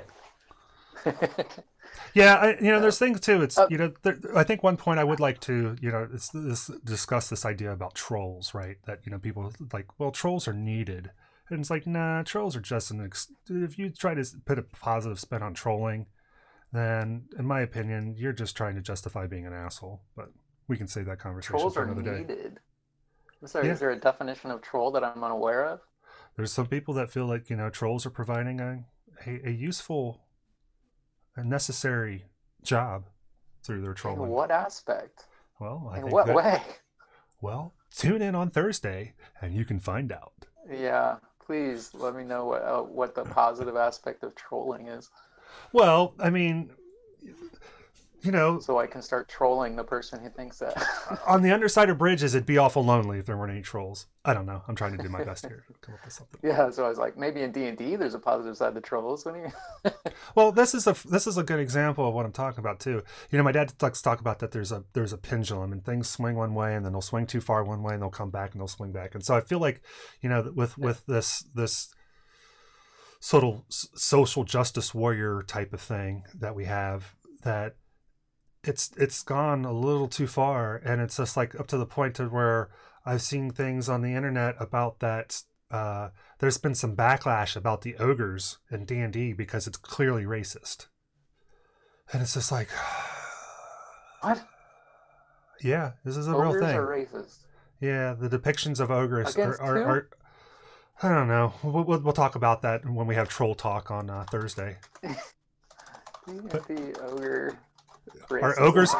Yeah, there's things too. It's I think one point I would like to discuss this idea about trolls, right? That people like, well, trolls are needed, and it's like, nah, trolls are just if you try to put a positive spin on trolling, then in my opinion, you're just trying to justify being an asshole. But we can save that conversation trolls for another are day. Needed. I'm sorry, is there a definition of troll that I'm unaware of? There's some people that feel like trolls are providing a useful, a necessary job through their trolling. In what aspect? Well, in what way? Well, tune in on Thursday and you can find out. Yeah, please let me know what the positive aspect of trolling is. Well, I mean, so I can start trolling the person who thinks that. On the underside of bridges, it'd be awful lonely if there weren't any trolls. I don't know. I'm trying to do my best here to come up with something. Yeah, so I was like, maybe in D&D there's a positive side to trolls. Well, this is a good example of what I'm talking about too. My dad likes to talk about that there's a pendulum, and things swing one way and then they'll swing too far one way and they'll come back and they'll swing back. And so I feel like, with this sort of social justice warrior type of thing that we have, that it's gone a little too far, and it's just like up to the point to where I've seen things on the internet about that. There's been some backlash about the ogres in D&D because it's clearly racist, and it's just like, what? Yeah, this is a ogres real thing. Are racist. Yeah, the depictions of ogres are I don't know. We'll talk about that when we have troll talk on Thursday. The ogre. Are ogres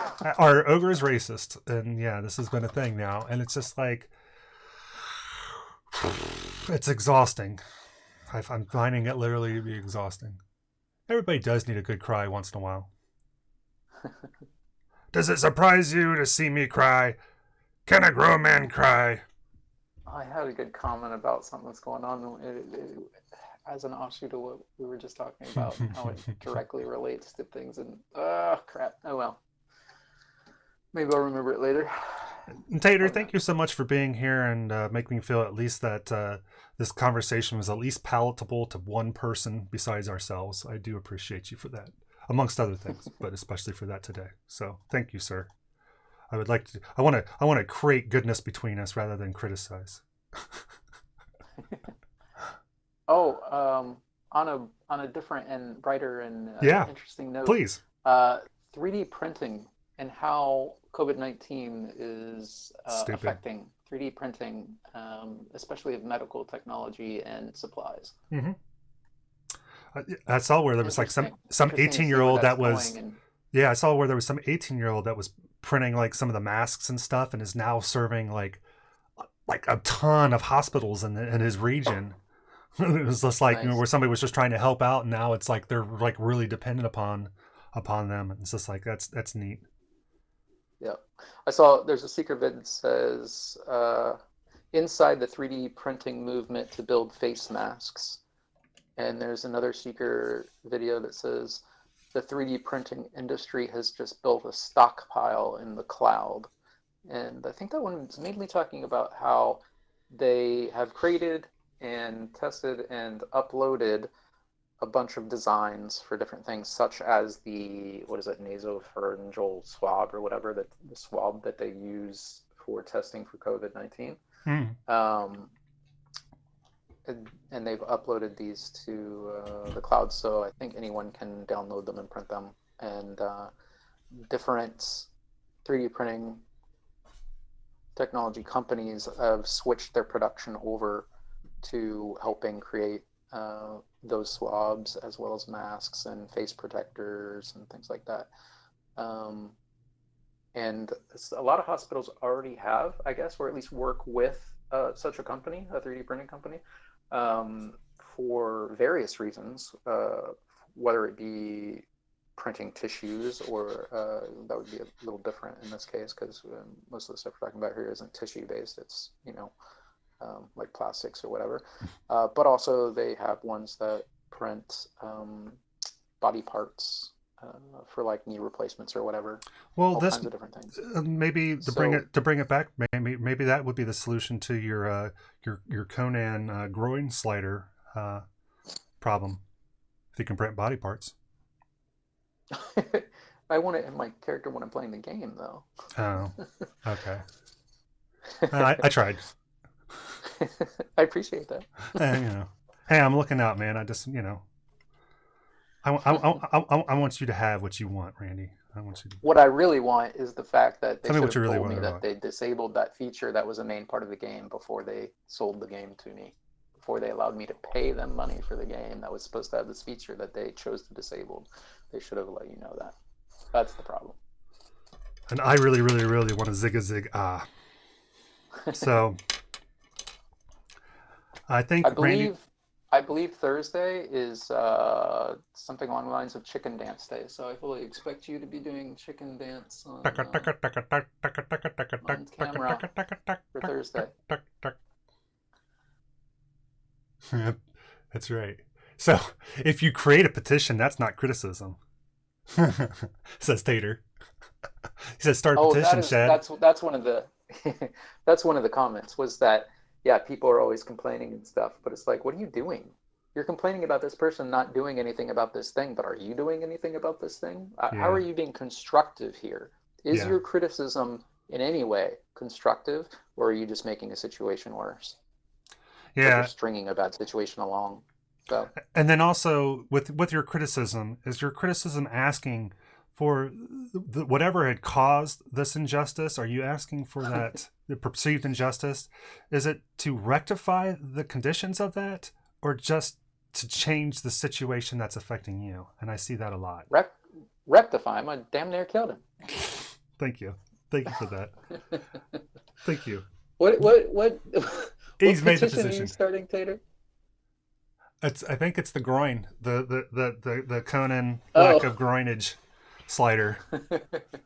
racist? And yeah, this has been a thing now, and it's just like, it's exhausting. I'm finding it literally to be exhausting. Everybody does need a good cry once in a while. Does it surprise you to see me cry? Can a grown man cry? I had a good comment about something that's going on as an offshoot of what we were just talking about, how it directly relates to things. And crap. Oh well. Maybe I'll remember it later. And Tater, thank you so much for being here and making me feel at least that this conversation was at least palatable to one person besides ourselves. I do appreciate you for that, amongst other things, but especially for that today. So thank you, sir. I would like to. I want to create goodness between us rather than criticize. Oh, on a different and brighter and Yeah, interesting note, please. 3D printing and how COVID-19 is Stupid. affecting 3D printing, especially of medical technology and supplies. Mm-hmm. I saw where there was like some Interesting to see 18-year-old where that that's was. going and- Yeah, I saw where there was some 18-year-old that was printing like some of the masks and stuff, and is now serving like a ton of hospitals in his region. It was just like, Nice. you know, where somebody was just trying to help out, and now it's like they're like really dependent upon them. And it's just like that's neat. Yeah, I saw there's a Seeker vid that says inside the 3D printing movement to build face masks, and there's another Seeker video that says the 3D printing industry has just built a stockpile in the cloud. And I think that one's mainly talking about how they have created and tested and uploaded a bunch of designs for different things, such as the, what is it, nasopharyngeal swab or whatever, the swab that they use for testing for COVID-19. And they've uploaded these to the cloud, so I think anyone can download them and print them. And different 3D printing technology companies have switched their production over to helping create those swabs, as well as masks and face protectors and things like that. And a lot of hospitals already have, I guess, or at least work with such a company, a 3D printing company, for various reasons, whether it be printing tissues, or that would be a little different in this case, because most of the stuff we're talking about here isn't tissue based. It's, you know, like plastics or whatever. But also they have ones that print body parts for like knee replacements or whatever. Well, all this kinds of different things. Maybe to bring it back, maybe that would be the solution to your Conan groin slider problem. If you can print body parts. I want it in my character when I'm playing the game, though. Oh, okay. I tried. I appreciate that. You know, hey, I'm looking out, man. I just, you know, I want you to have what you want, Randy. I want you to... What I really want is the fact that they Tell me should what you have really told me want, that they disabled that feature that was a main part of the game before they sold the game to me. Before they allowed me to pay them money for the game that was supposed to have this feature that they chose to disable. They should have let you know that. That's the problem. And I really, really, really want to zig ah. So I think I believe Thursday is something along the lines of Chicken Dance Day. So I fully expect you to be doing chicken dance on camera for Thursday. That's right. So if you create a petition, that's not criticism. Says Tater. He says start a petition, Chad. That's one of the that's one of the comments, was that, yeah, people are always complaining and stuff, but it's like, what are you doing? You're complaining about this person not doing anything about this thing, but are you doing anything about this thing? Yeah. How are you being constructive here? Is your criticism in any way constructive, or are you just making a situation worse? Yeah, you're stringing a bad situation along. So, and then also with your criticism, is your criticism asking for whatever had caused this injustice? Are you asking for that the perceived injustice? Is it to rectify the conditions of that, or just to change the situation that's affecting you? And I see that a lot. Rectify him. I damn near killed him. Thank you for that. Thank you. What He's made the petition decision. Are you starting, Tater? I think it's the groin, the Conan lack of groinage slider,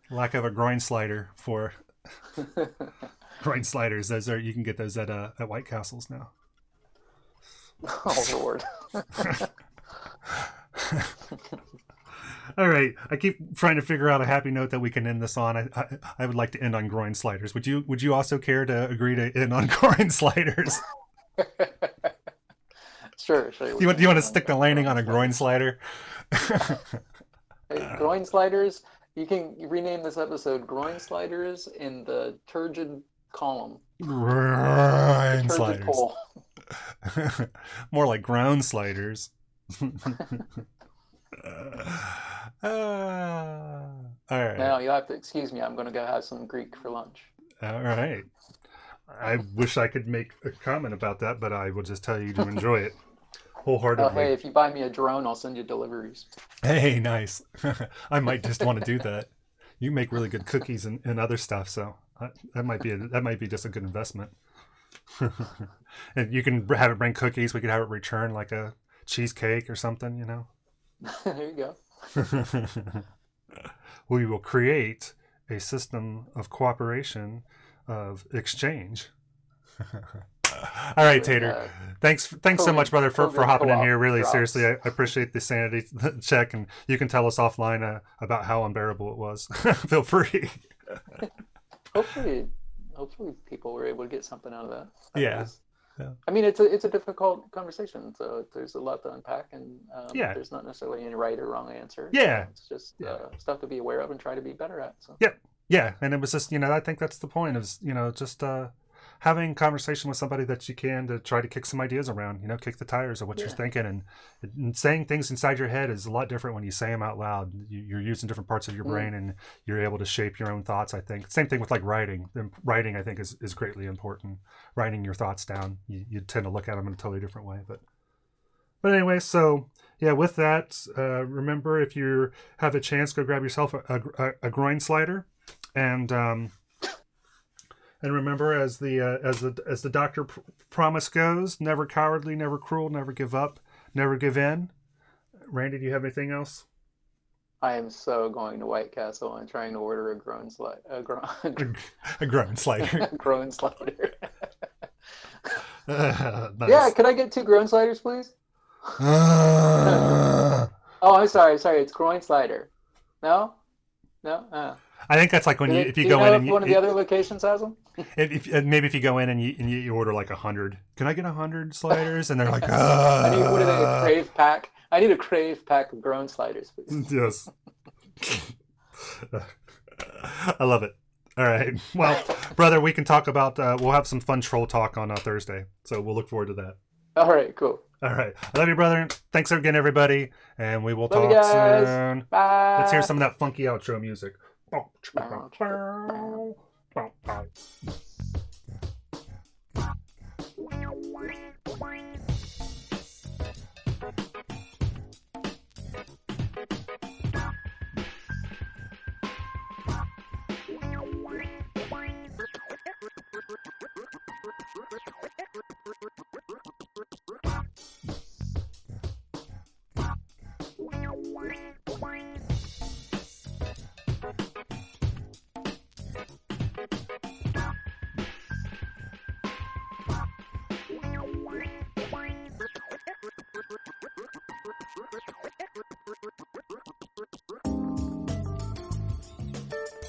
lack of a groin slider for groin sliders. Those are, you can get those at White Castles now. Oh Lord. All right. I keep trying to figure out a happy note that we can end this on. I would like to end on groin sliders. Would you also care to agree to end on groin sliders? Sure. You want to stick the landing on a groin slider? Hey, groin sliders. You can rename this episode "Groin Sliders in the Turgid Column." Groin Turgid sliders. Pole. More like ground sliders. All right. Now you'll have to excuse me. I'm going to go have some Greek for lunch. All right. I wish I could make a comment about that, but I will just tell you to enjoy it wholeheartedly. Oh, hey, if you buy me a drone, I'll send you deliveries. Hey, nice. I might just want to do that. You make really good cookies and other stuff, so that might be just a good investment. And you can have it bring cookies. We could have it return like a cheesecake or something, you know. There you go. We will create a system of cooperation, of exchange. All right, Tater. Thanks so much, brother, for hopping in here. Really, seriously, I appreciate the sanity check, and you can tell us offline about how unbearable it was. Feel free. Hopefully people were able to get something out of that. Yeah. I mean, it's a difficult conversation, so there's a lot to unpack, and there's not necessarily any right or wrong answer. Yeah. It's just stuff to be aware of and try to be better at. So. Yep. Yeah, and it was just, I think that's the point, is, just having conversation with somebody that you can to try to kick some ideas around, kick the tires of what you're thinking, and saying things inside your head is a lot different when you say them out loud. You're using different parts of your brain, and you're able to shape your own thoughts, I think. Same thing with like writing. Writing, I think, is greatly important. Writing your thoughts down, you tend to look at them in a totally different way. But anyway, so yeah, with that, remember, if you have the chance, go grab yourself a groin slider. And remember, as the doctor promise goes, never cowardly, never cruel, never give up, never give in. Randy, do you have anything else? I am so going to White Castle and trying to order a groin slider. A groin slider. Groin slider. Nice. Yeah, could I get 2 groin sliders, please? Oh, I'm sorry. It's groin slider. No. I think that's like when if you go in and one of the other locations has them. Maybe if you go in and you order like 100, can I get 100 sliders? And they're like, I need a crave pack. I need a crave pack of groin sliders, please. Yes. I love it. All right. Well, brother, we can talk about. We'll have some fun troll talk on Thursday, so we'll look forward to that. All right. Cool. All right. I love you, brother. Thanks again, everybody, and we will Love talk you soon. Bye. Let's hear some of that funky outro music.